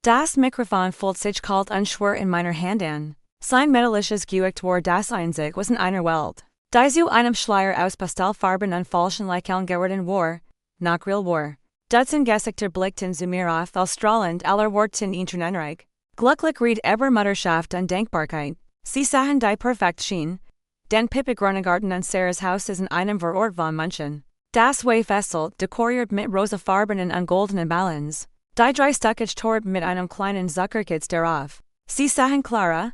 Das Mikrofon fühlt sich kalt und schwer in meiner Hand an. Sein metallisches Gewicht war das Einzig, was in einer Welt. Die zu einem Schleier aus Pastellfarben und falschen Lächeln geworden war, nach real war. Dutzend Gesichter blickten zu mir auf, als strahlend aller Worten in Tränenreich. Glücklich riet eber Mutterschaft und Denkbarkeit. Sie sahen die perfekt schien. Den Pippig Garten und Sarahs Haus ist in einem Vorort von München. Das war fesselt, dekoriert mit rosafarbenen und goldenen Ballons. Die drei Stuckage Torb mit einem kleinen Zuckerkitz darauf. Sie sahen Clara,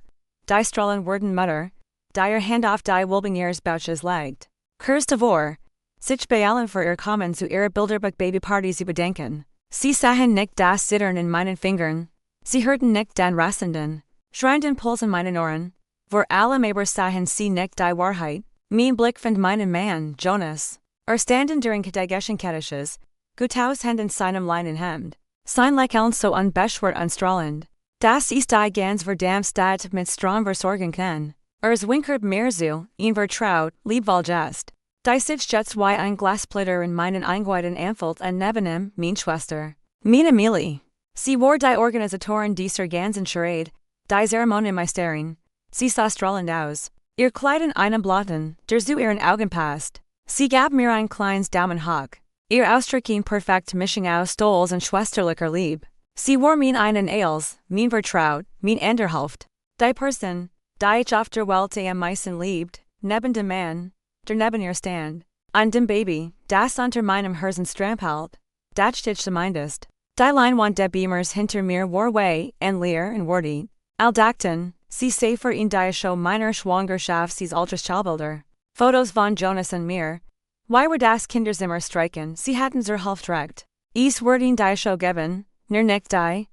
die strahlen wurden Mutter, die ihr Hand auf die Wilbingers Bouches legt. Kurs davor, sich beeilen für ihr Kommen zu ihrer Bilderbuch Babyparty zu bedenken. Sie sahen nicht das Zittern in meinen Fingern. Sie hörten nicht den rasselnden, schreienden Puls in meinen Ohren. Vor allem aber sahen sie nicht die Wahrheit. Mein Blick fand meinen Mann, Jonas. Standen during die Geschenkettisches, gut aus Händen seinem Leinen Hemd. Sein Lächeln so unbeschwert und strahlend. Das ist die ganz verdammt mit Strom versorgen kann. Zwinkert mir zu, ihn vertraut, liebwohl jest. Die sich jetzt wie ein Glassplitter in meinen Eingeweiden anfühlt und neben ihm, mein Schwester. Meine Millie. Sie war die Organisatorin dieser ganzen Charade, die Zeremoniemeisterin. Sie sah strahlend aus. Ihr Kleid in einem Blatten, der zu ihren Augen passt. Sie gab mir ein kleines Daumen hoch. Ihr Ausdrücken perfekt Mischung aus Stolz und schwesterlicher Lieb. Sie war mein einen Eils, mein Vertraut, mein Anderhälft. Die Person, die ich auf der Welt am meisten liebt, neben dem Mann, der neben ihr stand, und dem Baby, das unter meinem Herzen strampelt, das stich zumindest. Die Leinwand der Beamers hinter mir war way und leer und wordy. Dachten, sie sei für ihn die Show meiner Schwangerschaft sie Ultraschallbilder. Fotos von Jonas und mir. Why war das Kinderzimmer streiken, sie hatten zur Hälfte recht. Es wurden die Show geben, nur nicht die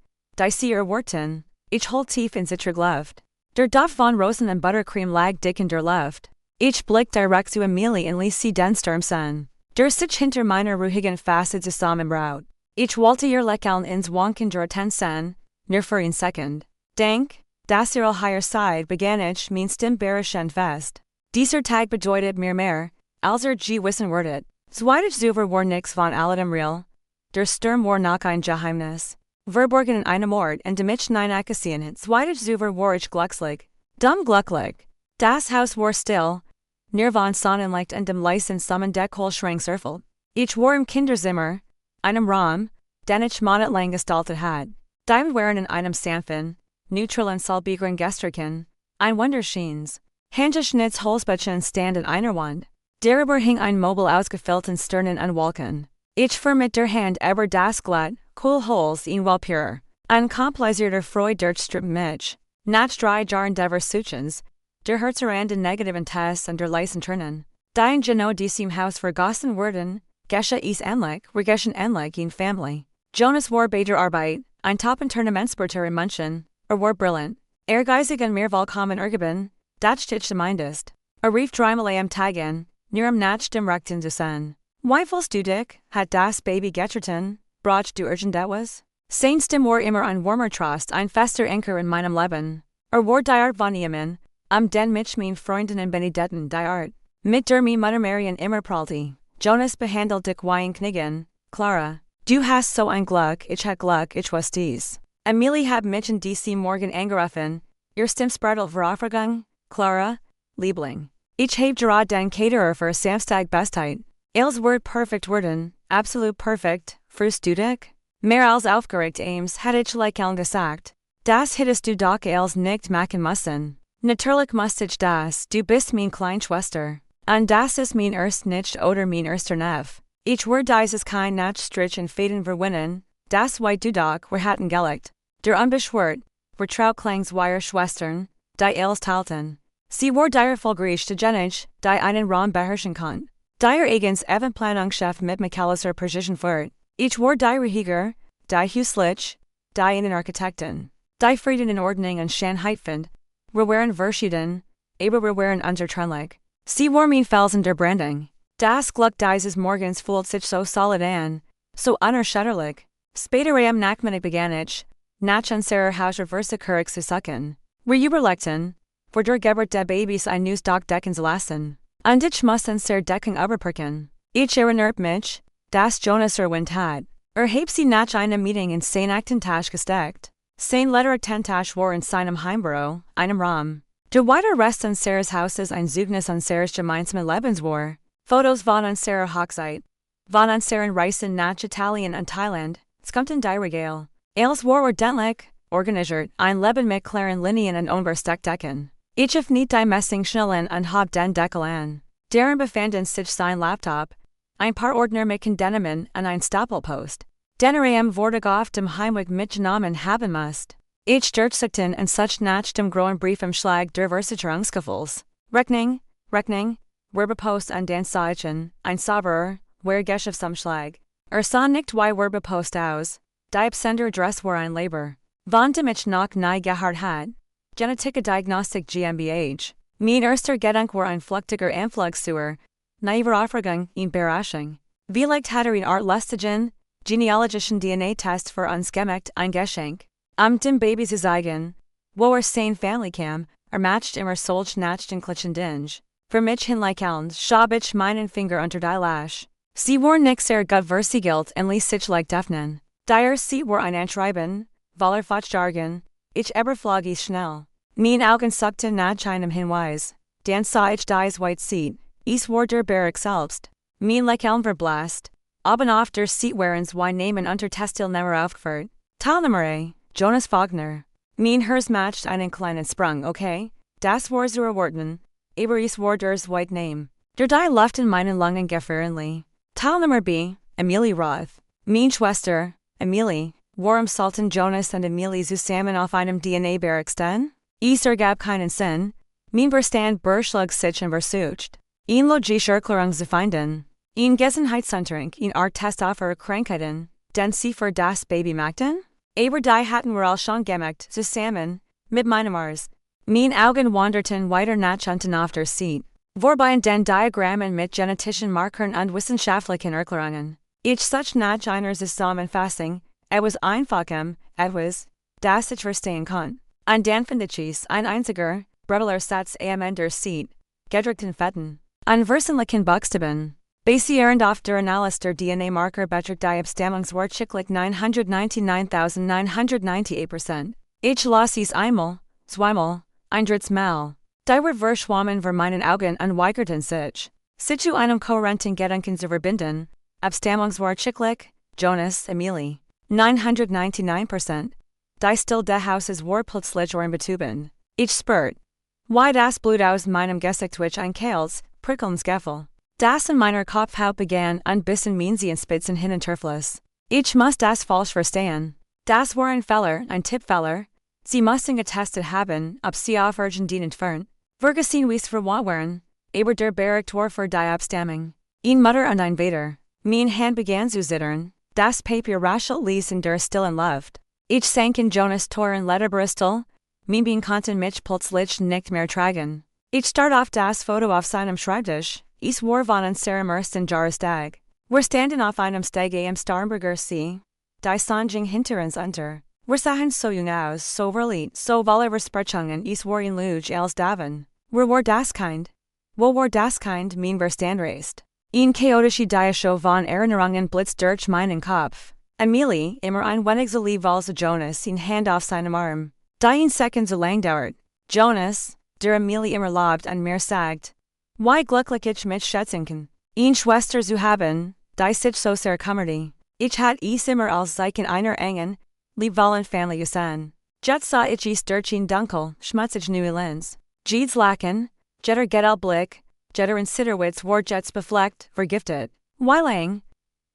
sie Worten, ich hol tief in sich Luft. Der Duft von Rosen und Buttercream lag dick in der Luft. Ich blick direkt zu Amelie und ließ sie den Sturm sein. Der sich hinter meiner ruhigen Face zusammenbraut. Ich wollte ihr Lächeln ins Wanken der Attention, nur für ein Second. Denk, dass ihre higher side begann ich mein Stimmbarischen fest. Dieser Tag bedeutet mir mehr, als wissen wordet. Zweitig Zuver war nix von alledem real. Der Sturm war noch ein Geheimnis. Verborgen in einem Ort und damit nein Akasien, zweitig Zuver war ich glücklich. Glücklich. Das Haus war still. Nur von Sonnenlicht und dem leisen Sommen Deckhol Schrank erfüllt. Ich war im Kinderzimmer, einem Raum, den ich monatelang gestaltet hat. Die waren in einem sanften, neutralen Salbigren Gestrichen, ein Wunderscheins. Handgeschnitzt Holzbettchen stand in einer Wand. Darüber hing ein Mobil ausgefüllten Sternen und Wolken. Ich fuhr mit der Hand über das glatt, cool Holz in Walpure. Ein komplizierter Freude durchstrip mich. Nach 3 Jahren der Suchens, der Herzerand in negativen Tests und der leisen Turnen. Die in Geno diesem Haus vergossen wurden, Gesche is ähnlich, regeschen ähnlich in Family. Jonas war bei der Arbeit, ein Top-Tournamentssporter in München, war brillant. Geisig und mir vollkommen ergeben, das stich zumindest. Rief dreimal am Tagen, nur am Nach dem Rechten zu sein. Weifelst du dich, hat das Baby getreten, brauchst du urgent etwas? Seinstem war immer ein warmer Trost, ein fester Anker in meinem Leben. War die Art von ihm, den mich mein Freundinnen Benedetten die Art. Mit der mi Mutter Marian immer pralti. Jonas behandelt dich wie ein Knigen, Clara. Du hast so ein Glück, ich was dies. Amelie hab mich in DC Morgen angerufen, ihr Stimmspartel Verafragung, Clara, Liebling. Ich hab gerad den Caterer für Samstag Bestheit. Als Wort perfekt worden, absolut perfekt, frust du dich? Mehr als aufgeregt Ames hat ich Lächeln gesagt. Das hättest du doch als nicht machen müssen. Natürlich musst ich das, du bist mein Kleinschwester. Und das ist mein erst nicht oder mein erster Neff. Ich war dieses kein Nachstrich und Fäden verwinnen, das wie du doch, wir hatten gelegt. Der unbeschwert, vertrauklangs wire Schwestern, die Els teilten. Sie war dir vollgriecht genenig, die einen Raum beherrschen kann. Der eigens Evenplanungschef mit Macallister Precision führt. Ich war die Rehiger, die Huslich, die Innenarchitekten. Die Frieden in Ordnung und Schönheit find. Wir waren verschieden, aber wir waren untertrennlich. Sie war mein Felsen der Branding. Das Glück dieses Morgens fühlt sich so solid an, so unerschütterlich. Später am Nachmittag begann ich, nach unserer Hausversuche zu suchen. Wir überlegten, wodurch Gebert der Babys ein neues Decken zu lassen. Und ich muss unser Deckung überprüfen. Ich erinnert mich, dass Jonas erwähnt hat. Hab sie nach einem Meeting in seinen Tasch gesteckt. Sein letter attentash war in seinem Heimbüro, einem Raum. Der weiter Rest an Sarahs Hauses ein Zeugnis an Sarahs gemeinsamen Lebenswar. Fotos von an Sarah Hochzeit. Von an Sarah Reisen nach Italien und Thailand, skumten die Regale. Als war ordentlich, organisiert, ein Leben mit klaren Linien und Unversteckdecken. Ich of nicht die Messing schnellen und hab den Deckel an. Darin befanden sich sein Laptop, ein paar Ordner mit Kondenamen und ein Stapelpost. Den wurde auf dem Heimweg mitgenommen haben musst. Ich durchsuchten und such nach dem großen Briefumschlag der Versicherungsgefühls. Rechnung, Werbepost an den Zeichen, ein sauberer, Geschäftsumschlag. Sah nicht wie Werbepost aus, die Absenderadresse war ein Labor. Von dem ich noch nie gehört hat. Genetische Diagnostik GmbH. Mein erster Gedanke war ein flüchtiger Anflugsuhr. Naive Aufregung, in Überraschung. Vielleicht hat in Art lustigen, genealogischen DNA-Test für uns gemacht, ein Geschenk. Dem Baby zu zeigen. Wo sein Family kam, matcht immer solch nachten klitschen Dinge. Für mich hinleikelnd, schab ich meinen Finger unter die Lash. Sie war nicht sehr gut versiegelt und ließ sich leicht öffnen. Sie war ein Anschreiben, Wallerfach Jargon, ich überflog es schnell. Mein Augen suckten nach einem Hinweis. Dann sah ich dies white seat. Es war der Barrack selbst. Mein Lächeln verblasst. Oben auf der Seat waren zwei Namen unter Testilnummer aufgeführt. Teilnehmer, Jonas Wagner. Mein Herz matcht einen kleinen Sprung, okay? Das war zur Worten. Aber es war ders white name. Der die Luft in meinen Lungen gefährlich. Teilnehmer B, Emilie Roth. Mein Schwester, Emilie, war Sultan Jonas und Emilie zusammen auf einem DNA-Barrack stehen? Es ergab keinen Sinn. Mein Verstand beschlug sich und versucht, ihn logische Erklärung zu finden. In Gesenheitsunterricht in Art Test auf Krankheiten, den sie für das Baby machten? Aber die hatten wir all schon gemacht, zusammen, mit meinem Mars. Mein Augen wanderten weiter nach unten auf der Seat. Vorbei den Diagrammen mit genetischen Markern und wissenschaftlichen Erklärungen. Ich such nach einer Zusammenfassung, etwas Einfachem, etwas, das ich verstehen kann. Und dann finde ich ein einziger, breiterer Satz am Ende der Seat, gedruckten Fetten. An wesentlichen Buchstaben. Basierend auf der Analyse der DNA-Marker beträgt die Abstammungswahrscheinlichkeit 999,998%. Ich las es einmal, zweimal, ein drittes Mal. Die Wort verschwammen vor meinen Augen und weigerten sich. Zu einem kohärenten Gedanken zu verbinden. Abstammungswahrscheinlichkeit, Jonas, Emilie. 999%. Die still des Hauses war plötzlich betuben. Ich spürt. Why das Blut aus meinem Gesicht durch ein Kals, prickelndes Gefühl. Das in meiner Kopfhaut begann ein bisschen Minzi in Spitzen hin und Turflos. Ich muss das falsch verstehen. Das war ein Fehler, ein Tippfehler. Sie mussten getestet haben, ob sie auf Argentin entfernt. Vergesehen wie's verwandt waren, aber der Barrack war für die Abstammung. Ein Mutter und ein Vater. Mein Hand begann zu zittern. Das Papier raschelt ließ in der stillen Luft. Ich sank in Jonas Toren Letterbristol. Mein Bein konnten mich plötzlich nicht mehr tragen. Ich start auf das Foto auf seinem Schreibtisch. Es war von an Sarah Mersten Jahrestag. Wir standen auf einem Stege am Starnberger See. Die Sonne hinter uns unter. Wir sahen so jung aus, so verliebt, so voller Versprechungen, es war in Luge als Daven. Wir war das Kind. Wo war das Kind, mein Verstand reist. Ein chaotische Diashow von Erinnerungen blitzt durch meinen Kopf. Emilie, immer ein wenig so lieb als Jonas, in Hand auf seinem Arm. Die ein Second so lang dauert. Jonas, der Emilie immer lobt und mir sagt, wie glücklich ich mich schätzen kann. Eine Schwester zu haben, die sich so sehr kümmerte. Ich hatte es immer als Zeichen einer engen, liebvollen Familie gesehen. Jetzt sah ich es durch ein dunkel, schmutzig neue Lens. Jedes Lachen, jetter Gedelblick, jetter in Sitterwitz war jetzt befleckt, vergiftet. Wie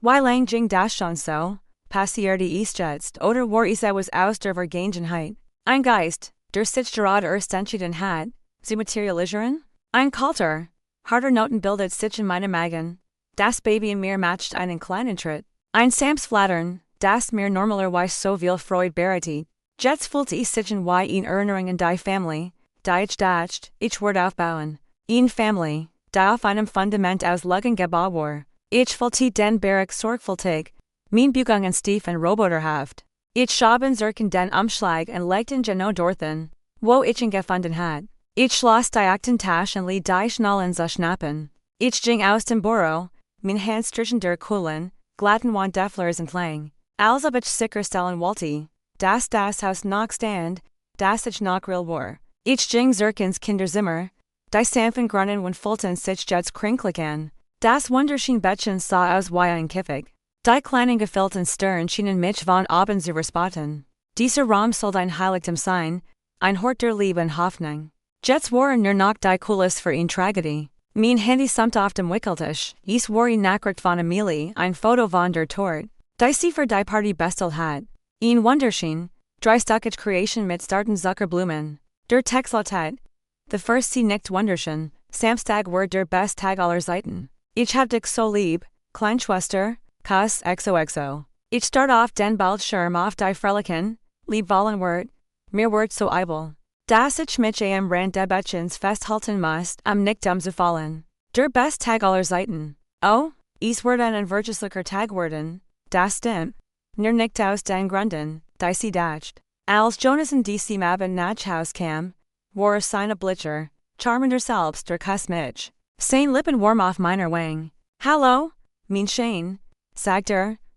lang ging das schon so? Passierte es jetzt, oder war es etwas aus der Vergangenheit? Ein Geist, der sich gerade erst entschieden hat, zu materialisieren? Ein kalter, harter Noten bildet sich in meinem Magen. Das Baby in mir matcht einen kleinen Tritt. Ein sanftes Flattern, das mir normalerweise so viel Freude bereitet. Jetzt fühlte es sich in wie in Erinnerung an die Familie, die ich dachte, ich würde aufbauen. Eine Familie, die auf einem Fundament aus Lügen gebaut war. Ich fühlte den Barrack sorgfältig, mein Bugungen stief und roboterhaft. Ich schaben zirken den Umschlag und legten genau dorthin, wo ich ihn gefunden hat. Ich schloss die Aktentasche und liet die Schnallen zu schnappen. Ich ging aus dem Büro, mein Hand zwischen der Kohlen, glatten Wanddäfflers entlang. Als ob ich sicherstellen wollte, das Haus noch stand, das ich noch real war. Ich ging zirkens Kinderzimmer, die Sanfen grunnen when Fulton sich jets krinklicken. Das wunderschön Bettchen sah aus wie ein Kiffig. Die kleinen gefilten Stirn schienen mich von oben zu verspotten. Dieser Raum soll ein Heiligtum sein, ein Hort der Liebe und Hoffnung. Jets waren nur noch die Kulis für eine Tragödie. Mein Handy samt auf dem Wickeltisch, ich war eine Nachricht von Amelie, ein Foto von der Tod. Die sie für die Party bestellt hat. Ein wunderschön, dreistuckige Creation mit starten Zuckerblumen. Der Text lautet: The first sie nicht wunderschön, Samstag war der best Tag aller Zeiten. Ich hab dich so lieb, Kleinschwester, Kuss XOXO. Ich start auf den Bildschirm auf die Fröhlichen, lieb wollen Wort, mir Wort so eibel. Das ich mich am Rand der Bettchens festhalten muss, am nicht zu fallen. Der best Tag aller Zeiten. Oh, ich werde ein wirtschaftlicher Tag werden, das stimmt. Nur nicht aus den Gründen, die sie dacht. Als Jonas und die sie Mabin nach Haus kam, war seine Blitzer, charmender selbst der Kuss mich. Sein Lippen warm auf meiner Wang. Hallo, mein Schein, sagt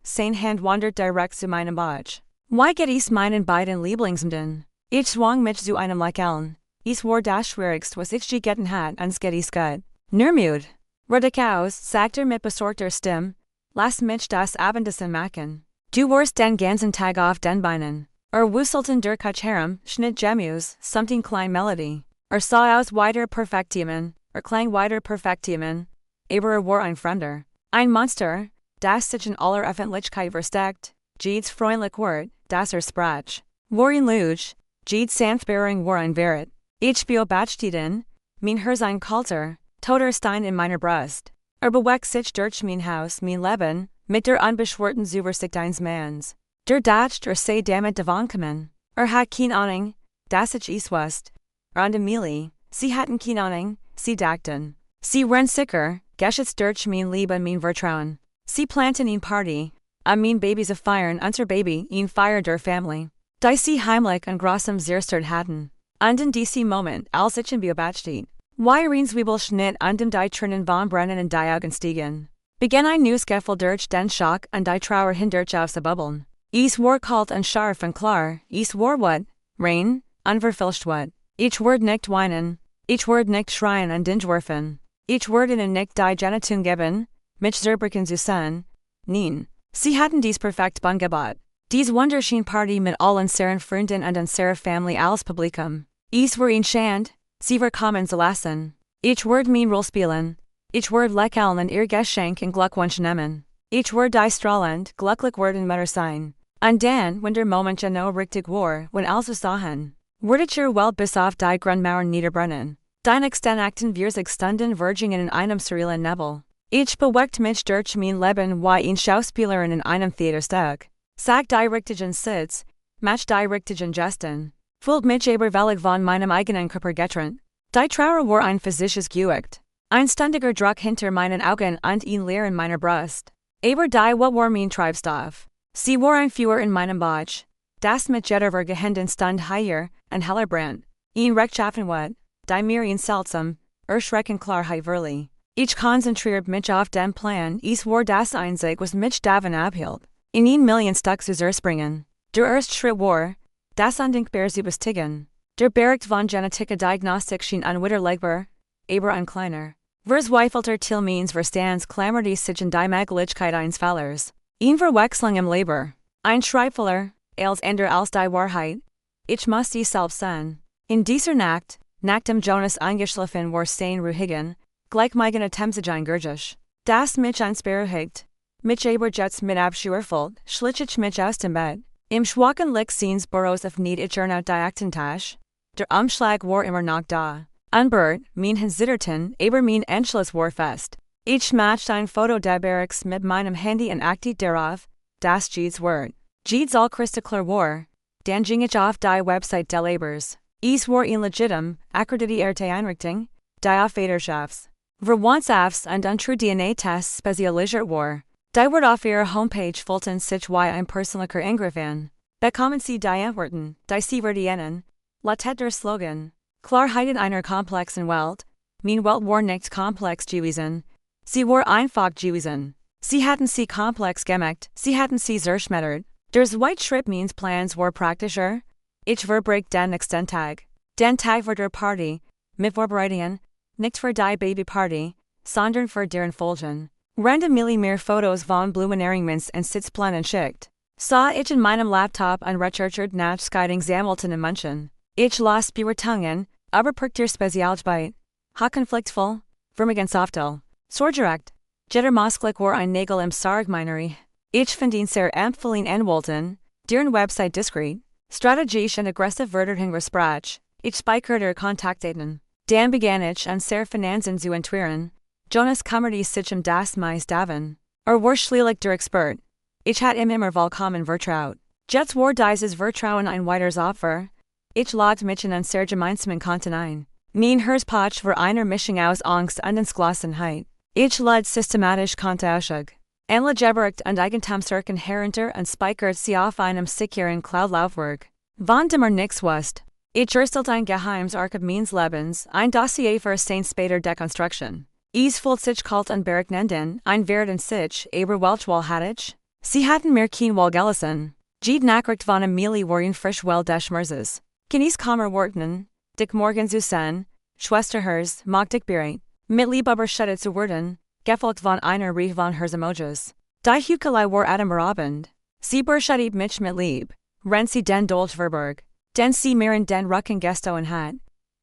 sein Hand wandert direkt zu meinem Bauch. Why geht ich meinen beiden Lieblingsmden? Ich zwang mich zu einem Lächeln. Ich war das Schwierigst, was ich je getten hat, ans geht ich gut. Nur müde. Ruhig aus, sagt mit besorgter Stimme, lass mich das Abendessen machen. Du warst den ganzen Tag auf den Beinen. Wusselten der Kacharem, schnitt Gemus, something klein Melodie. Sah aus weiter Perfektimen, klang weiter Perfektimen, aber war ein Fremder. Ein Monster, das sich in aller Öffentlichkeit versteckt, Jeeds freundlich Wort, das sprach. War ein Luge, Jeeds Sanftbearing war ein Wert. Ich beobachteten, mein Herz ein kalter, toter Stein in meiner Brust. Bewegt sich durch mein Haus, mein Leben, mit der unbeschwerten Zuversicht eines Manns. Der dacht sei damit davonkommen. Hat keine Ahnung, dass ich wusste. Und Amelie, sie hatten keine Ahnung, sie dachten. Sie waren sicher, geschützt durch mein Liebe und mein Vertrauen. Sie planten eine Party, mein Babys feiern unser Baby, ein Feier der Family. Die sie heimlich und grossem zerstört hatten. Und in diesem Moment, als ich beobachtet, wie Rienswiebel schnitt und die Tränen von brennen und die Augen stiegen. Beginn ein neues Gefühl durch den Schock und die Trauer hindurch aufzububbeln. Ich war kalt und scharf und klar, ich war wat, rein, unverfälscht wat. Ich werde nicht weinen, ich werde nicht schreien und entwerfen. Ich werde ihnen nicht die Genitun geben, mich zerbrücken zu sein. Nein, sie hatten dies perfekt bungebaut. Dies wunderschön Party mit allen seinen Freunden und unserer Family als Publikum. Ich war ein Schand, sie war kommen zu lassen. Ich werde mein Roll spielen. Ich werde lächeln und ihr Geschenk und Glückwunsch nehmen. Ich werde die strahlend, glücklich werden Mutter sein. Und dann, wenn der Moment genau richtig war, wenn alles sahen, werdet ihr wohl bis auf die Grundmauern niederbrennen. Die nächsten Akten wir sich stunden Virgingen in einem surrealen Nebel. Ich bewegt mich durch mein Leben wie ein Schauspielerin in einem Theaterstück. Sag die richtigen Sitz, match die richtigen Gesten. Fühlt mich überwältigt von meinem eigenen Körper getrennt. Die Trauer war ein physisches Gewicht. Ein ständiger Druck hinter meinen Augen und ein Leer in meiner Brust. Aber die what war mein Treibstoff. Sie war ein Feuer in meinem Bauch. Das mit jeder Gehenden stand heier und heller brannt. Ein rechtschaffen wat, die mir ein seltsam, erschreckend Klarheit verlieh. Ich konzentriert mich auf den Plan, ich war das einzig was mich davon abhielt. In 1 Million Stück zu zerspringen. Der erste Schritt war, das undenkbar zu bestigen. Der Bericht von Genetische Diagnostik schien unwiderlegbar, aber ein kleiner. Verzweifelter till means verstands klammerte sich in die Möglichkeit eines Fallers. Ein Verwechslung im Leber. Ein Schreibfehler, als änder als die Wahrheit. Ich muss die selbst sein. In dieser Nacht, nachdem Jonas eingeschlafen war sein ruhigen, gleich meigen Attemptsein Gurgisch. Das mich ansperrigt. Mich aber jetzt mit Abscheu erfüllt, schlich ich mich aus dem Bett. Im schwachen Licht seines Boros auf Niet ich erneut die Aktentasche. Der Umschlag war immer noch da. Unbert, mein Hinzitterten, aber mein Entschluss war fest. Ich matchte ein Foto der Barracks mit meinem Handy und actiert darauf, das Jeeds Wort. Jeeds all kristalklar war, dann ging ich auf die Website der Labors. Ich war ein legitim, akkreditierte Einrichtung, die auf Vaterschafts. Verwandtschafts- und untrue DNA-Tests spezialisiert war. Die wird auf ihrer Homepage fulton sich wie ein persönlicher Angriff an. Bekommen Sie die Antworten, die Sie verdienen. Lautet der Slogan. Klarheit in einer komplexen Welt. Mein Welt war nicht komplex gewesen. Sie war einfach gewesen. Sie hatten sie komplex gemacht, sie hatten sie zerschmettert. Ders white Schritt means plans war praktischer. Ich verbreak den extent tag. Den Tag für der Party, mit Vorbereitungen, nicht für die Baby Party, sondern für deren Folgen. Random mehr Fotos von Blumeneringens und Sitzplänen schickt. Sah ich in meinem Laptop ein recherchert Nachscheidung sammelten in München. Ich las Bewertungen, aber per Spezialgebiet. Ha konfliktvoll, vermögensoftel, sorgerecht. Jetter Mosklik war ein Nagel im Sargminery. Ich finde ihn sehr empfehlen anwolten, deren Website diskret, strategisch und aggressiv Wörterchen Gespräch. Ich speicherte Kontaktdaten. Dan begann ich an sehr Finanzen zu entwirren. Jonas kümmerte sich das Mais Daven. War schließlich der Expert. Ich hat immer vollkommen vertraut. Jetzt war dieses Vertrauen ein weiteres Opfer. Ich lade mich in ein sehr gemeinsamen Konten ein. Mein Herspach war einer Mischung aus Angst und Entschlossenheit. Ich lade systematisch Konten ausschug. Anlegebericht und Eigentumsrechten herunter und speichert sie auf einem sicheren Cloud-Laufwerk. Von dem nix wusste. Ich erstellte ein geheimes Archiv meines Lebens, ein Dossier für seine später Dekonstruktion. Es fühlt sich kalt und berechnenden, ein Wert in sich, aber welch wohl hatte ich? Sie hatten mir kein wohl gelesen. Jede Nachricht von Amelie waren frisch well des Schmerzes. Genieß Kammer Worten, dick morgen zu sein, Schwester hers, mag dich bereit, mit Lieb aber schüttet zu werden, gefolgt von einer Reihe von hers Emojis. Die Hukelei war atemberaubend. Sie beschädigt mich mit Lieb, rennt sie den Dolchverberg. Den sie mir den Rücken gestohlen hat.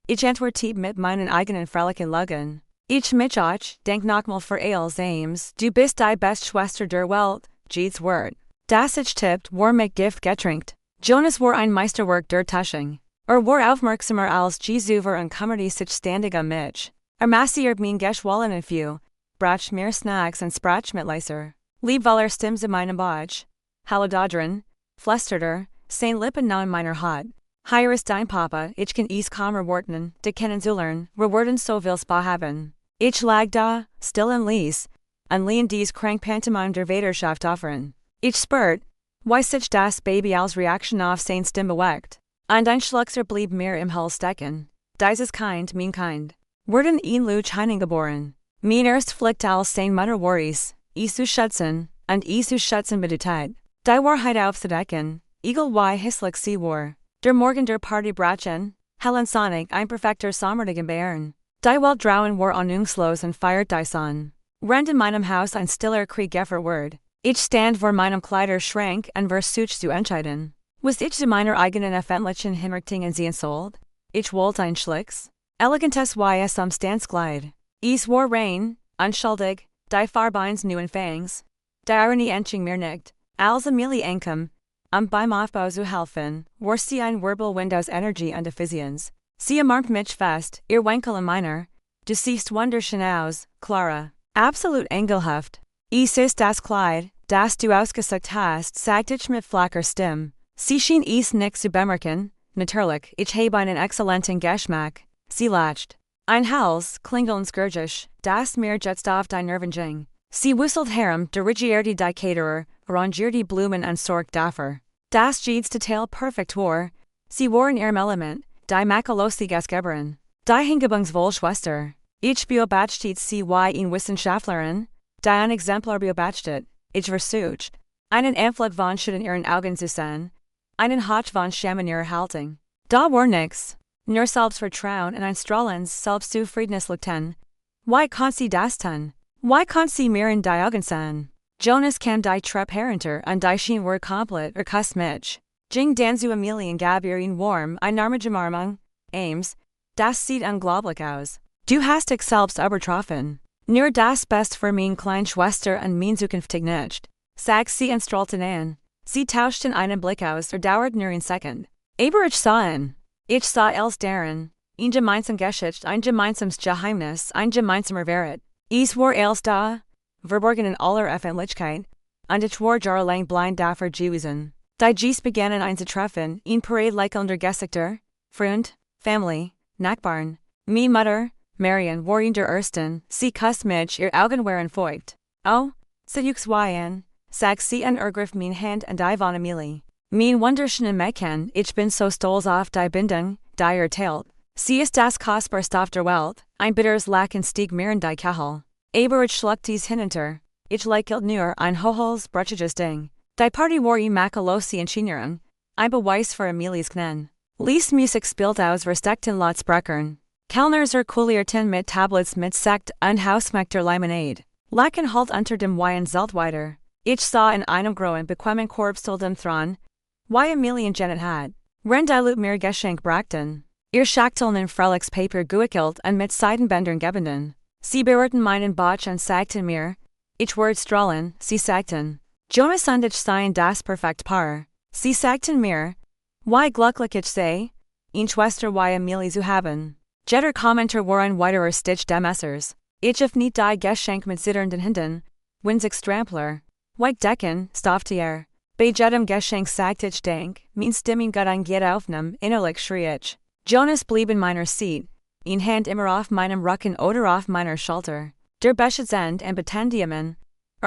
Ich antwortete mit meinen eigenen fröhlichen Lügen. Ich mich auch, denk nochmal für Elles Ames, du bist die best Schwester der Welt, Jedes Wort. Das ich tippt, war mit Gift getrinkt. Jonas war ein Meisterwerk der Tusching. War aufmerksamer als Jesuver und kümmerte sich ständig mich. Massiert mein Geschwollen in Few, brach mir Snacks und sprach mit leiser. Lieb weil Stimms in meinem Bauch. Hallo Dodrin, flüsterte, sein Lippen nah in meiner Haut. Hier ist dein Papa, ich kann es Kammer Worten, de kennen zu lernen, werden so viel Spaß haben. Ich lag da, still und ließ, und lehn dies krank Pantomime der Vaterschaft offeren. Ich spürt, wie sich das Baby als Reaktion auf sein Stimme bewegt. Und ein Schluckser blieb mir im Hals stecken. Dieses Kind, mein Kind. Werden ihn Luch hineingeboren. Mein erst Pflicht als sein Mutter war es zu schützen, und zu schützen bedeutet. Die Wahrheit aufzudecken, egal wie hässlich sie war. Der Morgen der Party brachen, Helen Sonic ein perfekter sommerlichen Bären. Die Welt draußen war ahnungslos und feiert die Sonne. Rennt in meinem Haus ein stiller Krieg Word. Ich stand vor meinem Kleiderschrank und versucht zu entscheiden. Was ich zu meiner eigenen öffentlichen Hinrichtungen sehen sollte? Ich wollte ein Schlicks. Elegantes wie es Stanzkleid. Es war rein, unschuldig, die Farbeins neuen Fangs. Die Ironie entching mir nicht. Als Amelie Enkem, beim Aufbau zu helfen, war sie ein Wirbelwind aus Energie und Effizienz. Sie umarmt mich fest, ihr Winkel in meiner. Du siehst wunderschön aus, Clara. Absolut engelhaft. Es ist das Kleid, das du ausgesucht hast, sagte ich mit flacher Stimme. Sie schien es nicht zu bemerken. Natürlich, ich habe einen exzellenten Geschmack. Sie lacht. Ein Hals, klingelnsgurgisch, das mir jetzt auf die Nerven ging. Sie wusselt herum, dirigierte die Caterer, arrangierte Blumen und sorgt dafür. Das jedes Detail perfekt war. Sie war in ihrem Element, die makelose Gastgeberin. Die Hingebungsvollschwester. Ich beobachtet sie wie in Wissenschaftlerin, die ein Exemplar beobachtet. Ich versucht, einen Anflug von Schut in ihren Augen zu sehen, einen Hauch von Scham in ihrer Haltung. Da war nix. Nur Selbstvertrauen und ein strahlens Selbstzufriedenheitsluchten. Wie kann sie das tun? Wie kann sie mir in die Augen sehen? Jonas kam die Treppe herunter und die schien war komplett kuss mich. Ging dann zu Amelie und gab ihr ihn warm, ein narmige Umarmung. Ames, das sieht unglaublich aus. Du hast dich selbst übertroffen. Nur das Best für mein kleine Schwester und mein zukünftig nicht. Sag sie und strahlte an. Sie tauschten einen Blick aus, dauert nur ein Sekund. Aber ich sah ihn. Ich sah Els darin. Ein gemeinsam Geschichte, ein gemeinsames Geheimnis, ein gemeinsamer Wert. Es war Els da, verborgen in aller Öffentlichkeit, und ich war jahrelang blind dafür gewesen. Die Gs begannen einzutreffen, in Parade lächelnder Gesichter, Freund, Family, Nachbarn. Meine Mutter, Marian, war in der Ersten, sie küsst mich, ihr Augen waren feucht. Oh, sedux yn, sag sie und ergriff mein Hand und die von Amelie. Mein wunderschönen Mädchen, ich bin so stolz auf die Bindung, die ihr teilt. Sie ist das kostbarste auf der Welt, ein bitteres Lachen stieg mir in die Kachel. Aber ich schluckte es hinunter. Ich lächelte nur ein hohes, brüchiges Ding. Die Party war I Makalosi und Chinierung, ein Beweis für Amelies Gnen. Lies Musik spielt aus Versteckten Lautsprechern. Kellners Kullierten mit Tablets mit Sekt und Hausmachter Limonade. Lachen halt unter dem Wein Zeltweiter. Ich sah in einem großen bequemen Korbstuhl dem Thron, wie Amelie und Janet hat. Rendilut mir Geschenk brachten. Ihr Schachteln Frelix Paper gewickelt und mit Seidenbändern gebunden. Sie berührten meinen Bauch und sagten mir, ich werde strahlen, sie sagten. Jonas und ich seien das perfekt Paar. Sie sagten mir, wie glücklich ich sei, eine Schwester wie Amelie zu haben. Jeder Kommenter war ein weiterer Stich des Messers. Ich öffne nicht die Geschenk mit zitternden Händen, winzig Strampler. Wie Decken, stoffte Bei jedem Geschenk sagt ich denk, mein Stimmung Gott ein geht aufnehmen, innerlich schrie ich. Jonas blieb in meiner Seat, ein Hand immer auf meinem Rücken oder auf meiner Schulter. Der Beschetsend und Betendiamen,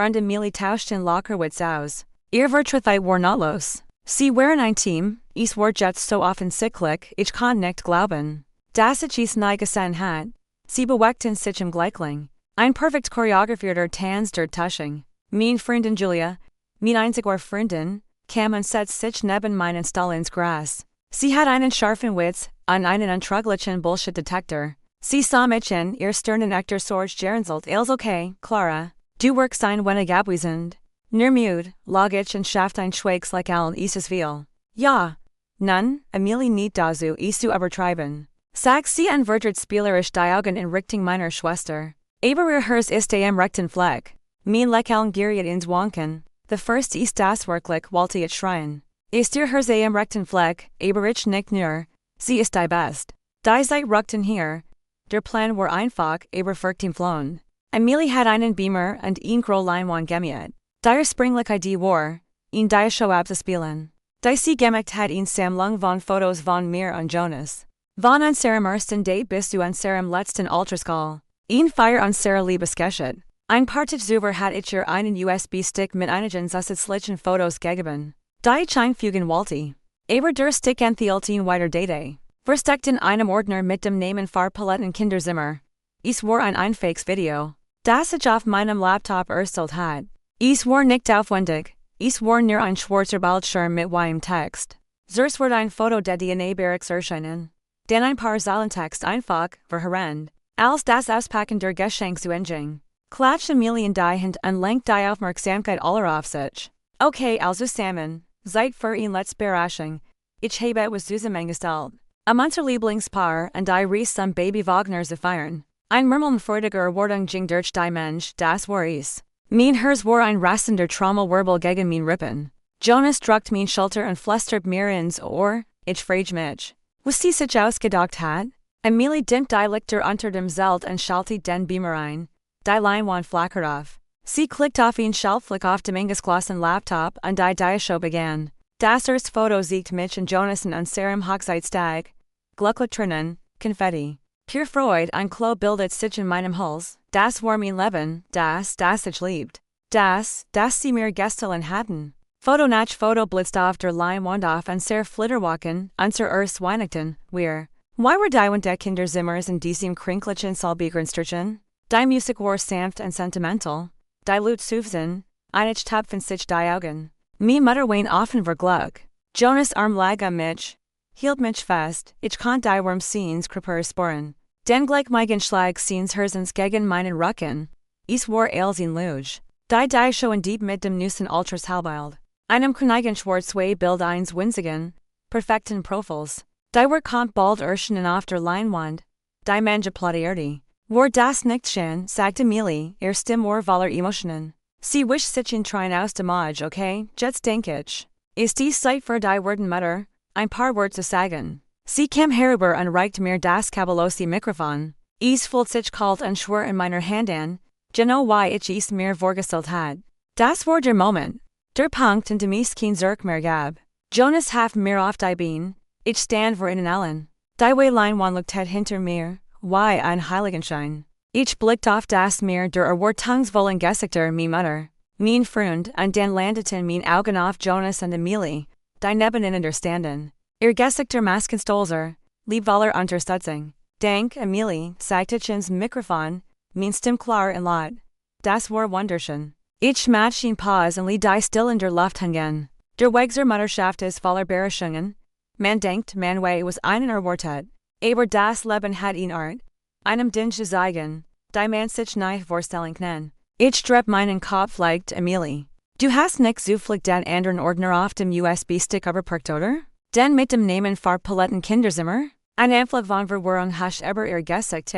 und Amelie tauschten Lockerwitz aus. Ihr Vertrauheit war notlos. Sie waren ein Team, ich war jetzt so offensichtlich, ich kann nicht glauben. Dass ich es nie gesehen hat. Sie bewegten sich im Gleichling. Ein perfekt choreografierter Tanz der Tusching. Mein Freundin Julia, mein einziger Freundin, kam und setzt sich neben meinen Stuhl ins Gras. Sie hat einen scharfen Witz und einen untrüglichen Bullshit-Detektor. Sie sah mich in ihr sternen Ektor Sorge Gerenselt als okay, Clara. Du workst ein wenig abwesend. Nur müde, lag ich und schaffte ein Schweigs like allen Isis viel. Ja. Nun, Amelie nicht dazu, is zu übertreiben. Sag sie ein vertret spielerisch die Augen in Richtung meiner Schwester. Aber ihr Hers ist am rechten Fleck. Mein Lächeln geriet ins Wanken. The first ist das wirklich, wollte ich schreien. Ist ihr Hers am rechten Fleck, aber ich nicht nur. Sie ist die best. Die Zeit rückten hier. Der Plan war einfach, aber furchtim flown. Amelie hat einen Beamer und ein Großleinwand gemiet. Der springliche Idee war, ein die Show abzuspielen. Die sie gemacht hat ein Sammlung von Fotos von mir und Jonas. Von unserem ersten Date bis zu unserem letzten Ultraschall. Ein Feier unserer Liebesgeschichte. Ein Partituber hat ich ihr einen USB-Stick mit einigen zusätzlichen Fotos gegeben. Die ich einfügen wollte. Aber der Stick enthielt ein weiter Date. Versteckt in einem Ordner mit dem Namen Farbpaletten Kinderzimmer. Es war ein einfaches Video. Das ich auf meinem Laptop erstellt hat. Es war nicht aufwendig. Es war nur ein schwarzer Bildschirm mit weißem Text. Zuerst wird ein Foto der DNA-Barracks erscheinen. Dann ein paar Zeilen Text einfach, verherrend. Als das Auspacken der Geschenk zu Ende. Klatscht Amelie die Hand und lenkt die Aufmerksamkeit aller auf sich. Okay, also zusammen. Zeit für ein letzte Überraschung. Ich habe etwas zusammengestellt. Unser Lieblingspaar und die Reise zum Baby Wagner zu feiern. Ein murmelnfreudiger Erwartung ging durch die Mensch, das war es. Mein Herz war ein rassender Trommelwirbel gegen mein Rippen. Jonas drückt mein Schulter und flüstert mir ins Ohr, ich frage mich. Was sie sich ausgedacht hat? Amelie dimmt die Lichter unter dem Zelt und schaltet den Beamer ein. Die Leinwand flackert auf. Sie klickt auf ein Schaltflick auf dem eingeschlossenen Laptop und die Diashow begann. Das erste Foto sieht mich und Jonas in unserem Hochzeitstag. Glücklich drinnen, Konfetti. Pure Freude und Klo bildet sich in meinem Hals. Das war mein Leben, das ich liebt. Das sie mir gestohlen hatten. Foto nach Foto blitzt auf der Leinwand auf unser Flitterwochen, unser erst Weihnachten, wir. Why were die und der Kinderzimmers in diesem krinklichen Salbegrünstürchen? Die Musik war sanft und sentimental. Die Lut sufsen, einich tapfen sich die Augen. Mi Mutter wein offen vor Glück. Jonas Arm lag am mich. Hielt mich fest, ich konnt die Wurm scenes kripper sporen. Den gleich meigen Schlag scenes hersens gegen meinen Rücken. Es war als in Luge. Die Show in deep mit dem Nussen Ultras halbild. Einem Kunigen Schwarzway Bild eins winzigen, perfekten Profils. Die war kommt bald erscheinen auf der Leinwand. Die Menge plaudierte. War das nicht schön, sagte Amelie, ihr Stimme war voller Emotionen. Sie wischt sich in Trein aus dem Maj, okay, jetzt denk ich. Ist die Zeit für die Worten Mutter, ein paar Worte zu sagen. Sie kam herüber und reicht mir das kabellose Mikrofon. Es fühlt sich kalt und schwer in meiner Hand an, genau wie ich es mir vorgestellt hat. Das war der Moment. Der Punkt in dem es kein Zurück mehr gab. Jonas half mir auf die Beine, ich stand vor ihnen allen. Die Leinwand lookte hinter mir, wie ein Heiligenschein. Ich blickte auf das Meer der erwartungsvollen Gesichter mi Mutter, mein Freund und dann landeten mein Augen auf Jonas und Amelie, die nebeneinander standen. Ihr Gesichter masken stolzer, liebvoller Unterstützung. Dank, Amelie, sagte ich ins Mikrofon, mein Stimme klar und laut. Das war wunderschön. Ich match ihn pause und lie die still in der Luft hängen. Der Wegser Mutterschaft ist voller Berechungen. Man denkt, man way was einen erwartet. Aber das Leben hat ihn art. Einem Dinge zeigen, die man sich nicht vorstellen kann. Ich drep meinen Kopf leicht, Emilie. Du hast nicht zufällig den anderen Ordner auf dem USB-Stick überprüft, oder? Den mit dem Namen Farbpaletten Kinderzimmer? Ein Anflug von Verwirrung hast aber gesagt,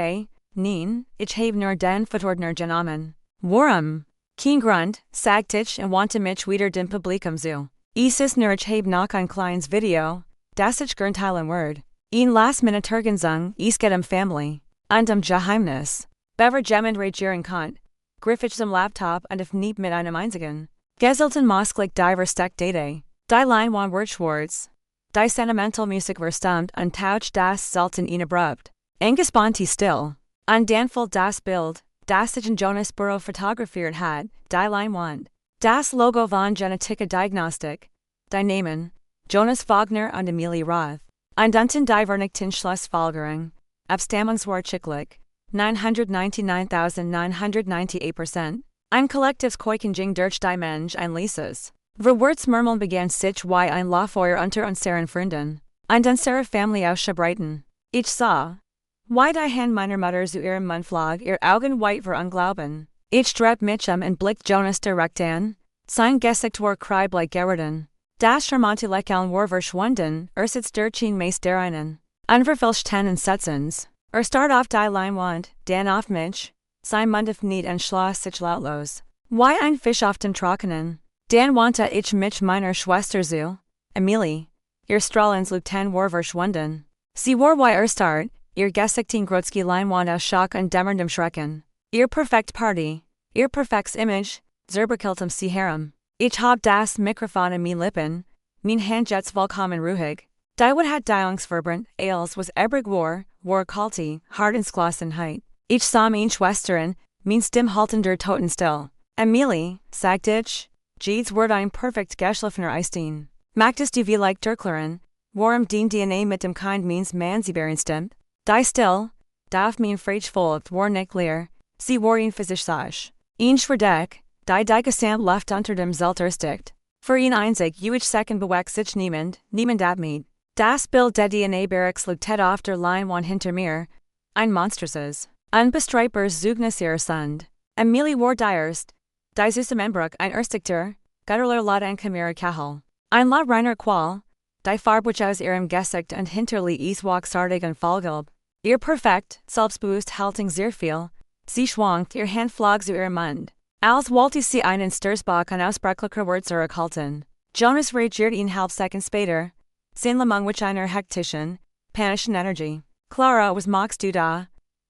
nein, ich habe nur den Verordner genommen. Warum? Kein Grund, sagt ich und wandte mich wieder dem Publikum zu. Es ist nur ich habe noch ein kleines Video, das ich gern teilen werde. Ein last-minute Sung, es geht Family. Und Geheimnis. Bever jemand regieren Kant. Griffith zum Laptop und if nicht mit einem einzigen. Geselten Mosklik die versteckt Date. Die Line von Wortschwarz. Die sentimental Musik verstummt und taucht das selten ihn abrupt. Engespannt still. Und dann folgt das Bild, das sich in Jonas Burrow fotografiert hat, die Line wand. Das Logo von Genetica Diagnostik. Die Namen, Jonas Wagner und Emilie Roth. Und unten die Vernichten Schlussfolgerung. Abstammungswahrscheinlich 999,998%. Ein kollektives Koikenjing durch die Mensch ein Lieses. Verwurtsmurmeln begann sich wie ein Lauffeuer unter unseren Freunden. Und unsere Familie auszubreiten. Ich sah, wie die Hand meiner Mutter zu ihrem Mund flog, ihr Augen weit vor Unglauben. Ich drehte mich und blickte Jonas direkt an. Sein Gesicht war kreibleich geworden. Das charmante Lächeln war verschwunden, sitzt durch ihn meist der einen. Unverfälschten Entsetzens. Start auf die Leinwand, dann auf mich. Sein Mund öffnet und schloss sich lautlos. Wie ein Fisch auf dem Trockenen. Dann wandte ich mich meiner Schwester zu. Emilie. Ihr strahlens Lügten war verschwunden. Sie war wie erstarrt, ihr Gesichten Grotzky Leinwand aus Schock und dämmerndem Schrecken. Ihr perfekt Party. Ihr perfektes Image, zerbrechiltem sie herem. Ich hab das Mikrofon in min Lippen, min Hand jetzt vollkommen ruhig. Die Wut hat die Angst verbrannt, elles was ebrig war kalti, Hartensglassenheit. Ich sah min Schwestern, min Stimm haltender Totenstill. Emilie, sagt ich, Jedes Wort ein perfekt geschliffener Eistin. Magtest du vielleicht Dirkleren, warum dien DNA mit dem Kind means man sie stimmt? Die still, darf min frage folgt war nicht leer, sie war ihn physisch sach. Ihn schwerdeck, die gesamt left unter dem Zelterstikt. Für ihn einzig ich second beweg sich niemand abmeet. Das Bild der DNA-Barracks liegt auf der Leinwand hinter mir. Ein monströses, unbestreitbares Zeugnis ihrer Sund. Emilie war die erst. Die süße Menbruck ein Erstigter, Gutterler Lot ein Caméra Kahal. Ein Lot reiner Qual, die Farbe aus ihrem Gesicht und hinterli walksartig und fallgelb. Ihr perfekt, selbstbewusst halting sehr viel. Sie schwankt ihr Hand flog zu ihrem Mund. Als wollte sie einen Sturzbach an ausbrechlicher Wort zurückhalten. Jonas reagiert ihn halb Second später. Sinnlemung which einer hektischen, panischen Energie. Clara was magst du da?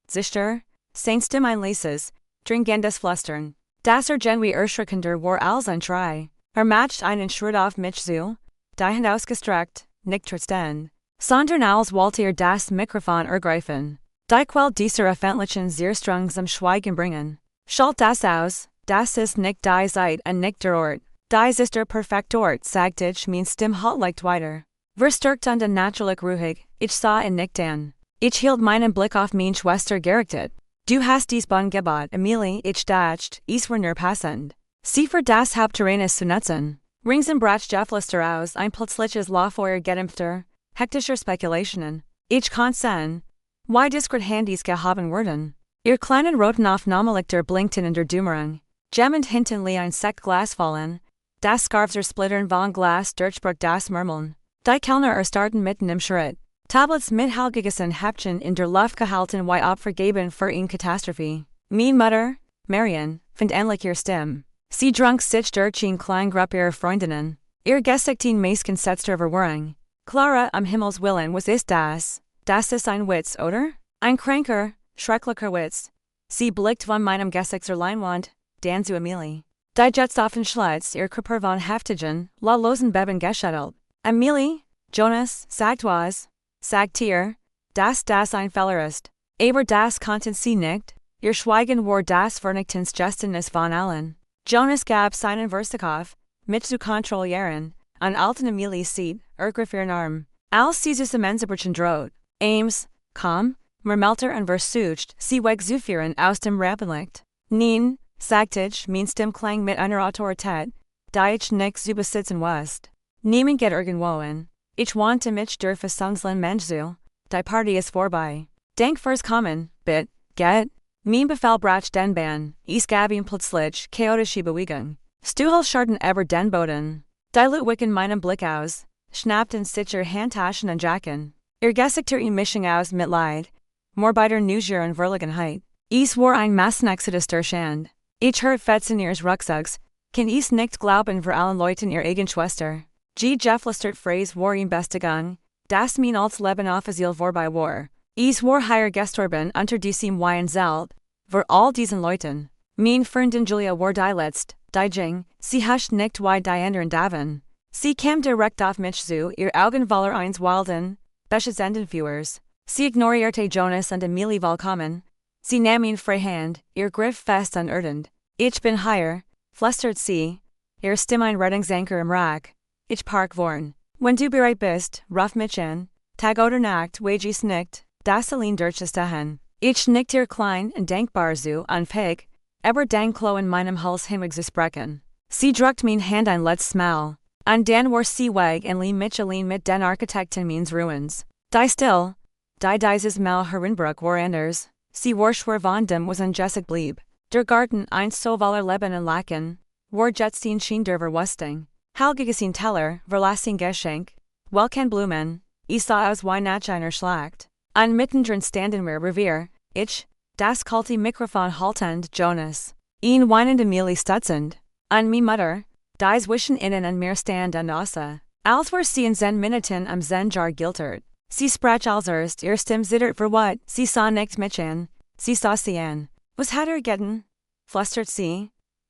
Sister? Seinstem ein Lieses, dringendes Flüstern. Das Genwie erschreckender war als ein Schrei. Matcht einen Schritt auf mich zu, die Hand ausgestreckt, nicht trotzdem. Sondern als wollte das Mikrofon ergreifen. Die Quell dieser öffentlichen Zierstrung zum Schweigen bringen. Schalt das aus, das ist nicht die Zeit und nicht der Ort. Dies ist der perfekt Ort, sagt ich min Stimm halt leicht weiter. Verstärkt und natürlich ruhig, ich sah ihn nicht an. Ich hielt meinen Blick auf min Schwester gerichtet. Du hast dies Bon Gebot, Emilie, ich dacht, es war nur passend. Sie für das Hauptterrain zu nutzen. Rings und Bratsch Jefflister aus ein plötzliches Lauffeuer gedämpfter, hektischer Spekulationen. Ich kann sehen, wie diskret Handys gehaben wurden. Ihr kleinen roten Aufnahmelichter blinkten in der Dämmerung. Gemmend hinten lie ein Sekt Glas fallen. Das Scarfser Splittern von Glas durchbrach das Murmeln. Die Kellner starten mitten im Schritt. Tablets mit halgigessen Häppchen in der Luft gehalten wie abvergeben für eine Katastrophe. Mein Mutter, Marion, fand endlich ihr Stimme. Sie drunk sich durch ein Kleingruppe ihrer Freundinnen. Ihr Gesichten meist entsetzter Verwirrung. Clara, Himmels Willen, was ist das? Das ist ein Witz, oder? Ein kranker, schrecklicher Witz. Sie blickt von meinem Gesicht zur Leinwand, dann zu Emilie. Die Jetstoffen Schlitz, ihr Körper von heftigen, la losen Beben geschüttelt. Emilie, Jonas, sagt was? Sagt ihr, dass das ein Fehler ist. Aber das konnten sie nicht. Ihr Schweigen war das Vernichtungsgeständnis von allen. Jonas gab seinen Verstikoff, mich zu kontrollieren, an alten Emilies Seat, ergriff ihren Arm. Als sie zusammenzubrüchen droht. Ames, komm, murmelte und versucht, sie wegzuführen aus dem Rampenlicht. Nein, sagt ich, mein Stimm klang mit einer Autorität, die ich nicht zu besitzen wusste. Niemand geht irgendwohin. Ich wandte mich durch Versammlungen Mensch zu, die Party ist vorbei. Denk fürs Kommen, bit, get. Mein Befehl brach den Bahn, ich gab ihm plötzlich chaotische Bewegung. Stuhl scharten über den Boden. Die Lutwicken meinen Blick aus, schnappten sich ihr Handtaschen und Jacken. Ihr Gesichter in Mischung aus Mitleid, morbider Neugier und Verlegenheit. Ich war ein Massenexodus durch and. Ich hört Fetzen ihres Rucksacks, kann ich nicht glauben für allen Leuten ihr eigen Schwester. Geflüstert Phrase war ihm bestegang, das mein als Leben offiziell vorbei war. Ich war hier gestorben unter diesem Wein Zelt, für all diesen Leuten. Mein Freundin Julia war die letzt, die ging, sie hascht nicht wie die anderen Daven. Sie kam direkt auf mich zu, ihr Augen voller eins wilden, besches Endenführers. Sie ignorierte Jonas und Emilie vollkommen. Sie nahm ihn frei Hand, ihr Griff fest und erdend. Ich bin hier, flüstert sie, ihr Stimme ein Rettungsanker im Rack. Ich park vorn. Wenn du bereit bist, ruf mich an. Tag oder Nacht, wage ich nicht, das allein durch ist dahin. Ich nicht ihr klein und denkbar zu an Peg, aber den Klo in meinem Hals himmig zu sprechen. Sie druckt mein Hand ein letztes Mal. Und dann war sie weg und ließ mich allein mit den Architekten meines Ruins. Die still, die dieses Mal herinbruch war anders. Sie war schwer von dem was unjessig blieb. Der Garten einst so voller Leben und Lachen, war jetzt ein schien der Verwusting. Halgigesin Teller, verlassing Geschenk, welken Blumen, ich sah aus wie nach einer Schlacht. An mittendrin standen wir Revier, ich, das kalte Mikrofon haltend, Jonas. Ihn weinend Emilie stutzend. An mi Mutter, die zwischen innen und mir stand und außer. Als wir sie in 10 Minuten am Zenjar giltert. Sie sprach als erst, ihr Stimm zittert für what, sie sah nicht mich an, sie sah sie an. Was hat getten? Flüstert sie.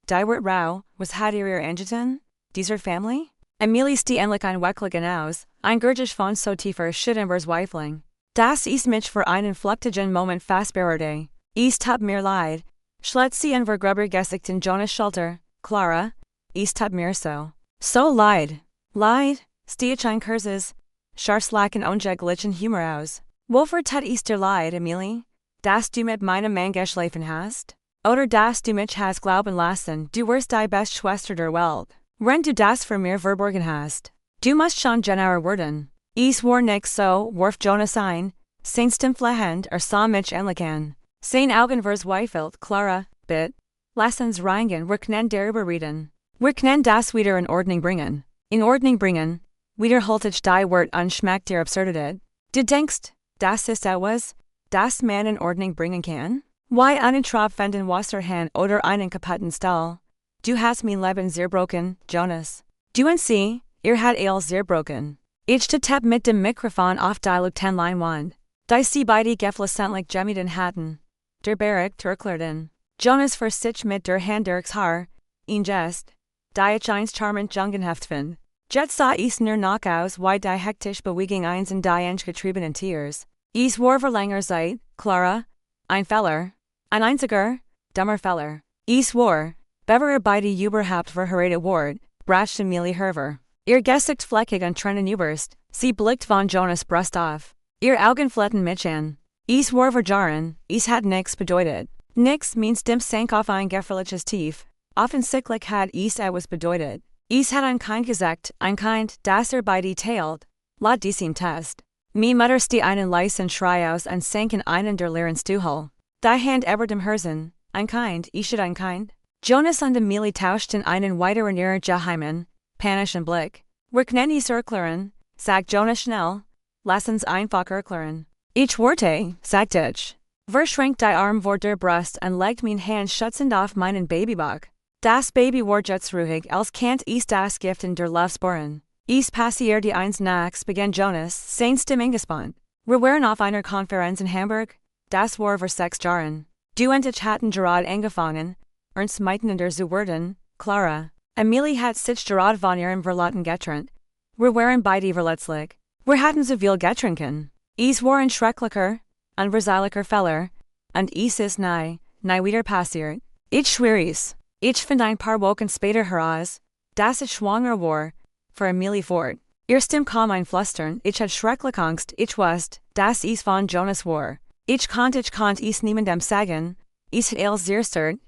Die wird rau, was hat ihr angetan? Dieser Family? Emilie die endlich ein Weckligen aus, ein Gurgisch von so tiefer Schittenbers Weifling. Das ist mich für einen flüchtigen Moment fastberede. Ist hab mir leid. Schlet sie in vergrubber Gesichten Jonas Schulter, Clara. Ist hab mir so. So leid. Leid, stehe ich ein Kurses. Scharslacken ungeglichen Humor aus. Wofür tat ist dir leid, Emilie? Dass du mit meinem Mann geschlafen hast? Oder dass du mich hast glauben lassen, du wirst die best Schwester der Welt. Wenn du das für mir verborgen hast. Du musst schon genauer werden. Ich war nicht so, warf Jonas ein, sein Stimmflehend sah mich endlich an. Sein Augen vers Weifelt, Clara, bit. Lass uns reingehen, wir können darüber reden. Wir können das wieder in Ordnung bringen. In Ordnung bringen, wiederholte ich die Wort und Schmack der Absurdität. Du denkst, das ist etwas, das man in Ordnung bringen kann? Why einen Traub finden Wasserhahn oder einen kaputten Stall? Du hast mein Leben zerbrochen, Jonas. Du und sie, ihr hat alles zerbrochen. Ich tippe mit dem Mikrofon auf die Leinwand. Die sie beide geflissentlich gemieden hatten. Der Barrack erklärten. Jonas für sich mit der Hand durchs Haar, ein Gest, die ich einst charmant jungenhaft find. Jet sah ich nur noch aus wie die hektisch Bewegung eins in die getriebenen Tiers. Ich war für länger Zeit, Clara, ein Feller, ein einziger, dummer Feller. Ich war, bever beide überhaupt verheiratet ward, brachte Emilie Herver. Ihr Gesicht fleckig und Tränen überst, sie blickt von Jonas Brust auf. Ihr Augen fletten mich an. Ich war verjaren, ich hat nix bedeutet. Nix means Stimm sank auf ein gefährliches Tief. Offensichtlich hat ich etwas bedeutet. Ich hat ein Kind gesagt, ein Kind, das beide teilt. Laut diesem Test. Mi Mutter steh einen leisen Schrei aus und sank in einen der leeren Stuhl. Die Hand über dem Herzen, ein Kind, ich ein Kind. Jonas und Emilie tauschten einen weiteren ihrer geheimen, panischen Blick. Wir können es erklären, sagt Jonas schnell. Lass uns einfach erklären. Ich warte, sagt ich. Verschränkt die Arm vor der Brust und legt mein Hand schützend auf meinen Babybock. Das Baby war jetzt ruhig, als kennt ich das Gift in der Laufsporen. Ich passierte eins nachts, begann Jonas, sein Stimme gespannt. Wir waren auf einer Konferenz in Hamburg, das war vor 6 Jahren. Du und ich hatten gerade angefangen, ernst miteinander zu werden, Clara. Emilie hat sich gerade von ihrem Verlauten getrennt. Wir waren beide verletzlich. Wir hatten so viel getrinken. Ich war ein schrecklicher, unverzeihlicher Feller, und es ist nie wieder passiert. Ich schwöre es. Ich find ein paar Wochen später heraus, dass ich schwanger war, für Emilie fort. Ihr Stimm kam ein Flüstern, ich hatte schrecklich Angst, ich wusste, dass es von Jonas war. Ich konnte es niemandem sagen, is het als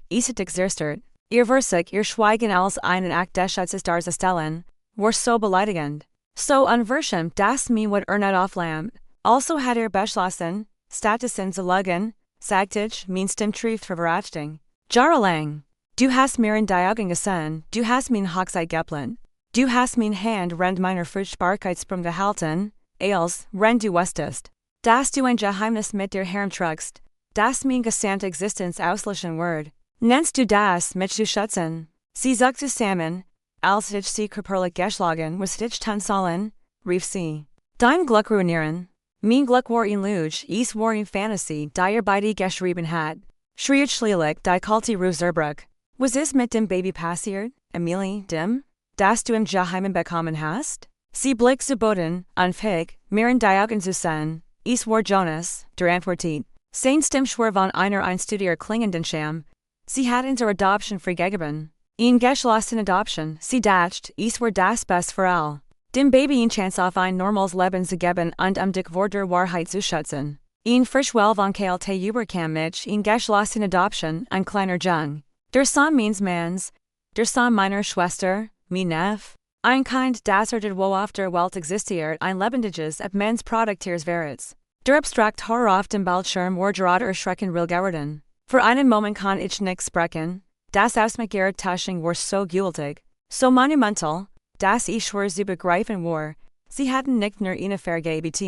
is het exerstert. Ihr Versich, ihr Schweigen als einen Akt des Schutzes darzustellen, war so beleidigend. So unverschämt, dass mir wat nicht auflammt. Also hat beschlossen, Statusen zu legen, sagte mein Stimmtrief ververachting. Jahrelang. Du hast mir in die Augen gesehen, du hast mein Hochzeit geplant. Du hast mein Hand rend meiner Fruchtbarkeitssprung gehalten, als, wenn du wusstest, dass du ein Geheimnis mit dir herumtrugst, das mein gesamte Existenz auslöschen wird. Nennst du das mit zu schützen? Sie sagt zusammen, als ich sie körperlich geschlagen was ich tun sollen, rief sie. Dein Glück ruinieren. Mein Glück war in Luge, es war in Fantasy, die beide geschrieben hat. Schriet schlielig, die kalte Ruserbruck. Was ist mit dem Baby passiert, Emilie, dem, das du im Geheimen bekommen hast? Sie blickte zu Boden, anfähig, mir in die Augen zu sehen. Es war Jonas, der antwortet. Sein Stimmschwur von einer einstudier klingenden Scham. Sie hat in der Adoption freigegeben. In geschlossen Adoption, sie dacht, es war das Best für all. Dem Baby in Chance auf ein normales Leben zu geben und dich vor der Wahrheit zu schützen. In Frischwell von KLT überkam mich in geschlossen Adoption ein kleiner Jung. Der Sohn meines Manns, der Sohn meiner Schwester, mein Neffe. Ein Kind, das wo auf der Welt existiert, ein lebendiges, mens Produktiers Verits. Der Abstrakt Horror auf dem Bildschirm war gerade erschreckend real geworden. Für einen Moment kann ich nicht sprechen. Das Ausmagierte Tasching war so gültig, so monumental, dass ich schwer zu begreifen war. Sie hatten nicht nur eine vergebet.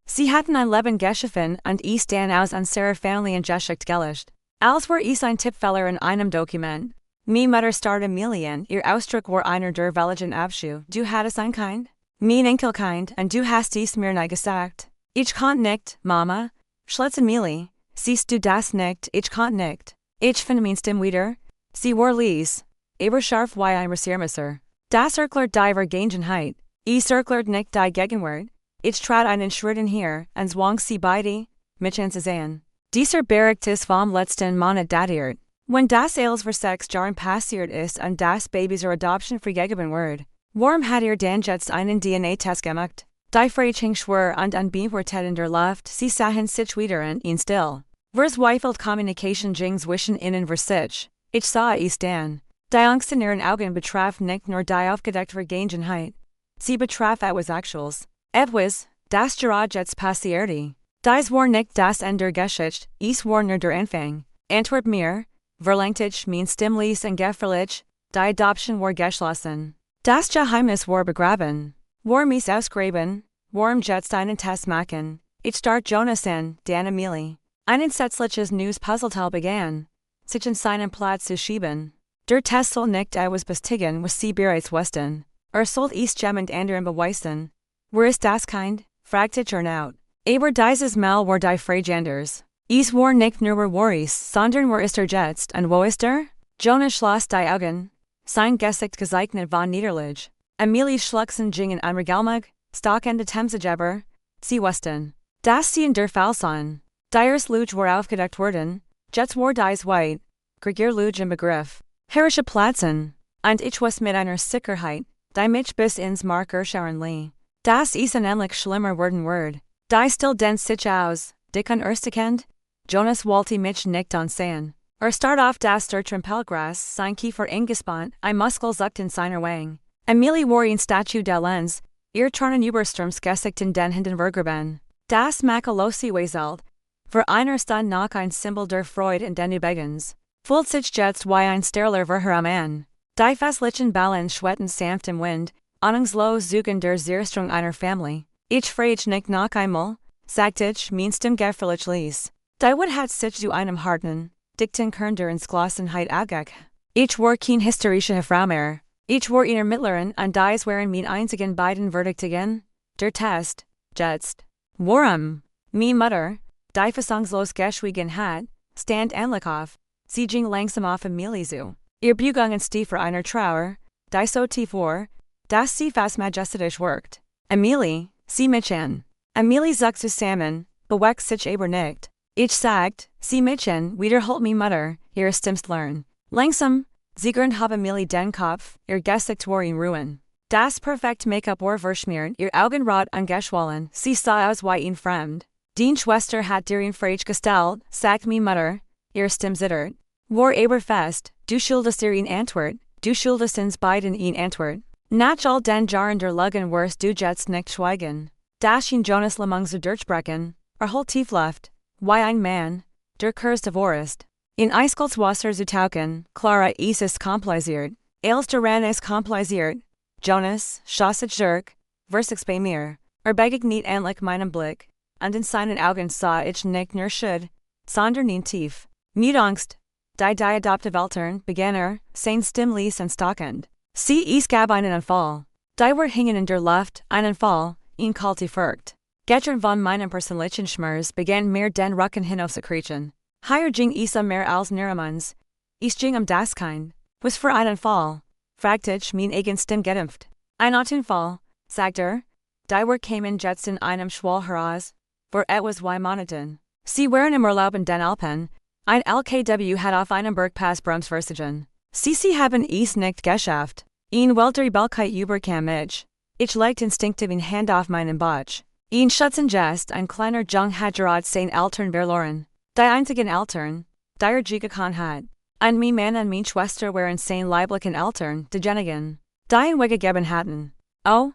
Sie hatten ein Leben geschaffen und es dann aus unserer Familie geschickt gelöscht. Als war es ein Tippfehler in einem Dokument. Meine Mutter starrte Million, ihr Ausdruck war einer der welchen Abschuh. Du hattest ein Kind? Mein Enkelkind, und du hast es mir nicht gesagt. Ich kann nicht, Mama. Schlitzen Millie. Siehst du das nicht? Ich kann nicht. Ich finde mein Stimme wieder. Sie war leise. Aber scharf wie ein Rasiermesser. Das erklärt die Vergangenheit. Es erklärt nicht die Gegenwart. Ich trat einen Schritt her, und zwang sie beide, mich anzusehen. Dieser Bericht ist vom letzten Monat datiert. Wenn das alles vor 6 Jahren passiert ist und das Baby zur Adoption freigegeben wird, warum hat dann jetzt einen DNA-Test gemacht? Die Freitag schwör und unbeantwortet in der Luft, sie sahen sich wieder in ihn still. Verzweifelt Kommunikation ging zwischen ihnen vor sich. Ich sah es dann. Die Angst in ihren Augen betraf nicht nur die aufgedeckte Vergangenheit. Sie betraf etwas Aktuelles. Etwas, das gerade jetzt passierte. Dies war nicht das Ende der Geschichte, es war nur der Anfang. Antwort mir, verlangte mein Stimmlies und gefährlich, die Adoption war geschlossen. Das Geheimnis war begraben. War mich ausgraben, warum jetzt einen Test machen? Ich start Jonas an, dann Emilie. Ein entsetzliches neues Puzzleteil begann, sich in seinen Platz zu schieben. Der Test soll nicht etwas bestätigen, was sie bereits wussten. Sollte es jemand anderen beweisen. Wer ist das Kind? Fragte ich erneut. Aber dieses Mal war die Freigenders. Es war nicht nur Worries, sondern wo ist jetzt und wo ist er? Jonas schloss die Augen. Sein Gesicht gezeichnet von Niederlage. Emilies Schluchzen gingen unregelmäßig, stockende Temsegeber. Sie wussten, dass sie in der Fall sahen. Diers Luge war aufgedeckt worden, jetzt war dies weit, Gregor Luge im Begriff. Herrische Platzen, und ich was mit einer Sicherheit, die mich bis ins Mark erschauen ließ. Das ist ein ähnlich schlimmer worden wird. Die still den sich aus, dick an Kind? Jonas wollte mich nicht ansehen. Start auf das der Trampelgras, sein Kiefer eingespannt, ein Muskel zuckt in seiner Wang. Emilie war in Statue der Lenz, ihr Charnen Übersturms Gesicht in den Händen vergraben. Das makelose Weselt. Für einer stand noch ein Symbol der Freude in den Übegens. Fühlt sich jetzt wie ein steriler Verhör am An. Die festlichen Ballen schwetten sanft im Wind, ahnungslos suchen der Zerstrung einer Familie. Ich frage nicht noch einmal, sagte ich, mein Stimme gefährlich ließ. Die Wood hat sich zu einem harten, dichten Kern der Entschlossenheit agek. Ich war kein hysterischer Frau mehr. Ich war in Ermittlerin und dies waren mein einzigen beiden Verdiktigen. Der Test, jetzt. Warum? Meine Mutter, die fassungslos geschwiegen hat, stand ähnlich auf. Sie ging langsam auf Emilie zu. Ihr Bugungen stiefer einer Trauer, die so tief war, dass sie fast majestätisch wirkt. Emilie, sieh mich an. Emilie zuckt zusammen, bewegt sich aber nicht. Ich sagt, sieh mich an, wiederholt meine Mutter, ihre Stimmslern. Langsam, ziegernd habe Emilie den Kopf, ihr Gesicht war in Ruin. Das perfekt Make-up war verschmiert, ihr Augen rot angeschwollen, sie sah aus wie ein Fremd. Die Schwester hat dir in Frage gestellt, sagt meine Mutter, ihr stim zittert. War Eberfest, du schuldest ihr in Antwort, du schuldest uns beiden in Antwort. Nach all den Jahren der Luggen wirst du jetzt nicht schweigen. Das ihn Jonas lemung zu durchbrechen, holt tief Luft, wie ein Mann, der Kurs devorist. In Eiskalts Wasser zu tauchen, Clara ist kompliziert, als daran ist kompliziert. Jonas, schosset zurück, versix bei mir, begig nicht endlich meinen Blick, und in seinen Augen sah ich nicht nur schuld, sondern ihn tief. Mit Angst, die adoptive Eltern, begann sein Stimmlies und stockend. Sie es gab einen Anfall. Die were hingen in der Luft, einen Fall, ihn kalte Furcht. Gestern von meinem persönlichen Schmerz begann mir den Rücken hinaufzukriechen. Hier ging es mehr als Neremans. Es ging das Kind. Was für einen Fall? Fragte ich mein eigen Stimm gedämpft. Ein Fall, sagt Die were kamen jetzt in einem Schwall heraus, vor etwas wie Monaten. Sie waren im Urlaub in den Alpen, ein LKW hat auf einem Bergpass Bremsversagen. Sie haben es nicht geschafft. Ihn welter Belkeit überkam mich. Ich legte instinktiv in Hand auf meinen Bauch. Ihn Schutzen jest ein kleiner Jung hat gerade sein Eltern verloren. Die einzigen Eltern, die gekannt hat. Und mein Mann und meine Schwester waren sein leiblichen Eltern, diejenigen, die ihn weggegeben hatten. Oh,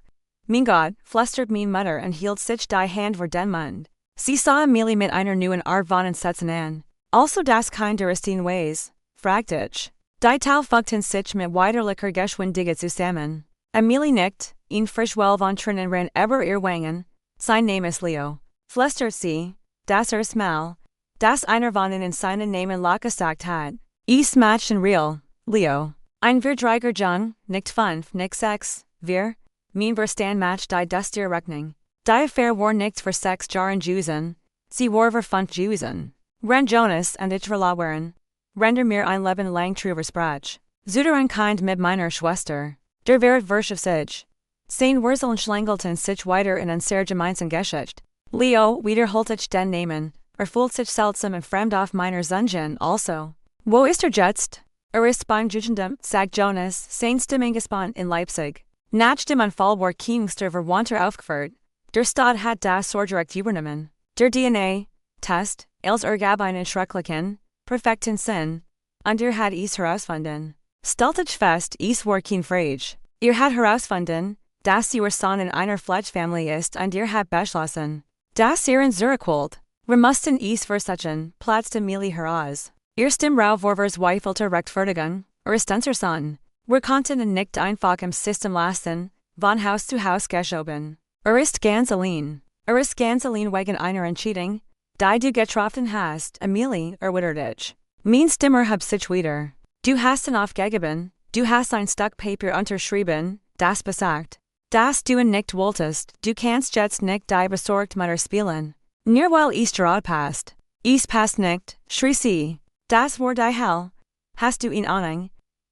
mein Gott, flüstert meine Mutter und hielt sich die Hand vor den Mund. Sie sah Amelie mit einer neuen Art von Entsetzen an. Also das Kind der ist in Ways, fragte ich. Die Tal fugten sich mit widerlicher Geschwindigkeit zusammen. Amelie nickt, ihn frischwell von Trinnen ran über ihr Wangen. Sein Name ist Leo. Flüstert sie, das Mal, das einer von ihnen seinen Namen laut gesagt hat. Es matcht in real, Leo. Ein verdreiger Jung, nicht 5, nicht 6, mein Verstand matcht die dustige Rechnung. Die Affäre war nicht für 6 Jahren Jusen, sie war für 5 Jusen. Ren Jonas und ich verloren. Render mir ein Leben lang true versprach. Zuder ein Kind mit meiner Schwester. Der Wert Verschiff sich. Sein Wurzeln schlangelten sich weiter in ein sehr gemeinsamen Geschicht. Leo wiederholt ich den Namen, fühlt sich seltsam und fremd auf meiner Sungen also. Wo ist jetzt? Ist beim Jugendum, sagt Jonas, sein Stimmung gespannt in Leipzig. Nach dem Anfall war Kingster verwandter aufgeführt. Der Staat hat das Sorgerecht übernommen. Der DNA-Test, als gab einen schrecklichen, perfekten Sinn, und hat es herausgefunden. Stellt ich fest, es war kein Frage. Hat herausgefunden, dass ihr Sohn in einer Fleischfamilie ist und hat beschlossen, dass in Zurich wollt. Wir mussten es versuchen, platzte Amelie heraus. Im Rau vor zweifelter Rechtfertigung, ist unser Sohn. Wir konnten ihn nicht einfach im System lassen, von Haus zu Haus geschoben. Ist ganz allein. Ist ganz allein wegen einer Entscheidung, die du getroffen hast, Amelie, wittert ich. Mein Stimmer hab sich wieder. Du hast ihn aufgegeben, du hast ein Stück Papier unterschrieben, das besagt, dass du ihn nicht wolltest, du kannst jetzt nicht die besorgt Mutter spielen. Nur weil es gerade passt. Es passt nicht, schrie sie. Das war die Hell. Hast du ihn Ahnung?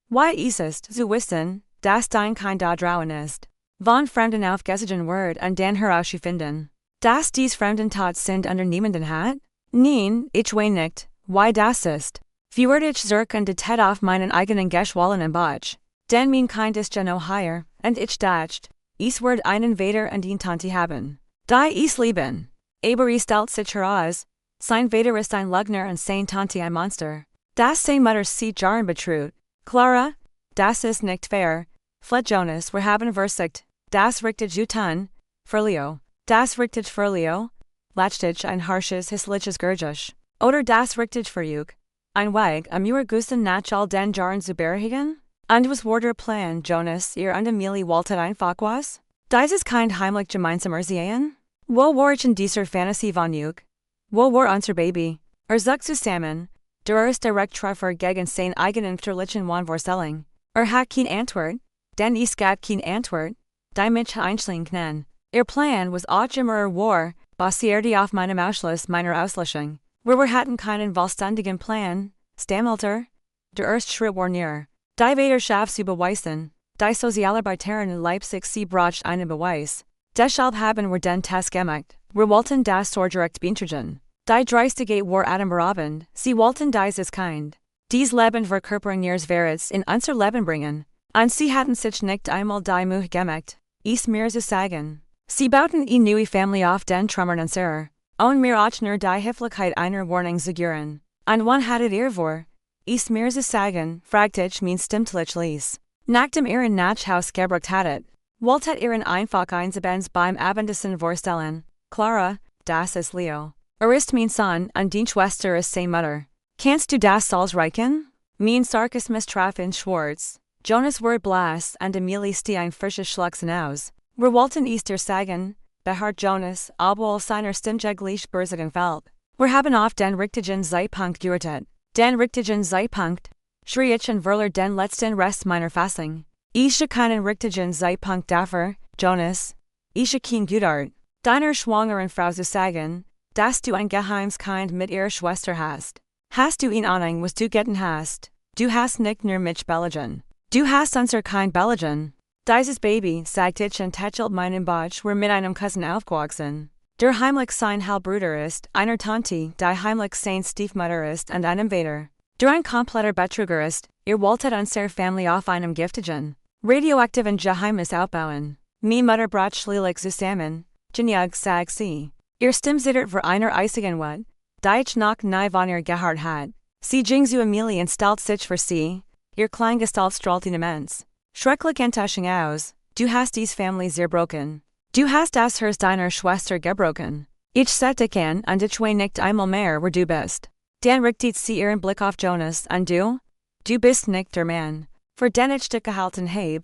Why ist zu wissen, dass dein Kind da draußen ist. Von Fremden aufgesogen wird und dann herauszufinden, dass dies Fremden tat sind unter niemanden hat? Nein, ich weiß nicht, why das ist. Führt ich zurück und det auf meinen eigenen geschwollenen Bauch. Denn mein Kind ist ja noch hier, und ich dacht, es wird einen Vater und ihn Tante haben. Die es lieben. Aber es stellt sich heraus, sein Vater ist ein Lügner und sein Tante ein Monster. Das sein Mutter sieht Jahren betrügt. Clara, das ist nicht fair, fled Jonas, wir haben versicht, das richtig Jutan, für Leo. Das richtig für Leo, lachtich ein harsches hässliches Gurgisch. Oder das richtig für Jug. Ein Weg, Gusten nach all den Jahren zu bergen? Und was war der Plan, Jonas, ihr und Amelie wolltet einfach was? Dieses Kind heimlich gemeinsam sehen? Wo war ich in dieser Fantasie von Jug? Wo war unser Baby? Sucht zusammen, der ist direkt Treffer gegen sein eigenen Verlichen Wanvorstellung. Hat kein Antwort, denn es gab kein Antwort, die mich einschlingen kann. Ihr Plan was auch immer war, basierte auf meinem Ausschluss meiner Auslöschung. Wir hatten keinen vollständigen Plan, stammelte. Der erste Schritt war näher. Die Vaterschaft zu beweisen, die Sozialarbeiterin in Leipzig sie brachte einen Beweis. Deshalb haben wir den Test gemacht. Wir wollten das Sorgerecht beantragen. Die Dreistigkeit war atemberaubend, sie wollten dieses Kind. Dies Leben verkörpern ihres Verrats in unser Leben bringen. Und sie hatten sich nicht einmal die Mühe gemacht, es mir zu sagen. Sie bauten eine neue Familie auf den Trümmern unserer. Und mir auch nur die Höflichkeit einer Warnung zu geben. An one hatted irvor. Is mir zu sagen, fragtich means stimmtlich lies. Nachdem ihren Nachhaus gebracht hattet. Woltet ihren einfach einzubens beim Abendessen vorstellen. Clara, das ist Leo. Ist mein Sohn, und die Schwester ist seine Mutter. Kannst du das ausreichen? Mein Sarkasmus traf in Schwarz. Jonas word blas, und Emilie ein frisches Schlucksen aus. Wir wollten Easter sagen, behart Jonas, obwohl seiner Stimmjeglich berzigen fällt. Wir haben auf den richtigen Zeitpunkt gewartet. Den richtigen Zeitpunkt, schrie ich und verlor den letzten Rest meiner Fassung. Ich keinen richtigen Zeitpunkt dafür, Jonas. Ich kein Gutart. Deiner schwangeren Frau zu sagen, dass du ein Geheimskind mit ihrer Schwester hast. Hast du ihn Ahnung, was du getan hast? Du hast nicht nur mich belligen. Du hast unser Kind belligen. Dieses Baby, sagt ich und tätschelt meinen Bauch, wir mit einem Cousin aufgewachsen. Der heimlich sein Halbbruder ist, einer Tante, die heimlich sein Stiefmutter ist und einem Vater. Der ein kompletter Betrüger ist, ihr wolltet unser Family auf einem giftigen, radioaktiven Geheimnis aufbauen. Mi Mutter brat schlielig zusammen, Jinjag sag sie. Ihr stimmsittert für einer eisigen Wat, die ich noch nie von ihr gehört hat. Sie ging zu Emilie und stellt sich für sie, ihr Kleingestalt strahlt immens. Schrecklich Enttäuschung aus, du hast dies Family zerbrochen. Du hast das Herz deiner Schwester gebrochen. Ich seh dich an und ich weiß nicht einmal mehr, wer du bist. Dann richtet sie ihren Blick auf Jonas und du? Du bist nicht der Mann, für den ich dich gehalten habe.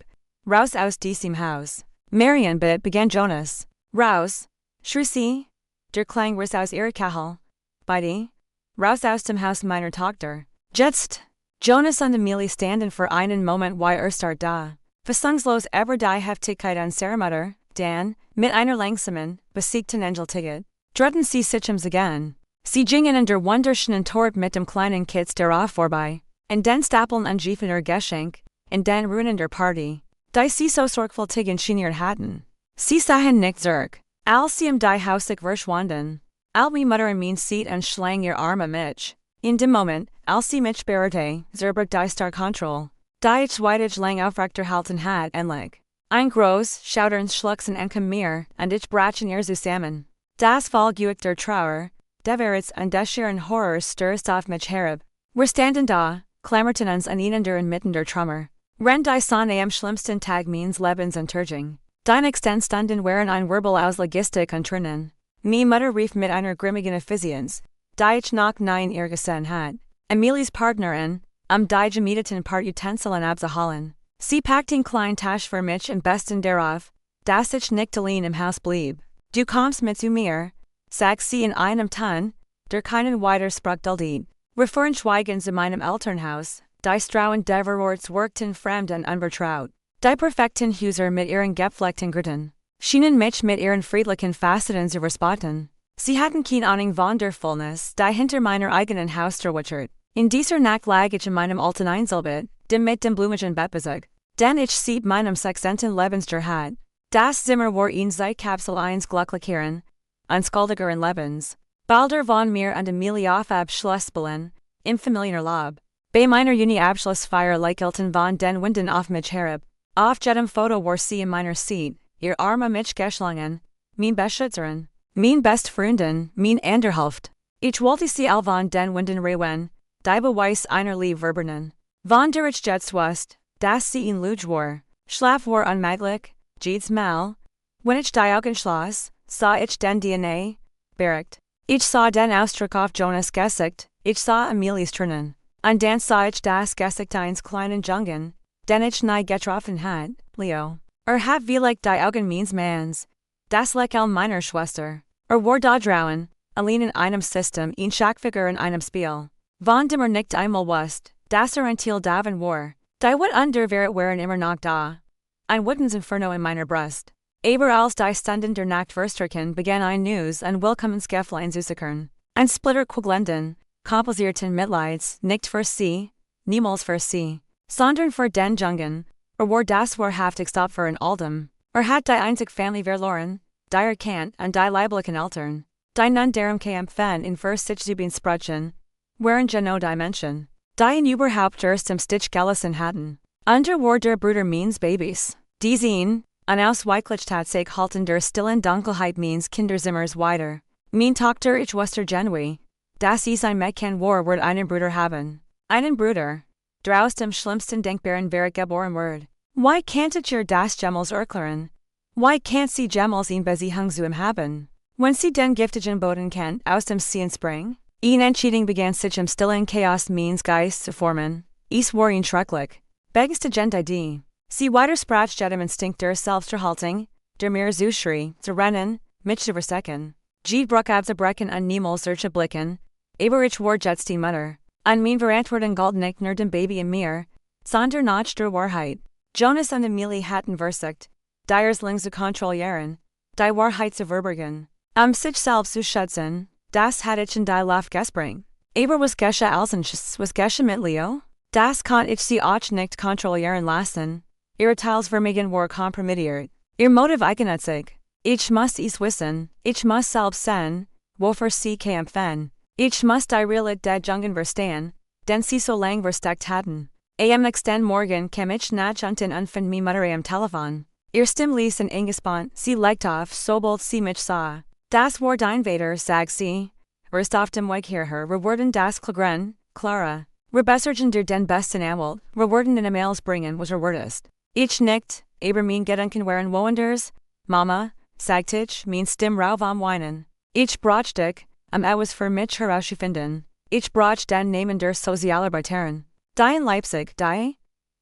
Raus aus diesem Haus. Marian, bitte, begann Jonas. Raus, schrie sie. Der Klang riss aus ihrer Kachel. Beide. Raus aus dem Haus meiner Tochter. Jetzt. Jonas und Emilie standen für einen Moment wie erstarrt da. Fassungslos über die Heftigkeit unserer Mutter, dann, mit einer langsamen, besiegten Engeltiget, drehten sie sich again. Sie gingen in der wunderschönen Torb mit dem kleinen Kitz darauf vorbei, und den Stapeln und Giefener Geschenk, und den Ruinen der Party, die sie so sorgfältig inszeniert hatten. Sie sahen nicht zurück, als sie die Hausig verschwanden. Wie Mutter in mein Seat und schlang ihr Arme mich. In dem Moment, als sie mich berührte, zerbrach die Starkontrolle, die ich weitig lang aufrechterhalten hat, endlich. Ein groß, schauderns Schlucksen entkom mir, und ich brach in ihr zusammen. Das Vollgeüch der Trauer, der Verits und des schieren Horrors stürzt auf mich herab. Wir standen da, klammerten uns aneinander inmitten der Trümmer. Renn die Sonne am schlimmsten Tag meines Lebens enttäuschung. Dein Extent stunden waren ein Wirbel aus Logistik und Trinnen. Mi Mutter rief mit einer grimmigen Effizienz, die ich noch nie in ihr gesehen hat. Emilies Partnerin, die gemieteten Partutensilien abzuholen. Sie packten klein Tasch für mich im besten darauf, dass ich nicht allein im Haus blieb. Du kommst mit zu mir, sagt sie in einem Ton, der keinen weiter sprach duldet. Wir fuhren schweigend zu meinem Elternhaus, die Strauen Deverworts workten fremd und unbetraut. Die perfekten Häuser mit ihren gepflegten Gärten schienen mich mit ihren friedlichen Facetten zu verspotten. Sie hatten keine Ahnung von der Vollnis, die hinter meiner eigenen Haustür wuchert. In dieser Nacht lag ich in meinem alten Einzelbett, dem mit dem blumigen Bettbezug, den ich seit meinem 16. Lebensjahr hat. Das Zimmer war in Zeitkapsel 1 glücklicheren, unskaldigeren Lebens. Balder von mir und Emilie auf Abschlussbillen, im Familienurlaub. Bei meiner Uni-Abschlussfeier lächelten von den Winden auf mich herab. Auf jedem Foto war sie in meiner Seat, ihr Arme mich geschlungen, mein Beschützerin, mein Bestfreundin, mein Anderhälft. Ich wollte sie all von den Winden rewen, die Beweis einer Liebverbernen. Von der ich jetzt wusste, dass sie in Luge war. Schlaf war unmöglich, jedes Mal. Wenn ich die Augen schloss, sah ich den DNA, Bericht. Ich sah den Ausdruck auf Jonas Gesicht, ich sah Emilies Trinnen. Und dann sah ich das Gesicht eines kleinen Jungen, den ich nie getroffen hat, Leo. Hat vielleicht die Augen meines Manns. Das Lächeln meiner Schwester. War da draußen, allein in einem System, in Schackfigur in einem Spiel. Von dem nicht einmal wusste, dass ein Thiel davon war. Die Wut under Welt waren immer noch da. Ein Wuttens Inferno in meiner Brust. Aber als die Stunden der Nacht verstrichen begann ein News und Willkommensgefühl zu sickern. Ein Splitter Kuglenden, komposierten Mitleids, nicht für sie, niemals für sie, sondern für den Jungen, war das wahrhaftigste Opfer in Aldem. Hat die einzig Family verloren, die erkannt und die leiblichen Eltern, die nun darum kämpfen in für sich zu besprechen, waren genau die Menschen, die in überhaupt erst im Stich gelassen hatten. Under war der Bruder meines Babys, die sehen, an Ausweichlichkeit sich halten der stillen Dunkelheit meines Kinderzimmers weiter. Mein Tochter ich wusste genui, Das ist ein Mädchen war wird einen Bruder haben. Einen Bruder. Der aus dem schlimmsten denkbaren Welt geboren wird. Why can't it ihr das Gemmels erklären? Why can't sie Gemmels ihn Beziehung zu ihm haben? Wenn sie den giftigen Boden kennt, aus dem Seen spring? Ihn Entschiedung begann sich im stillen Chaos means Geist zu formen. Es war ihn schrecklich. Begste Gent Idee. Sie widersprach jedem Instinkt der Selbsterhaltung, der mehr zu schrie, zu rennen, mich zu verstecken. G bruck abzubrechen und niemals zu blicken. Aber ich war jetzt die Mutter. An mein Verantwortung galt nicht nur dem Baby in mir, sondern auch der Wahrheit. Jonas und Emilie hatten versucht, die Erling zu kontrollieren, die Wahrheit zu verbergen. Sich selbst zu schützen, das hatte ich in die Luft gesprengt. Aber was geschah als was geschah mit Leo? Das konnte ich sie auch nicht kontrollieren lassen. Ihre Teilsvermögen war kompromittiert. Ihr Motiv eigennützig. Ich muss es wissen, ich muss selbst sehen, wofür sie kämpfen. Ich muss die Realität der Jungen verstehen, denn sie so lang versteckt hatten. Am nächsten Morgen kam ich nach unten und fand meine Mutter am Telefon. Ihr Stimme ließ ihn eingespannt, sie legte auf, sobald sie mich sah. Das war dein Vater, sagt sie. Erst auf dem Weg hierher, werden das Klagren, Clara. Verbesserung der den besten Anwalt, werden in E-Mails bringen, was wurdest. Ich nicht, aber mein Gedanken waren woanders. Mama, sagt ich, mein Stimme rauf am Weinen. Ich brauch dich, etwas für mich herauszufinden. Ich brauch den Namen der Sozialarbeiterin. Die in Leipzig, die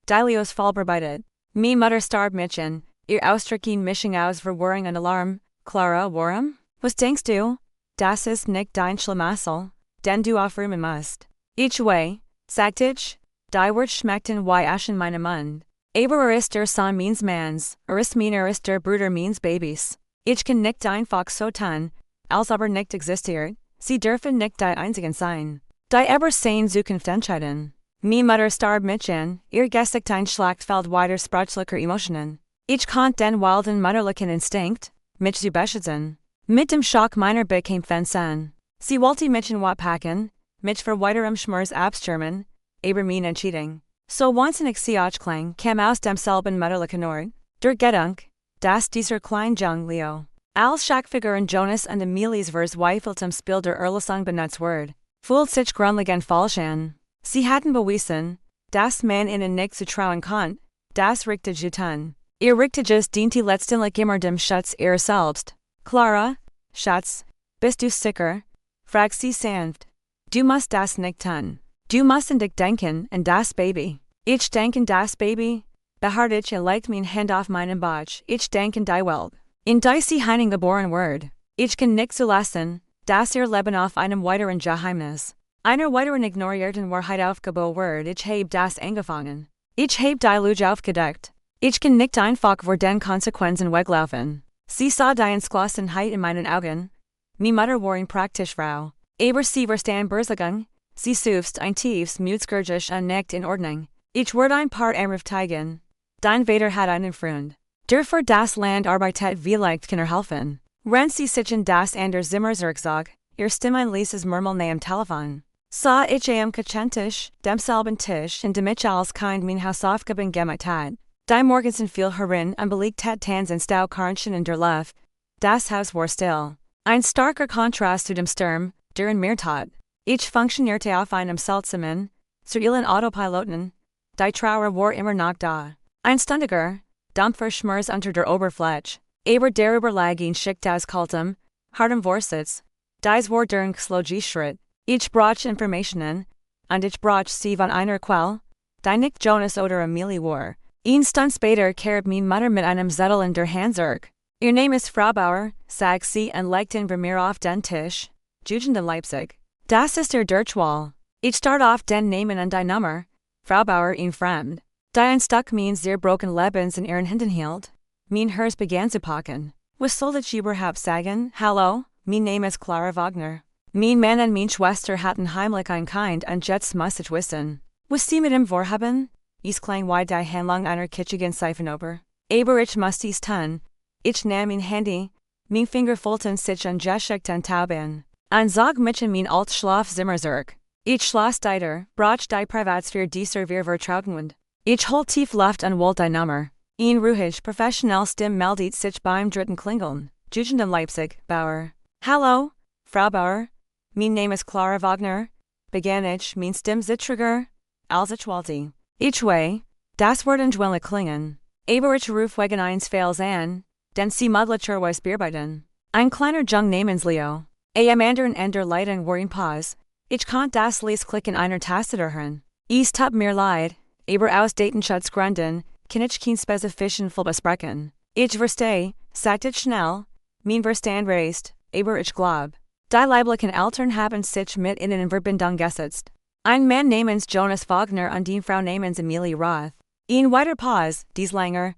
Leos Fallbearbeitet. Meine Mutter starb mich in, ihr Ausdrücking Mischung aus Verwirrung und Alarm. Clara, warum? Was denkst du? Das ist nicht dein Schlamassel, den du aufräumen musst. Ich weh, sagt ich, die Wort schmeckten wie Aschen meinem Mund. Aber ist der Sohn means Mans, ist der Bruder means Babys. Ich kann nicht einfach so tun, als aber nicht existiert, sie dürfen nicht die einzigen sein. Die aber sein Zukunft entscheiden. Meine Mutter starb mich in, ihr Gesicht ein Schlachtfeld weiter sprachlicher Emotionen. Ich konnte den wilden mutterlichen Instinkt, mich zu beschützen. Mit dem Schock meiner Bekämpfen. Sie wollte mich in Watt packen, mich für weiterem Schmerz abstürmen, aber meine Entscheidung. So wahnsinnig sie auch klang, kam aus demselben mutterlichen Ort, der Gedanke, dass dieser kleine Jung Leo, als Schachfiguren Jonas und Emilies verzweifeltem Spiel der Erlösung benutzt wird, fühlt sich grundlegend falsch an. Sie hatten bewiesen, dass man ihnen nicht zu trauen kann, das Richtige zu tun. Ihr Richtiges diente letztendlich immer dem Schutz ihrer selbst. Clara, Schatz, bist du sicher? Fragt sie sanft. Du musst das nicht tun. Du musst an dich denken, an das Baby. Ich denke an das Baby. Beharrt ich legt mein Hand auf meinen Bauch. Ich denke an die Welt. In die sie heinen geboren wird. Ich kann nicht zulassen, dass ihr Leben auf einem weiteren Geheimnis, einer weiteren ignorierten Wahrheit aufgebaut wird. Ich habe das angefangen. Ich habe die Lüge aufgedeckt. Ich kann nicht einfach vor den Konsequenzen weglaufen. Sie sah die Entschlossenheit in meinen Augen. Meine Mutter war eine praktische Frau. Aber sie verstand Berslegung. Sie sucht ein tiefes Mutsgurgisch und nicht in Ordnung. Ich wurde ein paar Anruf zeigen. Dein Vater hat einen Freund. Der für das Land arbeitet vielleicht kann helfen. Wenn sie sich in das ander Zimmer zurücksog, ihr Stimme ließ es murmeln am Telefon. Sah ich am Kachentisch, demselben Tisch in dem ich als Kind mein Hausaufgaben gemacht hat. Die Morgensen fiel herin und belegt hat Tans in Staukarnchen in der Luft. Das Haus war still. Ein starker Kontrast zu dem Sturm, der in mir tat. Ich funktionierte auf einem seltsamen, surrealen Autopiloten. Die Trauer war immer noch da. Ein ständiger, dumpfer Schmerz unter der Oberfläche. Aber darüber lag ein Schicht aus kaltem, hartem Vorsitz. Dies war der slow Schritt. Ich brauch Informationen, und ich brauch sie von einer Quelle, die nicht Jonas oder Emilie war. Ein Stund später kehrte meine Mutter mit einem Zettel in der Hand zurück. Ihr Name ist Frau Bauer, sagt sie und legt ihn bei mir auf den Tisch. Jugend Leipzig. Das ist ihr Durchwahl. Ich start auf den Namen und die Nummer. Frau Bauer ein Fremd. Die ein Stück means sehr broken Lebens in ihren Händen hielt. Mein Herz begann zu packen. Was soll ich überhaupt sagen? Hallo, mein Name ist Clara Wagner. Mein Mann und meine Schwester hatten heimlich ein Kind und jetzt muss ich wissen. Was sie mit ihm vorhaben? Es klang wie die Handlung einer kitschigen Seifenoper. Aber ich musste es tun. Ich nahm mein Handy, mein Finger fühlten sich an Geschicht und Tauben. Und zog mich in mein alt Schlafzimmer zurück. Ich schloss die Tür, brach die Privatsphäre dieser wir vertrauten. Ich holt tief Luft und wollte die Nummer. Ein ruhig, professionell Stimme meldet sich beim dritten Klingeln. Jugend Leipzig, Bauer. Hallo, Frau Bauer. Mein Name ist Clara Wagner. Begann ich, mein Stimme zittriger, als ich wollte. Ich way, das werden dwelle klingen. Aber ich ruf wegen eins Fails an, denn sie modlicherweise bearbeiten. Ein kleiner Jung namens Leo. Am anderen Ende Leiden war in Pause. Ich konnt das Lies klicken einer Taste hören. Es tut mir leid, aber aus Datenschutzgründen kann ich kein spezifischen Fall besprechen. Ich verstehe, sagt ich schnell, mein Verstand reißt, aber ich glaub. Die leiblichen Eltern haben sich mit ihnen in Verbindung gesetzt. Ein Mann namens Jonas Wagner und die Frau namens Emilie Roth. In weiter Pause, dies länger,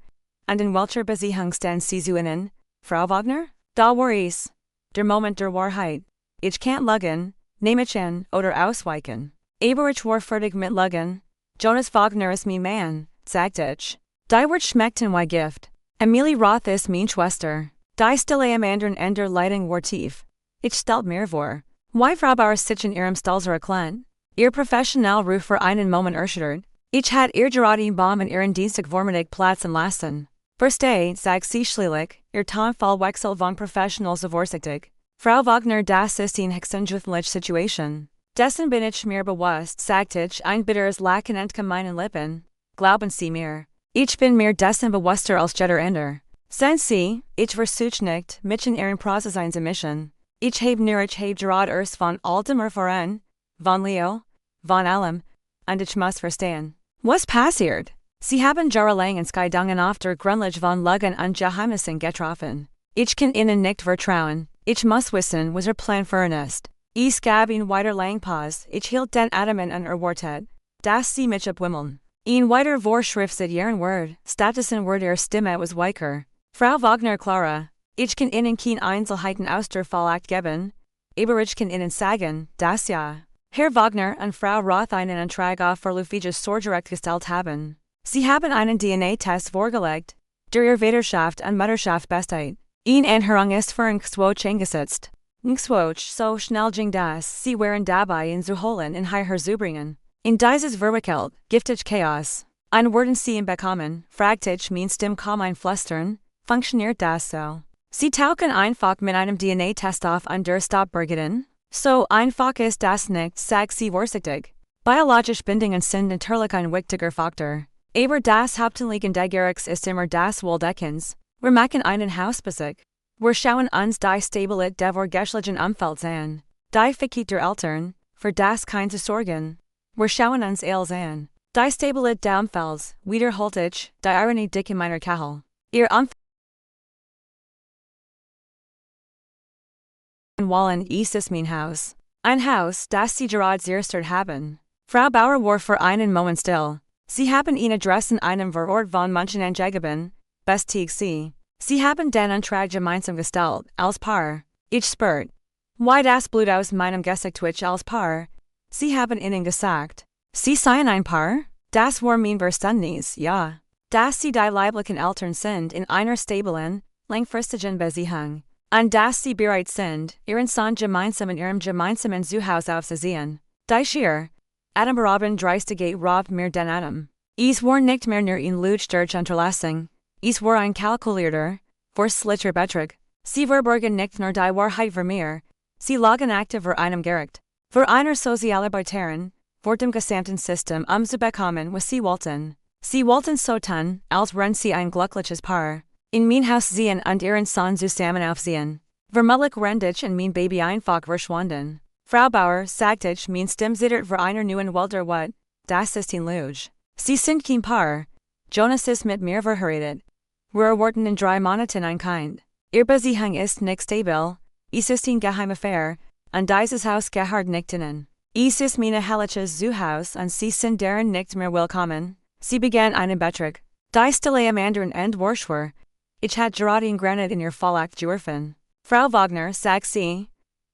und in welcher Beziehung stehen sie zu ihnen, Frau Wagner? Da war es. Der Moment der Wahrheit. Ich can't lügen, nehme ich an, oder ausweichen. Aber ich war fertig mit lügen. Jonas Wagner ist mein Mann, sagt ich. Die Wort schmeckten wie Gift. Emilie Roth ist mein Schwester. Die Stille am anderen Ende Leitung war tief. Ich stellt mir vor. Wie Frau Bauer sich in ihrem Stolzer erklärt. Ihr professionell Ruf für einen Moment erschüttert. Ich hat ihr gerade Baum in ihren Dienstag vormittag Platzen lassen. Verstehe, sagt sie schließlich, ihr Tonfallwechsel von professional so vorsichtig. Frau Wagner, das ist eine hexenjuthliche Situation. Dessen bin ich mir bewusst, sagt ich, ein bitteres Lachen entkommt meinen Lippen. Glauben Sie mir. Ich bin mir dessen bewusster als jeder andere. Sehen Sie, ich versuche nicht, mich in ihren Prozessen zu mischen. Ich habe gerade erst von allem erfahren, von Leo, von allem, und ich muss verstehen. Was passiert? Sie haben jahrelang in Skydungen auf der Grundlage von Lügen und Geheimnissen getroffen. Ich kann Ihnen nicht vertrauen. Ich muss wissen, was Ihr Plan für ihn ist. Es gab in weiter lang Pause. Ich hielt den Adamen und erwartet, dass Sie mich abwimmeln. In weiter Vorschrift seit Ihren Wort, Statusen Wort Stimme was weicher. Frau Wagner Clara, ich kann Ihnen kein Einzelheiten aus der Fallakt geben, aber ich kann Ihnen sagen, dass ja. Herr Wagner und Frau Roth einen Antrag auf Verlufiges Sorgerecht gestellt haben. Sie haben einen DNA-Test vorgelegt, der Ihr Vaterschaft und Mutterschaft bestet. Eine Anhörung ist für ein Swoch eingesetzt. Ein Swoch so schnell ging das, Sie waren dabei in zu holen und hierher zu bringen. In dieses Verwickelt, giftig Chaos. Ein Worden Sie ihn bekommen, fragt ich mein Stimme kaum ein Flüstern, funktioniert das so? Sie tauchen einfach mit einem DNA-Test auf und der Stoppbergeten? So einfach ist das nicht, sagt sie vorsichtig. Biologische Bindungen sind natürlich ein wichtiger Faktor. Aber das Hauptanliegendegerix ist immer das Wohldeckens. Wir machen einen Hausbesuch. Wir schauen uns die Stabilität der vorgeschlagenen Umfelds an. Die Fähigkeit der Eltern, für das kein zu sorgen. Wir schauen uns alles an. Die Stabilität der Umfelds, wiederholt ich, die Ironie dick in meiner Kachel. Ihr Umfeld Wallen ist mein Haus. Ein Haus, das Sie gerade zerstört haben. Frau Bauer war für einen Moment still. Sie haben ihn Adress in einem Verort von München angegeben, bestig Sie. Sie haben den Antrag gemeinsam gestellt, als Paar. Ich spürt. Why das Blut aus meinem Gesicht twitch als Paar? Sie haben ihnen gesagt. Sie seien ein Paar? Das war mein Verständnis, ja. Dass Sie die leiblichen Eltern sind in einer stabilen, langfristigen Beziehung. Und dass Sie bereit sind, Ihren Sohn gemeinsam in Ihrem gemeinsamen Zuhause aufzusehen. Die Schier. Adam Robin dreistige robt mir den Adam. Es war nicht mehr nur in Lutsch durch Unterlassung. Es war ein kalkulierter, forslicher Betrug. Sie verborgen nicht nur die Wahrheit für mir. Sie lagen aktiv für einem Gericht. Für einer Sozialarbeiterin, vor dem gesamten System zu bekommen, was Sie wollten. Sie wollten so tun, als wären Sie ein glückliches Paar. In mein Haus sehen und Ihren Sohn zusammen aufsehen. Vermutlich rendig und mein Baby einfach verschwunden. Frau Bauer, sagt ich, mein Stimme zittert für einer neuen Welt der Wut. Das ist ein Lüge. Sie sind kein Paar. Jonas ist mit mir verheiratet. Wir erwarten in 3 Monaten ein Kind. Ihr Beziehung ist nicht stabil. Es ist ein Geheimaffair, und dieses Haus gehört nicht Ihnen. Es ist mein herrliches Zuhause und Sie sind darin nicht mehr willkommen. Sie begann einen Betrug. Die Stille am anderen Ende war schwer. Ich hatte gerade in Granit in Ihr Fallakt geworfen. Frau Wagner, sagt sie,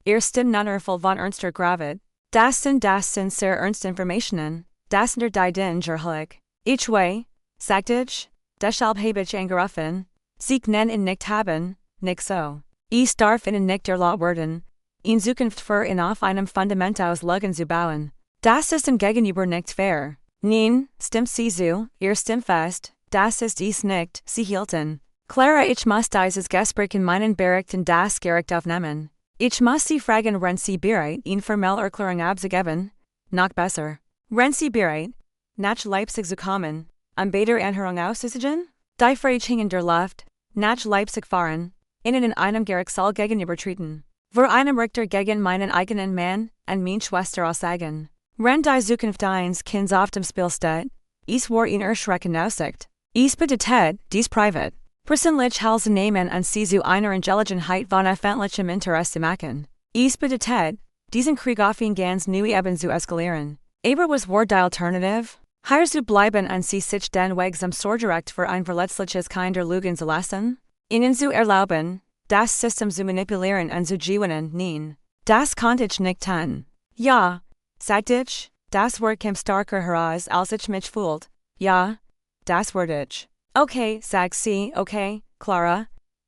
Ihr Stimme nunnervoll von ernster Gravit. Das sind sehr ernste Informationen. Das sind die Dingerhullig. Ich way, sagt ich, deshalb habe ich angerufen. Sie können ihn nicht haben, nicht so. Es darf Ihnen nicht erlaubt werden, in Zukunft für ihn auf einem Fundament aus Lügen zu bauen. Das ist ihm gegenüber nicht fair. Nein, stimmt Sie zu, Ihr stimmt fest, das ist es nicht, Sie hielten. Clara, ich muss dieses Gespräch in meinen Berichten das Gericht aufnehmen. Ich muss sie fragen, wenn sie bereit ihn formell Erklärung abzugeben, noch besser. Wenn sie bereit, nach Leipzig zu kommen, bei Anhörung auszusitzen? Die Freihingen der Luft, nach Leipzig fahren, innen in einem Gerichtssaal gegenübertreten. Vor einem Richter gegen meinen eigenen Mann und meine Schwester aussagen. Wenn die Zukunft eines Kindes auf dem Spiel steht, ich war in erschrecken Aussicht. Ich bedeutet, dies privat. Persönlich Halse nehmen und sie zu einer Angelegenheit von öffentlichem Interesse zu machen. Ich bedeutet, diesen Krieg auf ihn ganz neu eben zu eskalieren. Aber was war die Alternative? Hier zu bleiben und sie sich den Weg zum Sorgerecht für ein verletzliches Kind erlauben zu lassen? Ihnen zu erlauben, das System zu manipulieren und zu gewinnen, nein. Das konnte ich nicht tun. Ja, sagte ich, das Wort kam starker heraus als ich mich fühlt. Ja, das Wort ich. Okay, sagt sie, okay, Clara.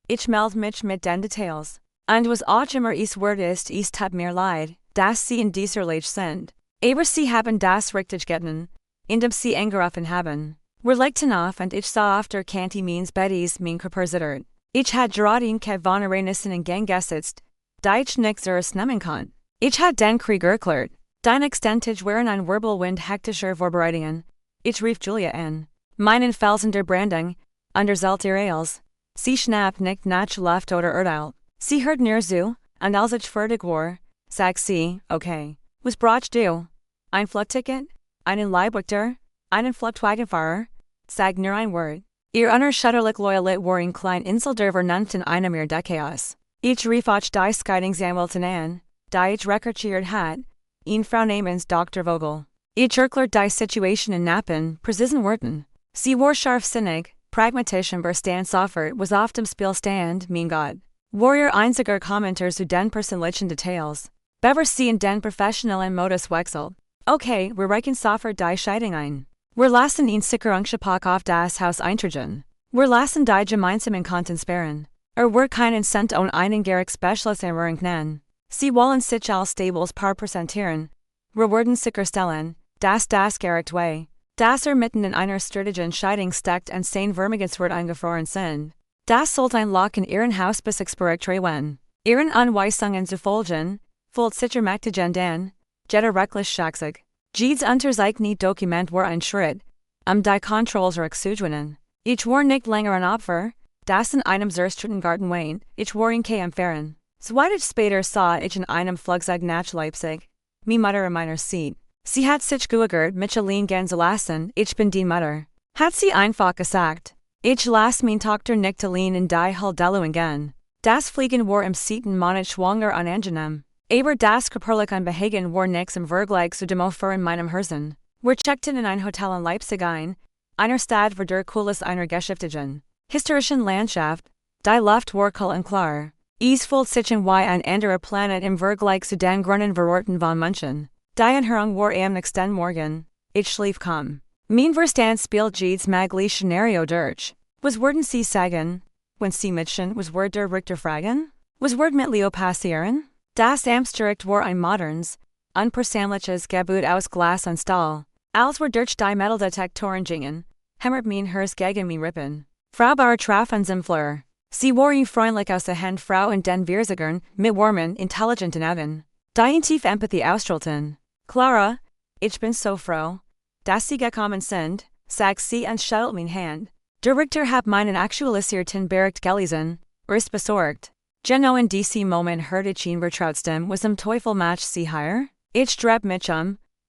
Ich melde mich mit den Details. Und was auch immer es Wort ist, es tut mir leid, dass sie in dieser Lage sind. Aber sie haben das richtig getan, indem sie angerufen haben. Wir legten auf und ich sah auf der Kante meines Bettes mein Körper zittert. Ich had gerade in von Erenissen in Gang gesetzt, die ich nicht zuerst nehmen kann. Ich had den Krieg erklärt. Den Extentage waren ein Wirbelwind hektischer Vorbereitungen. Ich rief Julia an. Meinen Felsen der Brandung, under Zaltirails. Sie schnapp nicht nach Luft oder Erdal. Sie hört mir zu, und als ich fertig war, sagt sie, okay. Was brauchst du? Ein Flugticket? Einen Leibwachter? Einen Flugwagenfahrer? Sag nur ein Wort. Ihr unerschütterlich Loyalit war in klein Insel der Vernunft in einem ihr Chaos. Ich rief auch die Scheidungsanwältin an, die ich recherchiert hat, in Frau namens Dr. Vogel. Ich erklärt die Situation in Nappen, präzisen Worten. Sie war scharfsinnig, pragmatisch und Verstand sofort was auf dem Spiel stand, mein Gott. War ihr einziger Kommentar zu den persönlichen Details. Bever sie in den professionellen Modus wechselt. Okay, wir reichen sofort die Scheidung ein. Wir lassen ihn Sicherungspack auf das Haus eintragen. Wir lassen die gemeinsamen Konten sperren. Wir keinen Cent on einen Gerichtsbeschlussanrührung nennen. Sie wollen sich als Stables präsentieren. Wir werden sicherstellen, dass das Gericht way. Dass mitten in einer strittigen Scheidung steckt und sein Vermögenswert eingefroren sind. Das sollte ein Loch in ihren Hausbesitzberg treuen. Ihren Anweisungen zu folgen, folgt sicher mächtigen den, jeder rechtlich schachsig. Jedes unterzeichnete Dokument war ein Schritt, die Kontrolls zurückzugewinnen. Ich war nicht länger ein Opfer, das in einem zerstörten Garten weint, ich war in keinem Fern. Zweitig später sah ich in einem Flugzeug nach Leipzig, mi Mutter in meiner Seat. Sie hat sich geweigert, mich allein gehen zu lassen, ich bin die Mutter. Hat sie einfach gesagt. Ich lass mein Tochter nicht allein in die Haldelung gehen. Das Fliegen war im 7. Monat schwanger und angenehm. Aber das körperliche Behagen war nichts im Vergleich zu dem Opfer in meinem Herzen. Wir checkten in ein Hotel in Leipzig ein, einer Stadt für der Coolest einer geschäftlichen, historischen Landschaft, die Luft war kalt und klar. Es fühlt sich wie ein anderer Planet im Vergleich zu den grünen Verorten von München. Die Anhörung war am nächsten Morgen. Ich schlief kaum. Mein Verstand spielt jedes mögliche Szenario durch. Was würden Sie sagen, wenn Sie mitchen, was wird der Richter fragen? Was wird mit Leo passieren? Das Amtsgericht war ein modernes, unpersönliches Gebäude aus Glas und Stahl. Als wir durch die Metalldetektoren gingen, hämmert mein Herz gegen mein Rippen. Frau Bauer traf uns im Flur. Sie war ihm freundlich aus der Hand Frau und den Wirsigern, mit warmen, intelligenten Augen, die in tief Empathie ausstrahlten. Clara, ich bin so froh, dass Sie gekommen sind, sagt sie und schüttelt mein Hand. Der Richter hat meinen aktualisierten Bericht gelesen, ist besorgt. Genau in diesem Moment hörte ich ihn trotzdem, was Teufel macht Sie hier? Ich drehte mich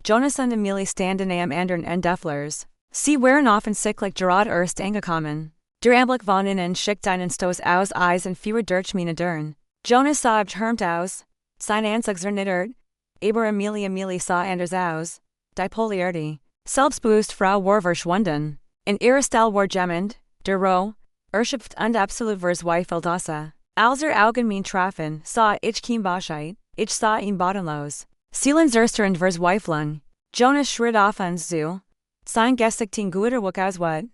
Jonas und Emilie standen am anderen Ende des Flurs. Sie waren offensichtlich gerade erst angekommen. Der Anblick von innen schickt einen Stoß aus Eis und Fieber durch meine Dörren. Jonas sah abtürmt aus, sein Anzug zernittert, aber Emilie sah anders aus. Die Polierte, selbstbewusst Frau war verschwunden. In ihrer Stelle war jemand, der roh, erschöpft und absolut verzweifelt. Als Augen mich trafen, sah ich kein Bescheid, ich sah ihn bodenlos. Silencieuse Verzweiflung. Jonas schritt auf uns zu. Sein Gesicht ein guter Wuck aus what?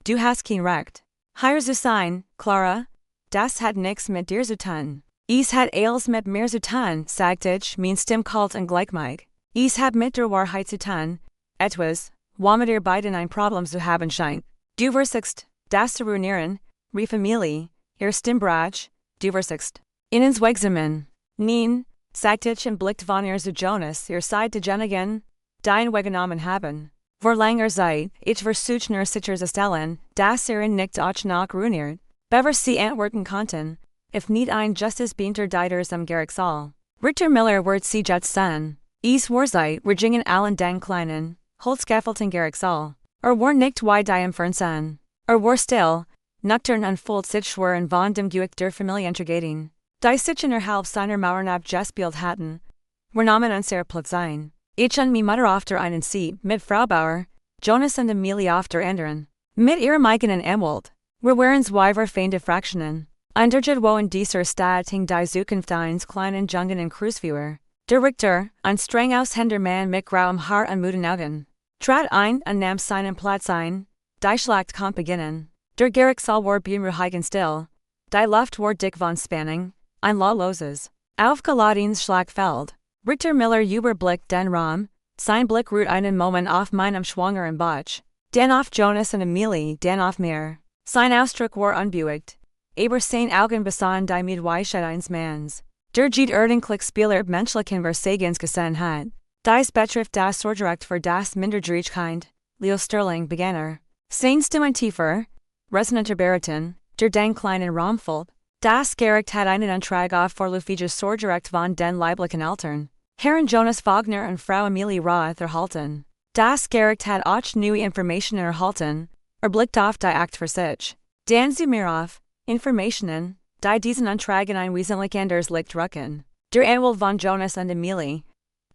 Du hast kein Recht. Hier zu sein, Clara. Das hat nix mit dir zu tun. Es hat alles mit mir zu tun, sagte ich, mein Stimm kalt und gleichmütig. Es hat mit der Wahrheit zu tun. Etwas, womit ihr beiden ein Problem zu haben scheint. Du versuchst, das zu ruinieren, rief Emilie, ihr Stimmbrach. Du versuchst, ihnen zu examinieren. Nien, sagtich en blikt wanneer zu Jonas ihr seid de Genigen, dien weggenommen haben. Voor langer zeit, ich versuch nur sichers stellen, das nicht auch noch ruiniert. Bever sie antworten konnten, if niet ein justes beenter dieters am Gerichtssaal. Richter Miller wird sie jetzt sein. Es Warzeit, Regingen allen den kleinen, Holzgeffelten Gerichtssaal. War nicht wie die im Fernsehen. War still, nocturne und voll sich schweren von dem Gewicht der Familie entregating. Die sich in der halb seiner Mauern abgespielt hatten, were Namen und sehr Platz sein. Ich und mi Mutter auf der einen Sie, mit Frau Bauer, Jonas und Emilie auf der anderen. Mit ihrem eigenen Anwalt. Wir waren's Weiber feinde Fraktionen. Unterjed wo in dieser Stadt hing die Zukunft eines kleinen Jungen in Cruiseviewer. Der Richter, ein streng aushänder Mann mit grauem Haar und müden Augen, trat ein und nahm seinen Platz ein, die Schlacht kommt beginnen. Der Gerichtssaal war beunruhigend still, die Luft war dick von Spanning, ein lawloses, aufgeladens Schlagfeld. Richter Miller überblickt den Raum, sein Blick ruht einen Moment auf meinem schwangeren Bauch, dann auf Jonas und Emilie, dann auf mir. Sein Ausdruck war unbeugend, aber sein Augen besahen die Midweisheit eines Manns, der ordentlich Spieler menschlichen Versagens gesehen hat. Dies betrifft das Sorgerecht für das Minderjährigkeit, Leo Sterling begann Sein Stimmen tiefer, resonanter Bariton, der den kleinen Raum füllt. Das Gericht hat einen Antrag auf vorläufiges Sorgerecht von den leiblichen Eltern, Herrn Jonas Wagner und Frau Emilie Roth erhalten. Das Gericht hat auch neue Informationen erhalten, blickt auf die Akt für sich. Dan zu mir auf, Informationen, die diesen Antrag in ein wesentlich anderes Licht rücken. Der Anwalt von Jonas und Emilie,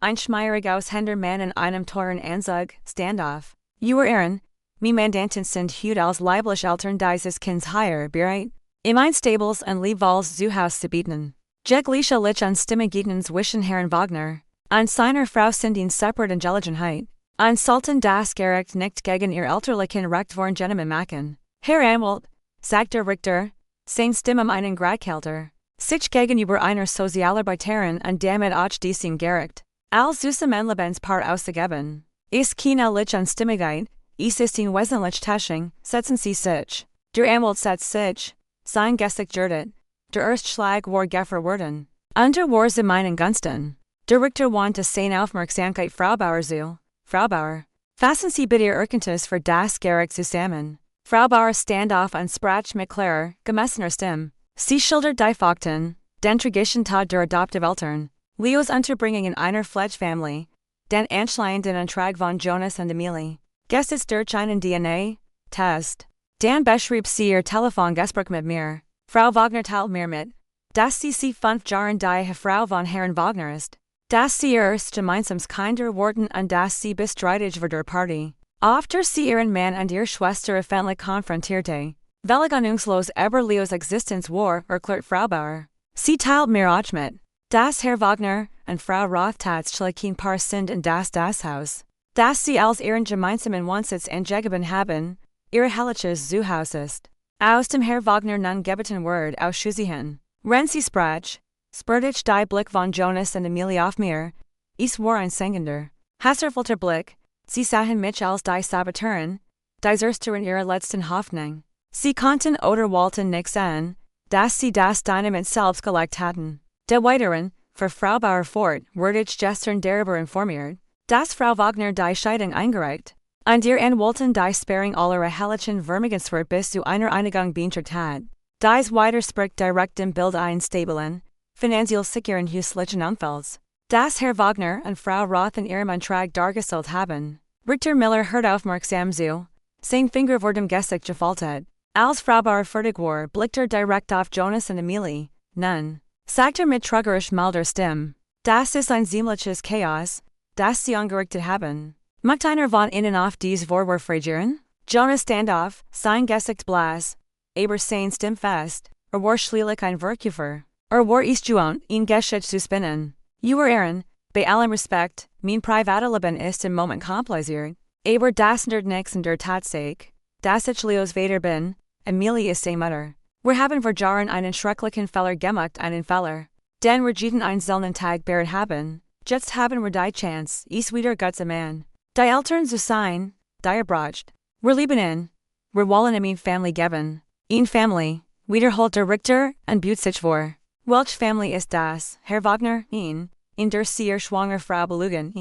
ein schmierig aushänder Mann in einem teuren Anzug, stand auf. Ihr Ehren, mi Mandanten sind heute als leiblich Eltern dieses Kinds hier bereit, ein Stables und Liebwals zu Haus zu bieten. Jegliche lich an Stimme gegen zwischen Herrn Wagner, an seiner Frau sind in separat Intelligenheit. An Sultan das Gericht nicht gegen ihr elterlichen Recht von Gentleman machen. Herr Anwalt, sagt der Richter, sein Stimme einen Gradkelter, sich gegenüber einer Sozialarbeiterin und damit auch diesem Gericht, als Zusammenlebens Part auszugeben. Es keine lich an Stimmigkeit, es ist ein wesentlich Tasching, setzen Sie sich. Der Anwalt setzt sich, sein Gesicht jurtet, der Erstschlag war geffer worden. Unter war sie meinen Gunsten. Der Richter wandte seine Aufmerksamkeit Frau Bauer zu. Frau Bauer, fassen Sie bitte Ihr Erkenntnis für das Gericht zusammen. Frau Bauer stand auf und sprach mit klarer, gemessener Stimme. Sie schildert die Fakten, den tragischen Tod der Adoptiveltern, Leos Unterbringung in einer Pflegefamilie, den anschließenden Antrag von Jonas und Emilie, Gestes durch einen DNA-Test. Dan beschrieb sie ihr Telefongespräch mit mir. Frau Wagner teilt mir mit, dass sie 5 Jahren die Frau von Herrn Wagner ist. Dass sie erst gemeinsames Kinder wurden und dass sie bestreitig war der Party. After sie ihren Mann und ihre Schwester öffentlich konfrontierte, welch ahnungslos über Leos Existenz war, erklärt Frau Bauer. Sie teilt mir auch mit, dass Herr Wagner und Frau Roth tatsächlich ein Paar sind in das Haus. Dass sie als ihren gemeinsamen Wohnsitz angegeben haben, ihre herrliches Zuhause ist. Aus dem Herr Wagner nun gebeten Wort ausschusien. Wenn sie sprach, spürte die Blick von Jonas und Emilie auf mir, es war ein sengender, hasservoller Blick, sie sahen mich als die Saboteurin, die Zerstörung ihrer letzten Hoffnung. Sie konnten oder wollten nicht sehen, dass sie das Dynamit selbst gelegt hatten. Der Weiteren, für Frau Bauer fort, wurde ich gestern darüber informiert, dass Frau Wagner die Scheidung eingereicht, und ihr Anwältin die Sperrung aller erhelllichen Vermögenswert bis zu einer Einigung beantragt hat. Dies widerspricht direkt dem Bild eines stabilen, finanziell sicheren häuslichen Umfelds, das Herr Wagner und Frau Roth in ihrem Antrag dargestellt haben. Richter Miller hört aufmerksam zu, sein Finger vor dem Gesicht gefaltet. Als Frau Bauer fertig war, blickte direkt auf Jonas und Emilie. Nun, sagte mit trügerisch milder Stimme, das ist ein ziemliches Chaos, das sie angerichtet haben. Macht einer von Ihnen auf dies Vorwurf reagieren? Jonas stand auf, sein Gesicht blass, aber sein Stimme fest, war schließlich ein Verkäufer. War es gewohnt, ihn Geschichte zu spinnen. Ihr Ehren, bei allem Respekt, mein Privatleben ist im Moment kompliziert, aber das ändert nichts an der Tatsache, dass ich Leos Vater bin, Emilie ist seine Mutter. Wir haben vor Jahren einen schrecklichen Fehler gemacht, einen Fehler, den wir jeden einzelnen Tag berit haben. Jetzt haben wir die Chance, es wieder gut zu machen. Die Eltern zu sein, die bracht. Wir lieben ihn. Wir wollen ihm eine Family geben. Eine Family, wiederholt der Richter und bietet sich vor. Welch family ist das, Herr Wagner, in der Sie schwanger Frau belugen,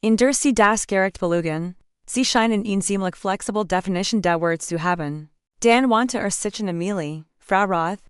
in der Sie das Gericht belugen, Sie scheinen ziemlich flexible Definition der Words zu haben. Dan wandte sich an Amelie, Frau Roth,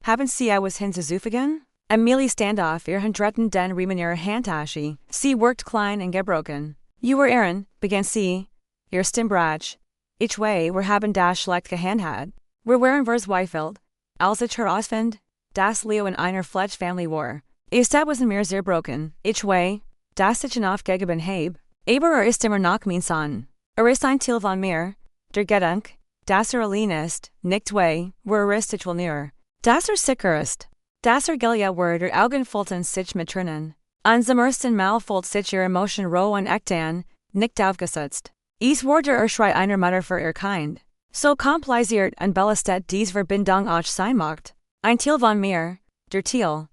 haben Sie was hinzuzufügen? Amelie stand auf ihren dritten den Riemen ihrer Handtasche, sie wirkt klein und gebrochen. Uwer Ehren, begann sie, ihr Stimmbrach. Ich way, wir haben das schlecht gehandhabt. Wir waren verzweifelt, als ich herausfand, dass Leo in einer Fletch-Family war. Ist etwas in mir zerbrochen, ich way, dass ich ihn aufgegeben habe, aber ist immer noch mein Sohn. Ist ein Teil von mir, der Gedanke, dass allein ist, nicht way, ist ich will nur. Dass sicher ist. Das Gelia word der Augen fulten sich mit Tränen. An zum ersten Mal füllt sich ihre Emotion roh und echt an, nicht aufgesetzt. Es wurde der Schrei einer Mutter für ihr Kind. So kompliziert und belastet dies Verbindung auch sein macht. Ein Teil von mir, der Teil,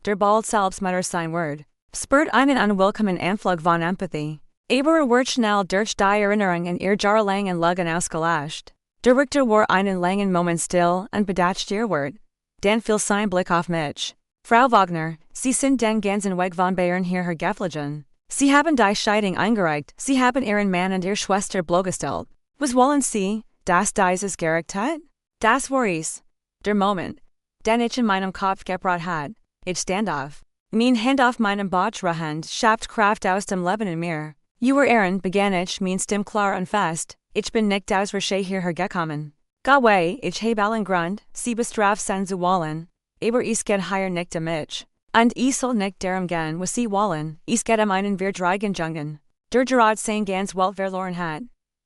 der bald selbst Mutter sein wird, spürt einen unwillkommen Anflug von Empathie. Aber wird schnell durch die Erinnerung an ihr jahrelangen Lügen ausgelöscht. Der Richter war einen langen Moment still und bedacht ihr Wort. Dan fiel sein Blick auf mich. Frau Wagner, Sie sind den ganzen Weg von Bayern hierher geflogen. Sie haben die Scheidung eingereicht, Sie haben Ihren Mann und Ihre Schwester bloßgestellt. Was wollen Sie, dass dieses Gericht hat? Das war es. Der Moment, den ich in meinem Kopf gebracht hat. Ich stand auf. Mein Hand auf meinem Bauchrahand schöpft Kraft aus dem Leben in mir. Uwer Ehren, begann ich, mein Stimme klar und fest. Ich bin nicht aus Reche hierher gekommen. Gaway, ich habe allen Grund, Sie bestraft sein zu wollen, aber es geht hier nicht mich. Und ich soll nicht darum gehen, was Sie wollen, es geht einen verdreigen Jungen. Der Gerard sein ganz Welt verloren hat.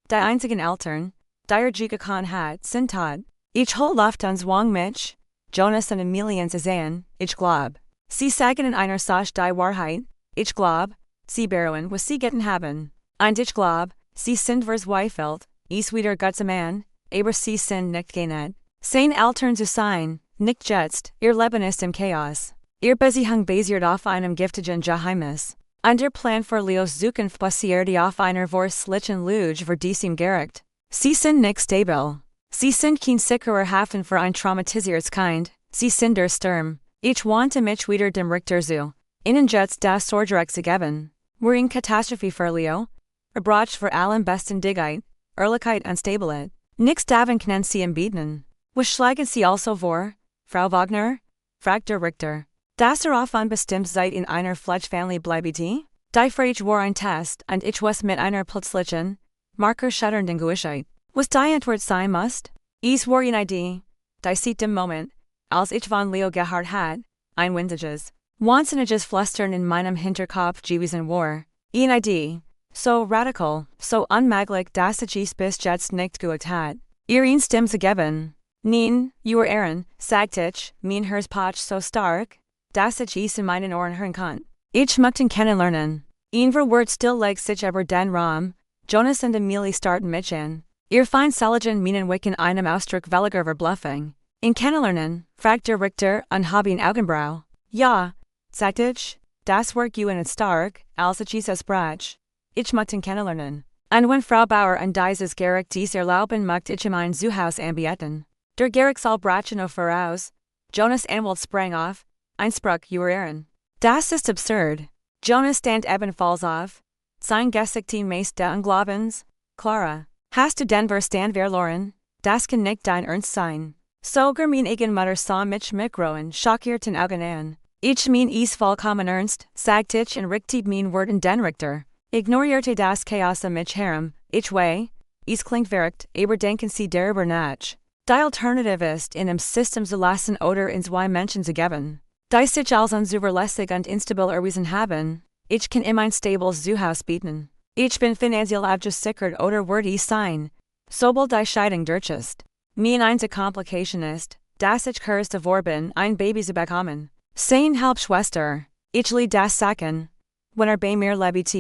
Die einzigen Eltern, die gekonnt hat, sind tot. Ich hol Luft und zwang mich, Jonas und Amelie zu sehen, ich glaub. Sie sagen in einer Sache die Wahrheit, ich glaub, Sie beruhen, was Sie getan haben. Und ich glaub, Sie sind verzweifelt, es wieder Gott Mann. Aber Sie sind nicht genet. Sein Eltern zu sein, nicht jetzt, ihr Leben ist im Chaos. Ihr Beziehung basiert auf einem giftigen Geheimnis. Und der Plan für Leos Zukunft basiert auf einer verslitchen Lüge für diesem Gericht. Sie sind nicht stabil. Sie sind kein sicherer Hafen für ein traumatisiertes Kind, Sie sind der Sturm. Ich wandte mich wieder dem Richter zu. Ihnen jetzt das Sorgerecht zu geben. Wir in Katastrophe für Leo. Braucht für allen besten Diggheit, Ehrlichkeit und Stabilität. Nix davon können Sie ihm bieten. Was schlagen Sie also vor, Frau Wagner? Fragt der Richter. Dass auf unbestimmt Zeit in einer Fletch-Family bleibt? Die Frage war ein Test und ich was mit einer plötzlichen, markerschütternden Gewissheit. Was die Antwort sein musste? Es war eine Idee, die seit dem Moment, als ich von Leo gehört hat, ein windiges, wahnsinniges Flüstern in meinem Hinterkopf gewesen war. Eine Idee. So radical, so unmöglich, dass ich es bis jetzt nicht gut hat. Ihren Stimme zu geben. Nein, Uwer Ehren, sagt ich, mein Herz so stark, dass ich es in meinen Ohren hören kann. Ich möchte ihn kennenlernen. Einer wird stillleg sich über den Raum, Jonas und Amelie starten mich an. Ihr fein seligen meinen Wicken einem Ausdruck welliger Verbluffung. In kennenlernen, fragt der Richter und habe ihn Augenbrau. Ja, sagt ich, das wird gut stark, als ich es brach. Ich möchte ihn kennenlernen. Und wenn Frau Bauer und dieses Gericht dies erlauben, möchte ich ihm ein Zuhause anbieten. Der Gericht soll brachen auf voraus. Jonas Anwalt sprang auf. Einspruch Uwer Ehren. Das ist absurd. Jonas stand ebenfalls auf. Sein Gesicht meist der Unglaubens. Clara, hast du den Verstand verloren? Das kann nicht dein Ernst sein. Sogar mein eigen Mutter sah mich mit großen, schockierten Augen an. Ich mein es vollkommen ernst, sagt ich und richtete mein Wort in den Richter. Ignorierte das Chaos am mich herum, ich way, es klingt verrückt, aber denken Sie darüber nach. Die Alternative ist, in einem System zu lassen oder in zwei Menschen zu geben. Die sich als unzuverlässig und instabil erwiesen haben, ich kann ihm ein stables Zuhause bieten. Ich bin finanziell abgesichert oder würde es sein, sobald die Scheidung durch ist. Mein einzige Komplikation ist, dass ich kurz davor bin, ein Baby zu bekommen. Sein Halbschwester, ich lieh das sagen, wenn bei mir lebt.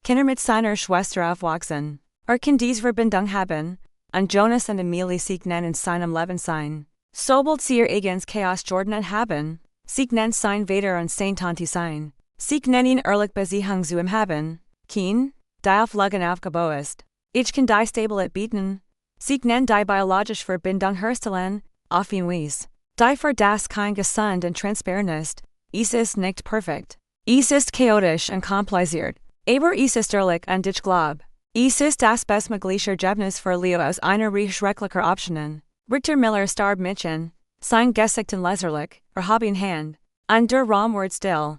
Kinder mit seiner Schwester aufwachsen. Kann dies Verbindung haben, und Jonas und Amelie segnen in seinem Leben sein. Sobald sie ihr eigenes Chaos Jordan haben, segnen sein Vater und sein Tante sein. Segnen ihn ehrlich Beziehung zu ihm haben, kein, die auf Lügen aufgebaut ist. Ich kann die Stabilität bieten, segnen die biologische Verbindung herstellen, auf ihn wies. Die für das kein gesund und transparent. Es ist nicht perfekt. Es ist chaotisch und kompliziert. Aber es ist ehrlich und ich glaub. Es ist das bestmögliche Ergebnis für Leo aus einer schrecklicher Optionen. Richter Miller starb Mitchen. Sein Gesichten leserlich, Hobby in Hand. Und der Raum ward still.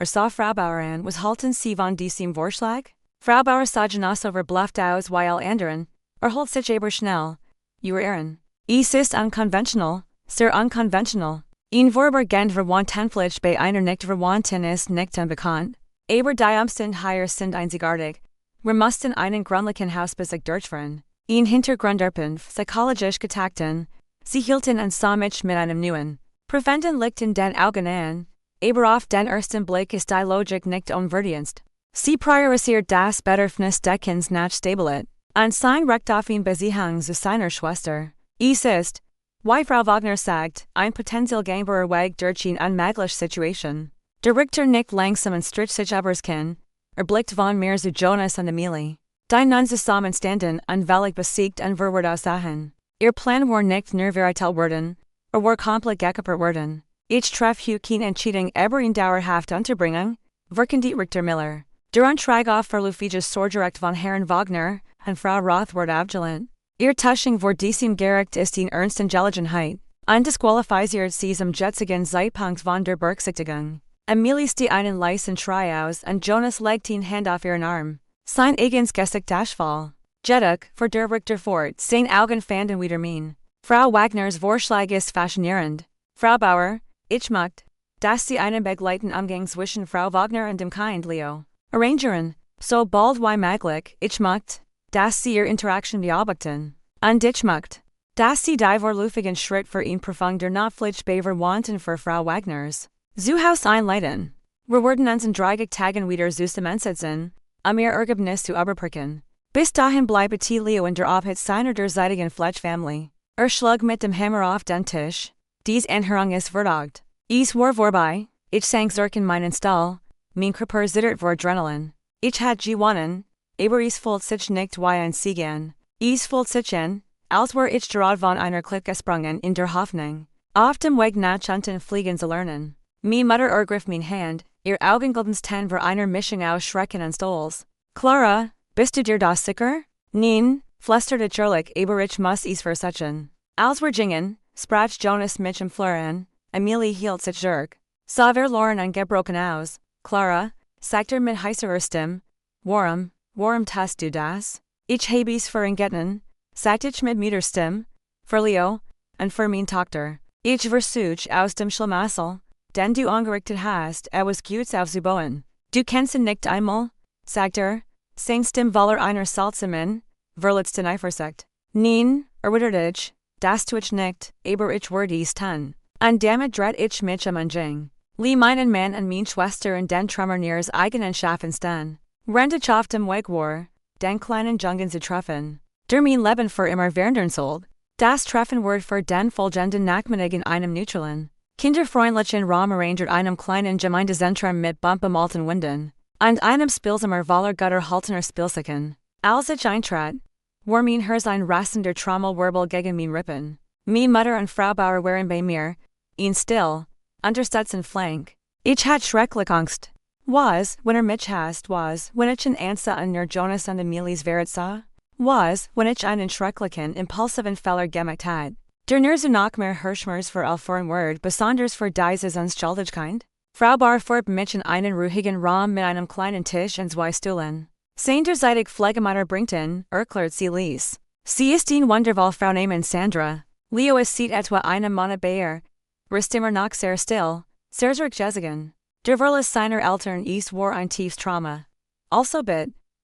Sah Frau Bauer an, was halten Sie von diesem Vorschlag? Frau Bauer sah genoss over bluffed aus weil anderen, holt sich aber schnell. Ehren. Es ist unconventional, sehr unconventional. Ein Vorübergehend Verwandtenpflicht bei einer nicht Verwandten ist nicht unbekannt. Aber die Umstände hier sind einzigartig. Wir mussten einen gründlichen Hausbesuch durchführen. Ein Hintergrunderpen, psychologisch getakten. Sie hielten an Samich mit einem neuen. Präventen liegt in den Augen an. Aber auf den ersten Blick ist die Logik nicht unverdienst. Sie priorisiert das Bedürfnis Deckens nach Stabilität. Und sein Recht auf ihn Beziehung zu seiner Schwester. Es ist, wie Frau Wagner sagt, ein potenziell gangbarer Weg durch eine unmögliche Situation. Der Richter nicht langsam und strich sich überskin. Blickt von mir zu Jonas und Amelie. Die nun zusammenstanden und völlig besiegt und verwirrt aussahen. Ihr Plan war nicht nur veritel worden, war komplett gekäppert worden. Ich treff kein Entscheidung über eine dauerhafte Unterbringung, verkündet Richter Miller. Der Antrag auf verlufiges Sorgerecht von Herrn Wagner und Frau Roth wird abgelehnt. Ihr Tusching vor diesem Gericht ist in Ernst und Gelegenheit. Undisqualifiziert sie zum jetzigen Zeitpunkt von der Berücksichtigung. Amelie stie einen leisen Schrei aus und Jonas legt ihn Hand auf ihren Arm. Sein eigens Gesicht Ashfall. Jedoch, für der Richter fort, sein Augen fanden wieder mein. Frau Wagners Vorschlag ist faszinierend. Frau Bauer, ich möchte, dass sie einen begleiten Umgang zwischen Frau Wagner und dem Kind Leo arrangieren, so bald wie möglich. Ich möchte, dass sie ihr Interaktion beobachten. Und ich möchte, dass sie die vorläufigen Schritt für ihn profunder Nachpflicht bei Verwandten für Frau Wagners Zuhaus einleiten. Wir werden uns in 30 Tagen wieder zusammensetzen, ihr Ergebnis zu überprüfen. Bis dahin bleibt Leo in der Obhut seiner derzeitigen Fletchfamilie. Schlug mit dem Hammer auf den Tisch. Dies Anhörung ist verdagt. Es war vorbei, ich sank zurück in meinen Stall, mein Körper zittert vor Adrenalin. Ich hatte gewonnen, aber es fühlt sich nicht wie ein Siegen. Es fühlt sich an, als wär ich gerade von einer Klippe gesprungen in der Hoffnung, auf dem Weg nach unten fliegen zu lernen. Meine Mutter ergriff mein Hand, ihr Augen glänzten vor einer Mischung aus Schrecken und Stolz. Clara, bist du dir da sicher? Nein, flüsterte ich ehrlich, aber ich muss es versuchen. Als wir gingen, sprach Jonas mich im Flur an, Amelie hielt sich zurück. Sah verloren und gebrochen aus. Clara, sagte mit heiserer Stimme, warum tust du das? Ich habe es vergessen, sagte ich mit müder Stimme, für Leo, und für mein Tochter. Ich versuche aus dem Schlamassel, den du angerichtet hast, was Gutes aufzubauen. Du kennst ihn nicht einmal, sagte sein Stimme voller einer seltsamen, verletzten Eifersucht. Nein, erwiderte ich, das tu ich nicht, aber ich werde es tun. Und damit dreht ich mich Umgang. Lie meinen Mann und meine Schwester in den Trümmer ihres eigenen Schaffens dann. Rennte ich auf dem Weg war, den kleinen Jungen zu treffen. Der mein Leben für immer währenden soll. Das Treffen wird für den folgenden Nachmittag in einem neutralen, kinderfreundlichen Raum arrangiert, einem kleinen Gemeindezentrum mit bumpemalten Winden. Und einem Spielzimmer voller gutterhaltener Spielsachen. Als ich eintrat, war mein Herz ein rasender Trommelwirbel gegen mein Rippen. Meine Mutter und Frau Bauer waren bei mir, ihn still, unterstützend flank. Ich hatte schrecklich Angst. Was, wenn mich hast, was, wenn ich in Ansa und nur Jonas und Amelies Verret sah? Was, wenn ich einen schrecklichen, impulsiven Fehler gemacht hat? Der nur so noch mehr Hirschmers für ein Wort, besonders für dieses Unschuldigkeit? Frau Bauer fährt mich in einen ruhigen Raum mit einem kleinen Tisch und zwei Stühlen. Seinerzeitig Pflegemutter bringt in, erklärt sie Lies. Sie ist ein wundervoll Frau namens Sandra. Leo ist sieht etwa einem Monat bei Ristimmer noch sehr still, sehr zurückgezogen. Der Verlust seiner Eltern ist war ein tiefes Trauma. Also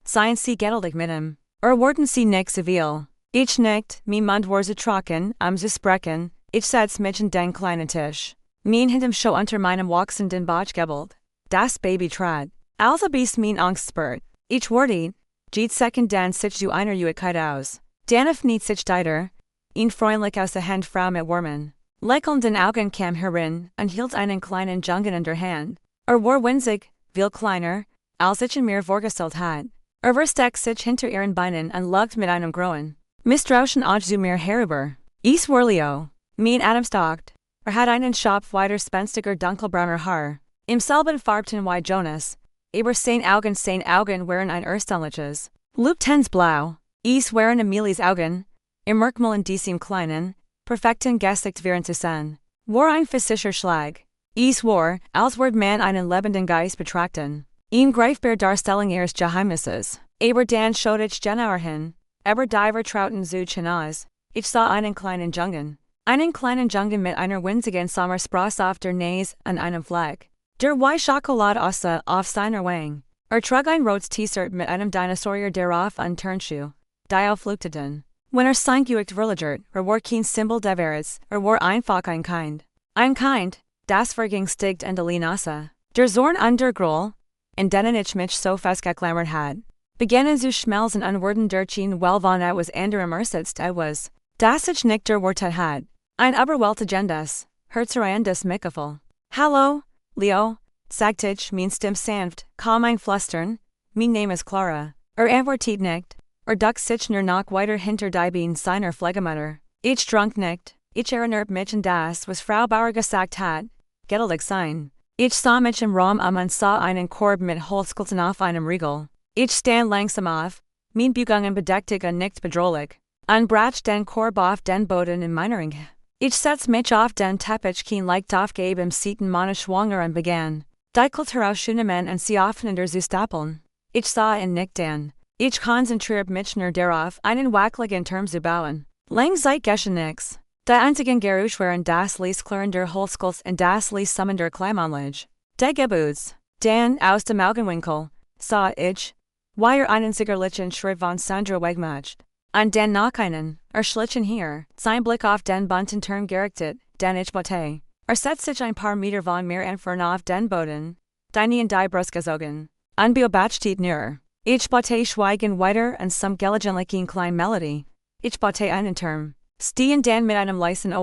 seien sie geduldig mit ihm. Wurden sie nicht so viel. Ich nicht, mein Mund war so trocken, zu sprechen, ich setz mich in den kleinen Tisch. Mein Hintern schon unter meinem wachsenden Bauch gebelt. Das Baby trat. Also bis mein Angst spürt. Ich wurde, geht second dan sich zu einer Uigkeit aus. Dan öffnet sich deiter, ihn freundlich aus der Hand Frau mit warmen, lächelnden Augen kam herin und hielt einen kleinen Jungen in der Hand. War winzig, viel kleiner, als ich in mir vorgestellt hat. Versteckt sich hinter ihren Beinen und lugt mit einem Groen. Misstrauischen zu mir herüber. Es war Leo. Mein Atem stockt. hat einen Schopf weiter spenstiger dunkelbrauner Haar. Im selben Farbton wie Jonas. Aber seine Augen waren ein erstaunliches. Luptens Blau. Es waren Emilies Augen. Im Merkmalen diesem kleinen, perfekten Gesicht wären zu sehen. War ein physischer Schlag. Es war, als würde man einen lebenden Geist betrachten. Ein greifbar Darstellung ihres Geheimnisses. Aber dann schaut ich genauer hin. Aber die Vertrauten zu hinaus. Ich sah einen kleinen Jungen. Einen kleinen Jungen mit einer winzigen Sommersprosse auf der Nase und einem Fleck. Der wie Schokolade aussah auf seiner Wang. Trug ein rotes T-Shirt mit einem Dinosaurier darauf und Turnschuh. Die aufleuchteten. Wenn sein Gewicht verlagert, war kein Symbol des Wahres, war einfach ein Kind. Ein Kind, das vergängstigt und Nase. Der Zorn und der Groll, in denen ich mich so festgeklammert hat, begannen zu schmelzen und wurden durch ihn von etwas anderem ersetzt etwas, das ich nicht erwartet hat. Ein überwältigendes, herzzerreihendes Mitgefühl. Hallo, Leo, sagte ich, mein Stimme sanft, kaum ein Flüstern, mein Name ist Clara. Antwortet nicht, duckt sich nur noch weiter hinter die Beine seiner Pflegemutter. Ich trank nicht, ich erinnert mich an das, was Frau Bauer gesagt hat, geduldig sein. Ich sah mich im Raum und sah einen Korb mit Holzskulten auf einem Riegel. Ich stand langsam auf, mein Bewegungen bedächtig und nicht bedrohlich, und brach den Korb auf den Boden in meiner Ringe. Ich setz mich auf den Teppich, kein Licht aufgeben, Seiten meiner Schwanger und begann, die Kultur auszunehmen und sie aufeinander zu stapeln. Ich sah ihn nicht an. Ich konzentriert mich nur darauf, einen wackeligen Turm zu bauen. Lang Zeit geschah nix. Die einzigen Geräusche waren das Lies klirrender Holzskulls und das Lies summender Kleimanlage. Die Gebuds. Dann, aus dem Augenwinkel, sah ich, wie einen sicherlichen Schritt von Sandra wegmacht. Und dann noch einen, schlichen hier, sein Blick auf den bunten Turm gerichtet, den ich bote. Setzt sich ein paar Meter von mir entfernt auf den Boden, die Nien die Brust gezogen. Und beobachtet nur. Ich bote schweigen weiter und some gelegentlich kleine Melodie. Ich bote einen Turm. Stehen dann mit einem leisen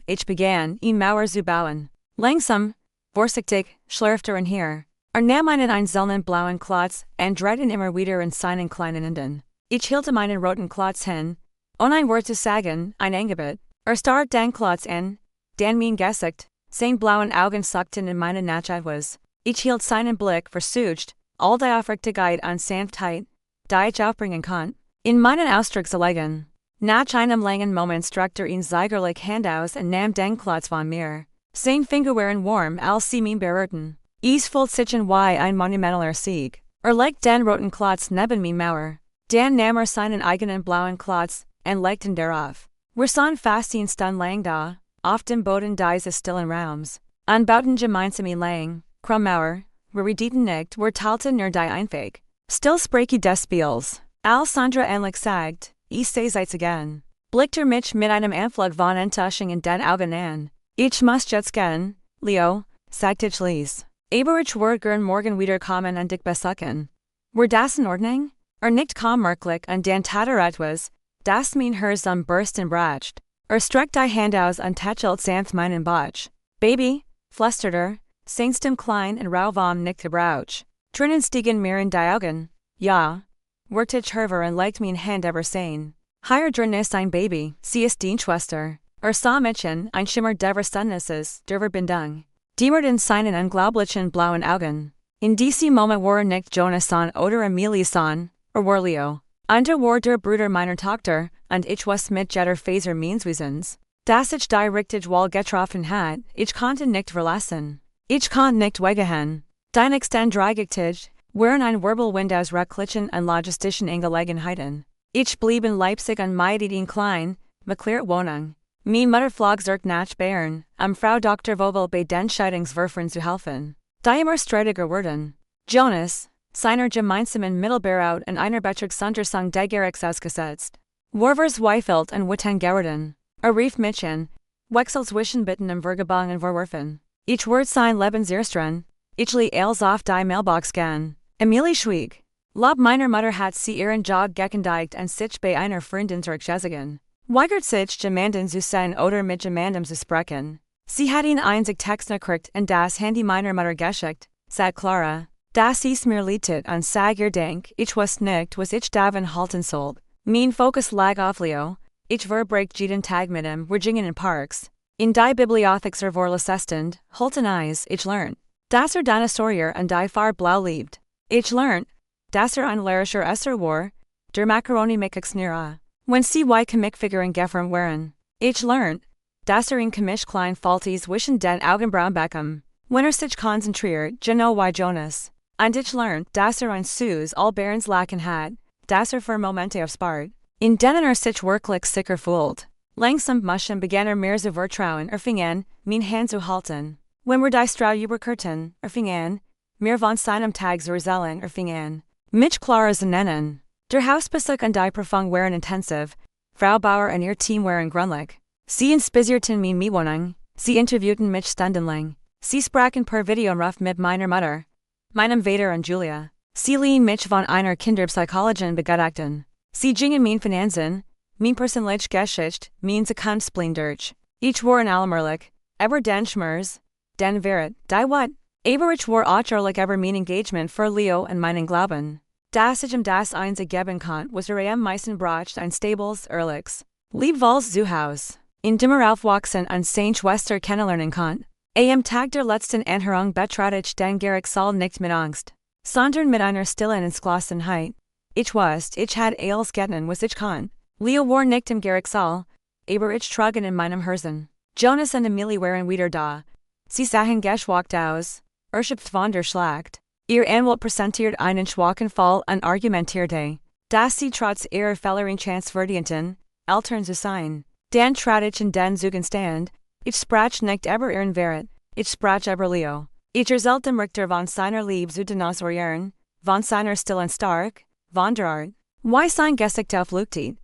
ich begann, ihn Mauer zu bauen. Langsam, vorsichtig, schlürfte hier. Nahm einen einzelnen blauen Klotz und drehte ihn immer wieder in seinen kleinen Enden. Ich hielt meinen roten Klotz hin, ein Wort zu sagen, ein Angebot. Starrt den Klotz an, dann mein Gesicht, seine blauen Augen suckten in meine Natsch etwas. Ich hielt seinen Blick versucht, all die Aufrichtigkeit und Sanftheit, die ich aufbringen konnte, in meinen Ausdruck zu legen. Nach einem langen Moment streckte ihn zögerlich Hand aus und nahm den Klotz von mir. Seine Finger waren warm, als sie mich berührten. Es fühlt sich an wie ein monumentaler Sieg. Legt den roten Klotz neben mein Mauer. Dann nahm seinen eigenen blauen Klotz und legte ihn darauf. Wir sahen fast ihn stundenlang da, auf dem Boden dieses stillen Raums. Und bauten gemeinsam lang, Mauer, wir redeten nicht, wir teilten nur die Einweg. Still spreke des Spiels. Als Sandra endlich sagt, ich seh seit again. Blickte mich mit einem Anflug von Enttäuschung in den Augen an. Ich muss jetzt gehen, Leo, sagte ich leise. Aber ich würde gern morgen wiederkommen und dich besuchen. War das in Ordnung? Nicht kaum merklich und dann tat etwas, das mein Herz bursten bracht. Streckt die Hand aus und tätschelt sanft meinen Bauch. Baby, flüsterte, sein Stimme klein und rau vom nicht gebrauch. Tränen stiegen mir in die Augen. Ja, wurde ich hervor und legte mein Hand über sein. Hier drin ist ein Baby, sie ist die Schwester. Sah mich an, ein Schimmer der Verständnisses, der Verbindung. Dimmert in seinen unglaublichen blauen Augen. In diesem Moment war nicht Jonathan oder Emilieson, war Leo. Und war der Bruder meiner Tochter, und ich was mit jeder Faser meines Wesens. Das ich die richtig wohl getroffen hat, ich konnte nicht verlassen. Ich konnte nicht weggehen. Die nächsten Dreigigtig waren ein Wirbelwind aus rechtlichen und logistischen Angelegenheiten. Ich blieb in Leipzig und meidete ihn klein, beklärt Wohnung. Meine Mutter flog zurück nach Bayern, Frau Dr. Vogel bei den Scheidungswürfern zu helfen. Die immer streitiger wurden. Jonas, seiner gemeinsamen Mittelberaut und einer Betriebsuntersuchung des ausgesetzt. Warvers Weifelt und Witten Gerden. Rief mich an, Wechsel zwischen Bitten und Vergebung und Verwerfen. Ich wurde sein Lebenserstern. Ich lie als auf die Mailbox gehen. Emilie schwieg. Lob meiner Mutter hat sie ihren Job gekündigt und sich bei einer Freundin zurückgezogen. Weigert sich jemanden zu sein oder mit jemandem zu sprechen. Sie hat ihn einzig Text gekriegt und das Handy meiner Mutter geschickt, sagt Clara. Das ist mir lietet und sag ihr denk, ich was nicht, was ich daven halten sollt. Mein Fokus lag auf Leo. Ich verbrecht jeden Tag mit ihm, wir gingen in Parks. In die Bibliotheks vor Lessestend, Holten Eyes, ich lernt. Das Dinosaurier und die Farbe blau liebt. Ich lernt. Das ein Lerischer Esser war, der Macaroni Mixnera. When sie Comic-Figuren gefirmt waren. Ich lernt. Das in Commisch klein Falties wischen den Augenbrauen Beckham. Wenn sich konzentriert, genau wie Jonas. Und ich lernt, dass ein Sus all Barons lachen hat, das für Momente aufspart. In denen sich wirklich sicher fühlt. Langsam Muschen begann mehr zu vertrauen fing mein Hand zu halten. Wenn wir die Strau überkurten, fing mir von seinem Tag zu erzählen fing mich klar zu nennen. Der Hausbesuch und die Prüfung waren intensiv, Frau Bauer und ihr Team waren gründlich. Sie inspizierten mein Mietwohnung, sie interviewten mich stundenlang. Sie sprachen per Videoruf mit meiner Mutter, meinem Vater und Julia. Sie liehen mich von einer Kinderpsychologin begutachten. Sie gingen mein Finanzen, mein persönliche Geschichte, mein Zukunftsspleen durch. Ich war in allem aber den Schmerz, den Wert, die What? Aber ich war auch ehrlich über mein Engagement für Leo und meinen Glauben. Das ich das eins geben konnte, was am meisten bracht ein stables, ehrliches, liebvolles Zuhause. In dem Aufwachsen und seine Schwester kennenlernen konnte. Am Tag der letzten Anhörung betrat ich den Gerichtssaal nicht mit Angst, sondern mit einer stillen Entschlossenheit. Ich wusste, ich had alles getan, was ich konnte. Leo war nicht im Gerichtssaal, aber ich trug ihn in meinem Herzen. Jonas und Emilie waren wieder da. Sie sahen geschwackt aus, erschöpft von der Schlacht. Ihr Anwalt präsentiert einen schwachen Fall und argumentierte, dass sie trotz ihrer Fehlerin Chance verdienten, Eltern zu sein. Dann trat ich in den Zeugenstand. Ich sprach nicht über ihren Wert, ich sprach über Leo. Ich erzählte dem Richter von seiner Liebe zu Dinosauriern, von seiner stillen Stark, von der Art, wie sein Gesicht aufleuchtet.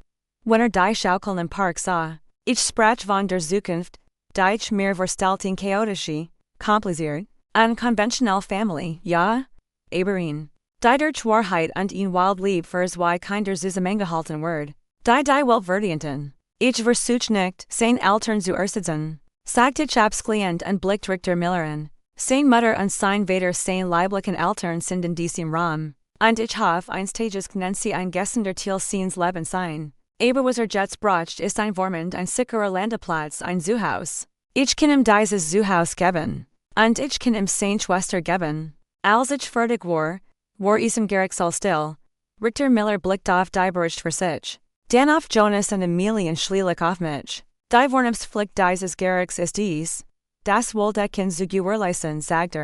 Wenn die Schaukeln im Park sah, ich sprach von der Zukunft, die ich mir vorstellte chaotische, kompliziert, unkonventionelle Familie, ja? Aber die durch Wahrheit und ein wild Lieb fürs wie kinder zusammengehalten wird. Die Welt verdienten. Ich versuch nicht, sein Eltern zu ersetzen. Sagt ich absklient und blickt Richter Miller an. Sein Mutter und sein Vater sein leiblichen Eltern sind in diesem Raum. Und ich hoffe, einstages können sie ein gessender Teil seines Lebens sein. Aber was jetzt braucht, ist ein Vormund, ein sicherer Landeplatz, ein Zuhaus. Ich kann ihm dieses Zuhaus geben. Und ich kann ihm seine Schwester geben. Als ich fertig war ich im Gerichtssaal still. Richter Miller blickt auf die Bericht für sich. Dann auf Jonas und Emilie und schließlich auf mich. Die Vornehmspflicht dieses Gerichts ist dies. Das Wohldecken zu gewährleisten, sagt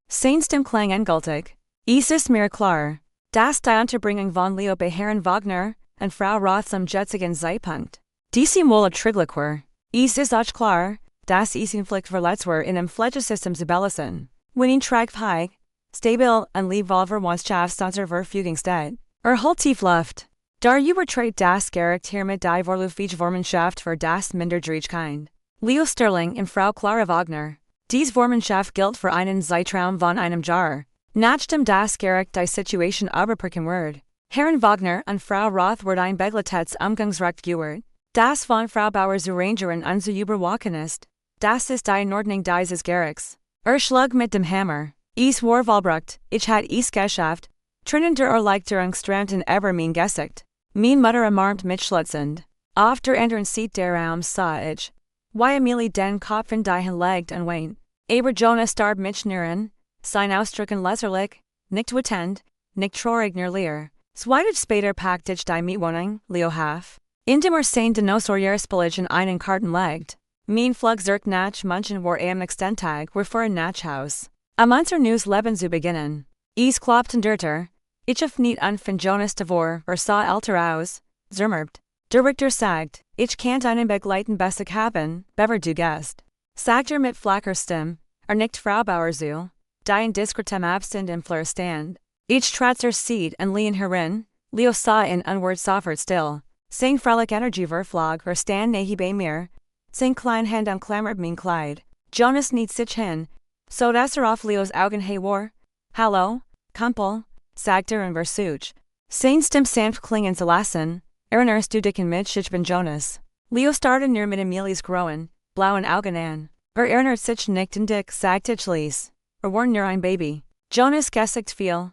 Sein Stimmklang endgültig. Es ist mir klar, dass die Unterbringung von Leo bei Herrn Wagner und Frau Roth zum jetzigen Zeitpunkt. Diesem wohl erträglich war. Es ist auch klar, dass es ihn Pflicht verletzt war in einem Pflegesystem zu belassen. Wenn ihn tragfähig, stabil und liebvoller Wandschaftstanzer Verfügung steht. Holt tief Luft. Der übertritt das Gericht hiermit die vorläufige Vormundschaft für das Minderjährigkeit. Leo Sterling und Frau Clara Wagner. Dies Vormundschaft gilt für einen Zeitraum von einem Jahr. Nachdem das Gericht die Situation überprüfen wird. Herrn Wagner und Frau Roth wird ein Begleitheitsumgangsrecht gewährt. Das von Frau Bauer zu Rangerin und zu überwachen ist. Das ist die Ordnung dieses Gerichts. Schlug mit dem Hammer. Es war Wahlbrucht, ich hat es geschafft. Trinnen der Erleichterungsstranten über mein Gesicht. Mein Mutter umarmt mich schlutzend. Auf der anderen Seite der Raums sah ich, wie Emilie den Kopf in die Hand legt und weint. Aber Jonas starb mich nähren, sein Ausdrücken lächerlich, nicht wütend, nicht traurig nur leer. Zweitig später packte ich die Mietwohnung, Leo half. In dem sein Dinosaurierspillage in einen Karton legt. Mein Flug zurück nach München war am nächsten Tag für ein Nachhaus. Am unser neues Leben zu beginnen. Es klappten dörter. Ich hab nicht an von Jonas davor, sah älter aus, zermürbt. Der Richter sagt, ich kann einen begleiten Bessig haben, bever du gest. Sagt mit flacher Stimme, nicht Frau Bauer zu, die in diskretem Abstand im Flur stand. Ich trat zur Seat und lehn herin, Leo sah in unward sofort still. Sein fröhlich Energie verflog stand nahe bei mir, sein klein Hand umklammert mein Kleid. Jonas nicht sich hin, so dass auf Leos Augen hey war. Hallo, Kumpel, sagt und versuch. Sein Stimme sanft klingen zu lassen, erinnerst du dich mit ich bin Jonas. Leo starrte nur mit Emilies großen, blauen Augen an. Erinnert sich nicht und dich, sagt ich ließ. War nur ein Baby. Jonas Gesicht fiel.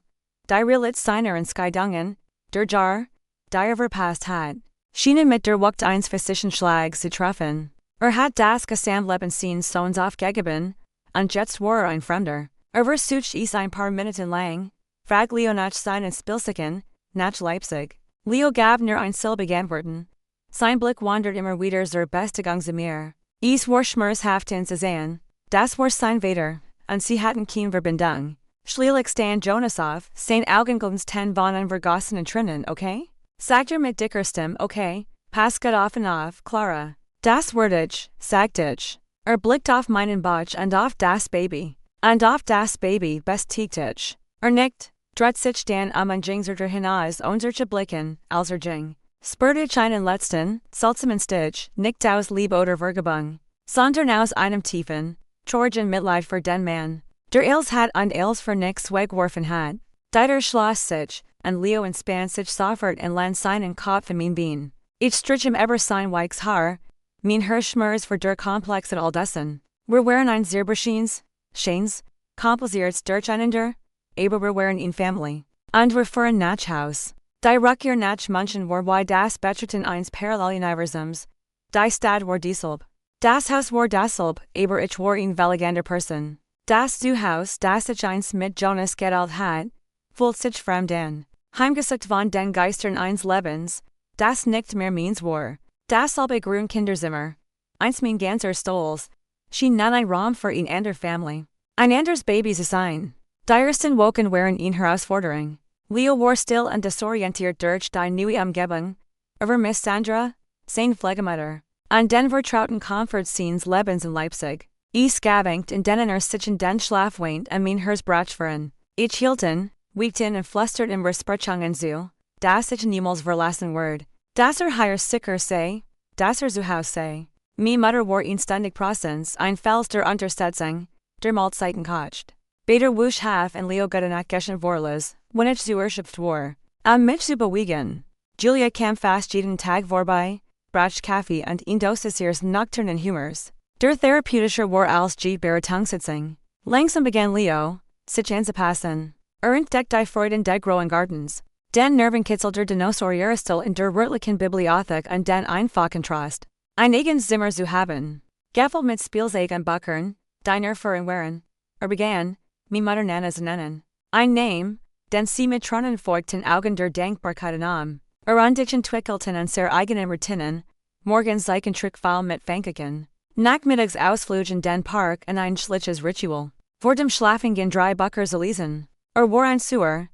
Die Realität seiner in Skydungen, der Jar, die verpasst hat. Schienen mit der Wucht eins physischen Schlag zu treffen. Hat das Gesamtleben sehen Sohns aufgegeben, und jetzt war ein Fremder. Versucht es ein paar Minuten lang, frag Leo nach seinen Spielsicken, nach Leipzig. Leo gab nur ein silbig Antworten. Sein Blick wandert immer wieder zur Bestätigung zu mir. Es war schmerzhaft zu sehen, das war sein Vater, und sie hatten keine Verbindung. Schließlich stand Jonas auf, seine Augen glänzten ten von vergossenen Tränen, okay? Sagt mit dicker Stimme, okay, pass gut auf, Clara. Das wird ich, sagt ich. Blickt auf meinen Bauch und auf das Baby. Und auf das Baby bestätigt ich. Nickt, dreht sich dann und ging hinaus zu blicken, als ging. Spürt ich einen letzten, seltsamen Stich, nicht aus Liebe oder Vergebung, sondern aus einem tiefen, traurigen Mitleid für den Mann, der Els hat und Els für nichts weggeworfen hat. Dieter schloss sich, und Leo entspann sich sofort und len seinen Kopf in mein Bein. Ich strich ihm über sein weiches Haar, mein Hirschschmerz für der Komplex und all dessen. Wir waren ein Zerberscheins, Scheins, kompliziert durcheinander, aber wir waren in Family. Und wir fuhren nach Haus. Die Rückkehr nach München war wie das Betreten eines Paralleluniversums. Die Stadt war dieselbe. Das Haus war dasselbe, aber ich war eine veligende Person. Das Haus, das ich eins mit Jonas geteilt hat, fühlt sich fremd an. Heimgesucht von den Geistern eines Lebens, das nicht mehr meins war. Dasselbe grün Kinderzimmer. Eins mein ganzer Stolz. Schien nun ein Raum für ein ander Family. Ein anderes Baby zu sein. Die ersten Wochen waren eine Herausforderung. Leo war still und desorientiert durch die neue Umgebung, aber Miss Sandra, seine Pflegemutter, und den vertrauten Comfort seines Lebens in Leipzig. Es gebankt in denen sich in den Schlaf weint und mein Herz brach führen. Ich hielt ihn, wiegte und flüstert im Versprechungen zu, dass ich niemals verlassen werde. Dass hier sicher sei, dass zu Hause sei. Mi Mutter war ständig Prozess, ein Fels der Untersetzung, der Mahlzeiten kocht. Beter wusch haf und Leo gedanach geschen vorlas, wenn ich zu erschöpft war. Mich zu beruhigen. Julia kam fast jeden Tag vorbei, brachte Kaffee und ein Dosis ihres nocturnen Humors. Der therapeutischer war als die Beratungssitzung. Langsam begann Leo, sich anzupassen. Entdeckt die Freuden der großen Gartens. Den Nervenkitzel der Dinosaurier in der örtlichen Bibliothek und den einfachen Trost. Ein eigenes Zimmer zu haben. Gefüllt mit Spielzeug und Büchern, die für und waren. Begann, mi Mutter Nana zu nennen. Ein Name, den sie mit tränenfeuchten Augen der Dankbarkeit nahm. An dich entwickelten und sehr eigenen Routinen, morgens ein Trickfall mit Fankiken. Nachmittags Ausflug in den Park und ein schlichtes Ritual. Vor dem Schlafengehen 3 Bücher zu lesen. War ein Sewer.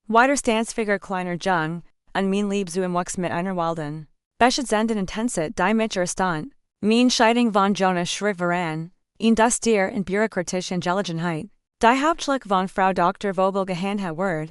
Widerstandsfigur kleiner Jung, und mein Lieb zu im Wachs mit einer Walden. Beschet senden Intensit die mich stand. Mein Scheidung von Jonas schrieb voran, in das dir in bürokratische Intelligenheit. Die Hauptschluck von Frau Dr. Vogel gehandhabt word,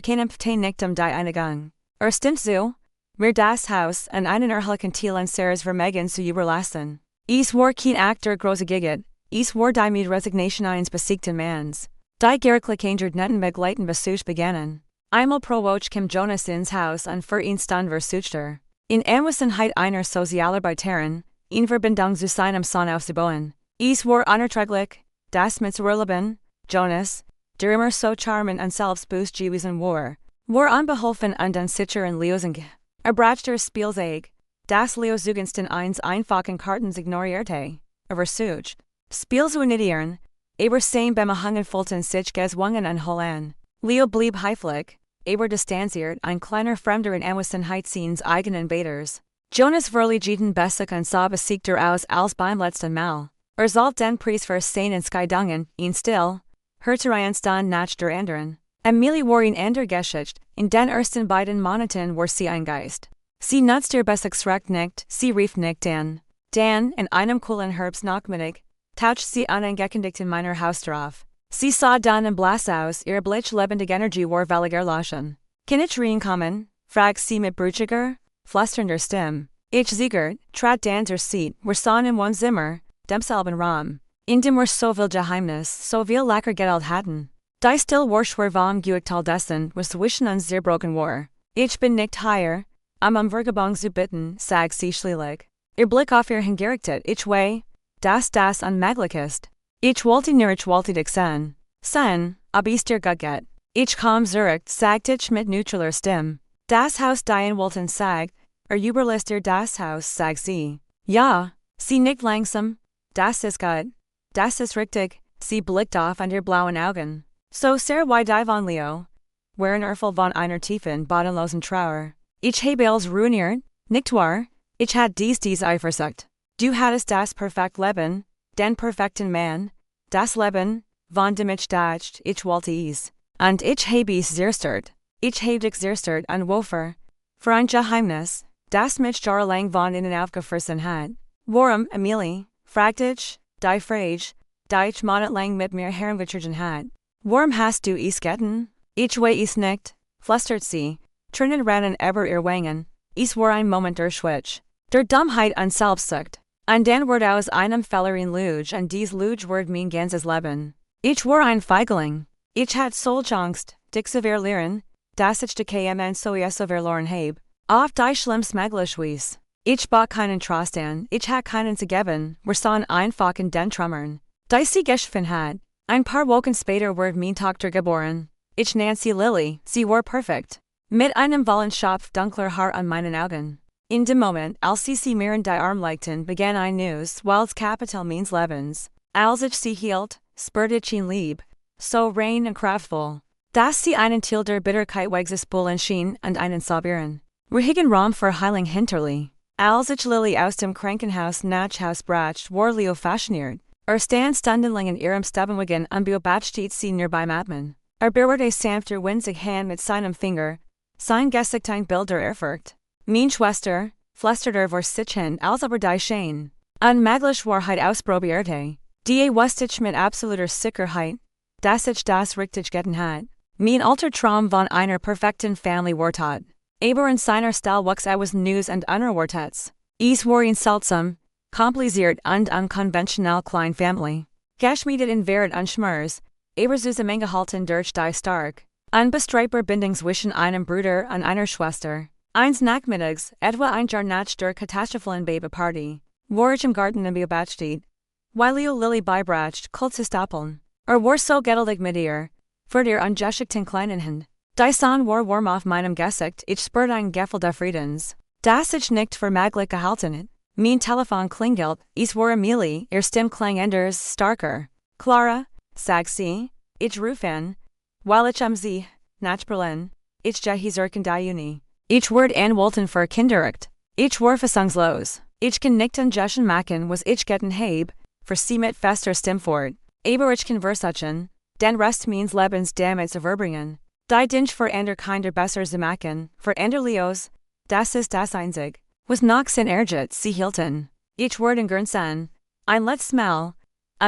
keinem nicht die Einigung. Stimmt so, mir das Haus und einen erhlichen Thielen Seres vermegen zu überlassen. Es war kein Aktor große Giget, es war die mit Resignation eines besiegten Manns. Die Gerichtslichkeit netten begleiten Besuch begannen. Einmal pro Woche kam Jonas ins Haus und für ihn stand versuchter. In Anwesenheit einer Sozialarbeiterin, in Verbindung zu seinem Sohn aufzubauen. Es war unerträglich, das mitzuerleben, Jonas, der immer so charmant und selbstbewusst gewesen war unbeholfen und unsicher in Leosing. Brachte Spielzeug, das Leo zugunsten eines einfachen Kartens ignorierte. Versucht, Spiel zu initiieren, aber sein beim Fulton sich gezwungen und Holland. Leo blieb heiflich, aber distanziert ein kleiner Fremder in Anwesenheit seines eigenen Beters. Jonas verliebten bessig und sah besiegter aus als beim letzten Mal. Sollte den Preis für seinen Scheidungen, ihn still, hörte stand nach der anderen. Emilie war in ander Geschichte, in den ersten beiden Monaten war sie ein Geist. Sie nutzte ihr bessig schreckt nicht, sie rief nicht an. Dann, in einem coolen Herbstnachmittag, tauchte sie an ein gekündigten meiner Haustür auf. Sie sah dann im blass aus, ihre bleich-lebendige Energie war völlig erloschen. Kann ich reinkommen? Fragt sie mit brüchiger, flüsternder Stimme. Ich siegert, trat dann zur Seat, wir sahen in one Zimmer, demselben Raum. In dem wir so viel Geheimnis, so viel Lacker geteilt hatten. Die still war schwer vom Geüchtal dessen, was zwischen uns zerbrochen war. Ich bin nicht hier, Vergebung zu bitten, sagt sie schließlich. Ihr Blick auf ihr hingerichtet, ich weh, das unmöglich ist. Ich wollte dich sehen. Sen, ob es dir gut geht. Ich komm zurück, sagt ich mit neutraler Stimme. Das Haus dein wollten sagt, überlässt dir das Haus, sagt sie. Ja, Sie nicht langsam, das ist gut, das ist richtig, sie blickt auf an ihr blauen Augen. So sehr wie die von Leo, waren Erfel von einer tiefen, bodenlosen Trauer. Ich habe alles ruiniert, nicht wahr? Ich had dies Eifersucht. Du hattest das perfekt Leben, den perfekten Mann, das Leben, von dem ich dachte, ich wollte es. Und ich habe es zerstört. Ich habe dich zerstört und wofür? Für ein Geheimnis, das mich jahrelang von innen aufgefressen hat. Warum, Emilie, fragte ich, die Frage, die ich monatelang mit mir herangetragen hat. Warum hast du es getan? Ich weiß es nicht, flüstert sie, trinnen rennen über ihr Wangen. Es war ein Moment der Schwitz, der Dummheit und Selbstsucht. Und dann wurde aus einem Fällerin Lüge und dies Lüge wurde mein ganzes Leben. Ich war ein Feigling. Ich hatte solch Angst, dich zu verlieren, dass ich die KMN so verloren habe. Auf die schlimmste mögliche Weise. Ich bot keinen Trost an, ich hatte keinen zu geben, wir sahen einfach in den Trümmern. Die sie geschwind hat. Ein paar Wochen später wurde mein Tochter geboren. Ich Nancy Lily, sie war perfekt. Mit einem Wollenschopf dunkler Haar an meinen Augen. In dem Moment, als sie mir in die Arm legten, begann ein neues, wildes Kapitel meines Lebens. Als ich sie hielt, spürte ich ihn lieb, so rein und kraftvoll, dass sie einen Teil der Bitterkeit wegzuspulen schien und einen sauberen, ruhigen Raum für Heilung hinterließ. Als ich Lily aus dem Krankenhaus nach Haus brachte, war Leo fasziniert. Stand stundenlang in ihrem Stubenwagen und beobachtet sie nur beim Atmen. Berührte sanfter winzig Hand mit seinem Finger, sein Gesicht ein Bild der Ehrfurcht. Meine Schwester, flüsterte vor sich hin, als aber die Schein. Unmögliche Wahrheit ausprobierte. Die wusste ich mit absoluter Sicherheit, dass ich das richtig getan hat. Mein alter Traum von einer perfekten Family war tot. Aber in seiner Stelle wuchs aus News und Unerwartetes. Es war ein seltsam, kompliziert und unkonventionell kleine Family. Geschmiedet in Wert und Schmerz, aber zusammengehalten durch die stark, unbestreitbar Bindung zwischen einem Bruder und einer Schwester. Eines Nachmittags, etwa ein Jahr nach der katastrophalen Babyparty, war ich im Garten beobachtet, weil Leo Lily beibrachte, Kult zu stapeln. War so geduldig mit ihr, für der ungeschickten kleinen Hand. Die Sonne war warm auf meinem Gesicht, ich spürte ein Gefühl des Friedens, das ich nicht für möglich gehalten hat. Mein Telefon klingelt, es war Emilie, ihr Stimme klang anders starker. Clara, sagt sie, ich ruf an, weil ich sie, nach Berlin, ich gehe zurück in die Uni. Ich werde anwolten für Kinderrecht. Ich war fassungslos. Ich kann nicht Anjeschen machen, was ich getan habe, für sie mit fester Stimme fort. Aber ich kann Versatchen, den Rest meines Lebens damit zu verbringen. Die Dinge für andere Kinder besser zu machen, für andere Leos, das ist das einzig, was noch sin ergibt, sie hielten. Ich wurde gern sein, ein letztes Mal,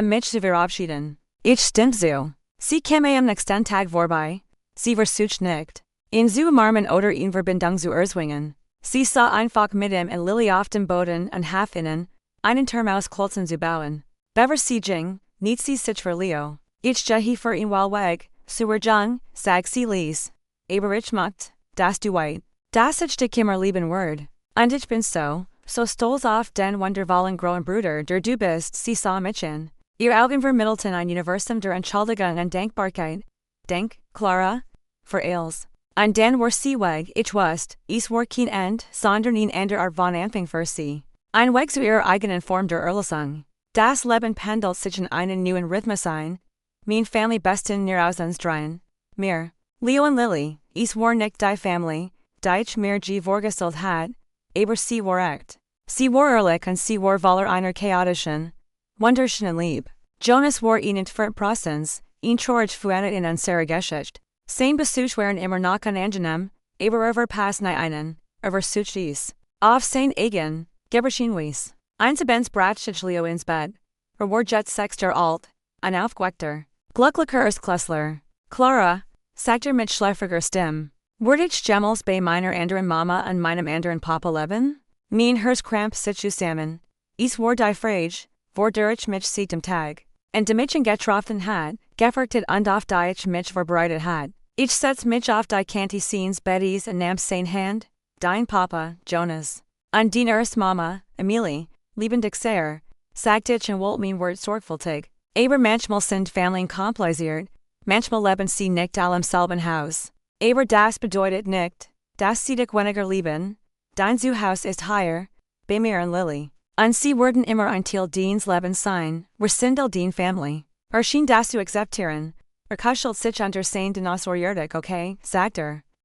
mich zu verabschieden. Ich stimmt so. Sie käme am nächsten Tag vorbei, sie versucht nicht, in zu umarmen oder in Verbindung zu erzwingen. Sie sah einfach mit ihm und Lily auf dem Boden und half innen, einen Turm aus Klötzen zu bauen. Bever sie ging, nicht sie sich für Leo. Ich gehe für ihn weil weg, so jung, sagt sie ließ. Aber ich macht, das du weit. Das ich dich immer lieben word. Und ich bin so stolz auf den wundervollen großen Bruder, der du bist, sie sah mich an. Ihr Augen vermittelten ein Universum der Entschuldigung und Dankbarkeit. Denk, Clara, für alles. Und dann war sie weg, ich wusste, es war kein End, sondern ein anderer Art von Anfang für sie. Ein Weg zu ihrer eigenen Form der Erlösung. Das Leben pendelt sich in einen neuen Rhythmus ein. Mein Family besten nur aus uns dreien. Mir, Leo und Lily, es war nicht die Family, die ich mir vorgestellt hat, aber sie war echt. Sie war ehrlich und sie war voller einer chaotischen, wunderschönen Liebe. Jonas war ihnen für Prozess, ihn traurig für eine unsere Geschichte. Sein Besuch waren immer noch unangenehm, aber pass nicht einen, sucht dies. Auf sein eigen, Geberschen weiss. Einsabens brachte ich Leo ins Bett. War jetzt 6 Jahre alt, ein aufgeweckter, glücklicher Erstklässler. Clara, sagt mit schläfriger Stimme, wurde ich jemals bei meiner anderen Mama und meinem anderen Papa leben? Mein Herz kramp sich zusammen. Es war die Frage, vor der ich mich seit dem Tag, und die mich getroffen hat, gefrachtet und auf die ich mich vorbereitet hat. Ich setz mich auf die Kanti Scenes Bettys und nahm sein Hand, dein Papa, Jonas. Und die erste Mama, Emilie, lieben dich sehr, sagte ich und wollte mein Wort sorgfältig. Aber manchmal sind Familien kompliziert, manchmal leben sie nicht alle im selben Haus. Aber das bedeutet nicht, dass sie dich weniger lieben. Dein Zuhause ist higher, bei mir und Lily. Und sie wurden immer ein Teil deines Lebens sein, wir sind den Family. Schien dazu akzeptieren, kuschelt sich unter sein Dinos Jurdik, okay, sagt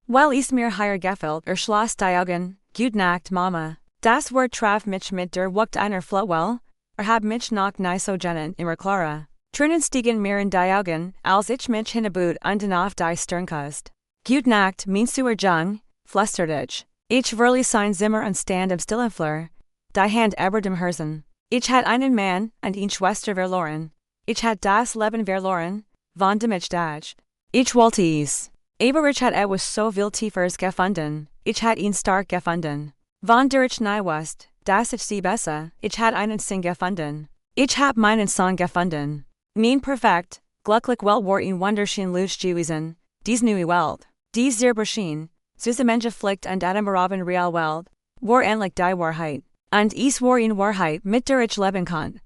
Weil es mir hier gefällt, schloss die Augen, gut Nacht, Mama. Das Wort traf mich mit der Wucht einer Flutwell, hab mich noch nie so genannt immer Clara. Tränen stiegen mir in die Augen, als ich mich hinabut und auf die Stirn kusste. Gut Nacht, meinst du Jung, flüsterte ich. Ich verließ sein Zimmer und stand im stillen Flur. Die Hand über dem Herzen. Ich hat einen Mann und eine Schwester verloren. Ich hat das Leben verloren, von dem ich dachte. Ich wollte es. Aber ich hat etwas so viel Tiefers gefunden. Ich hat ihn stark gefunden. Von der ich nie wusste, dass ich sie besser, ich hat einen Sinn gefunden. Ich hab meinen Song gefunden. Mein perfekt, glücklich Welt war ein wunderschön Lust gewesen, dies neue Welt, dies sehr beschien, süße Menschen fliegt und atemberaubend real Welt, war endlich die Wahrheit. Und es war eine Wahrheit, mit der ich leben kann.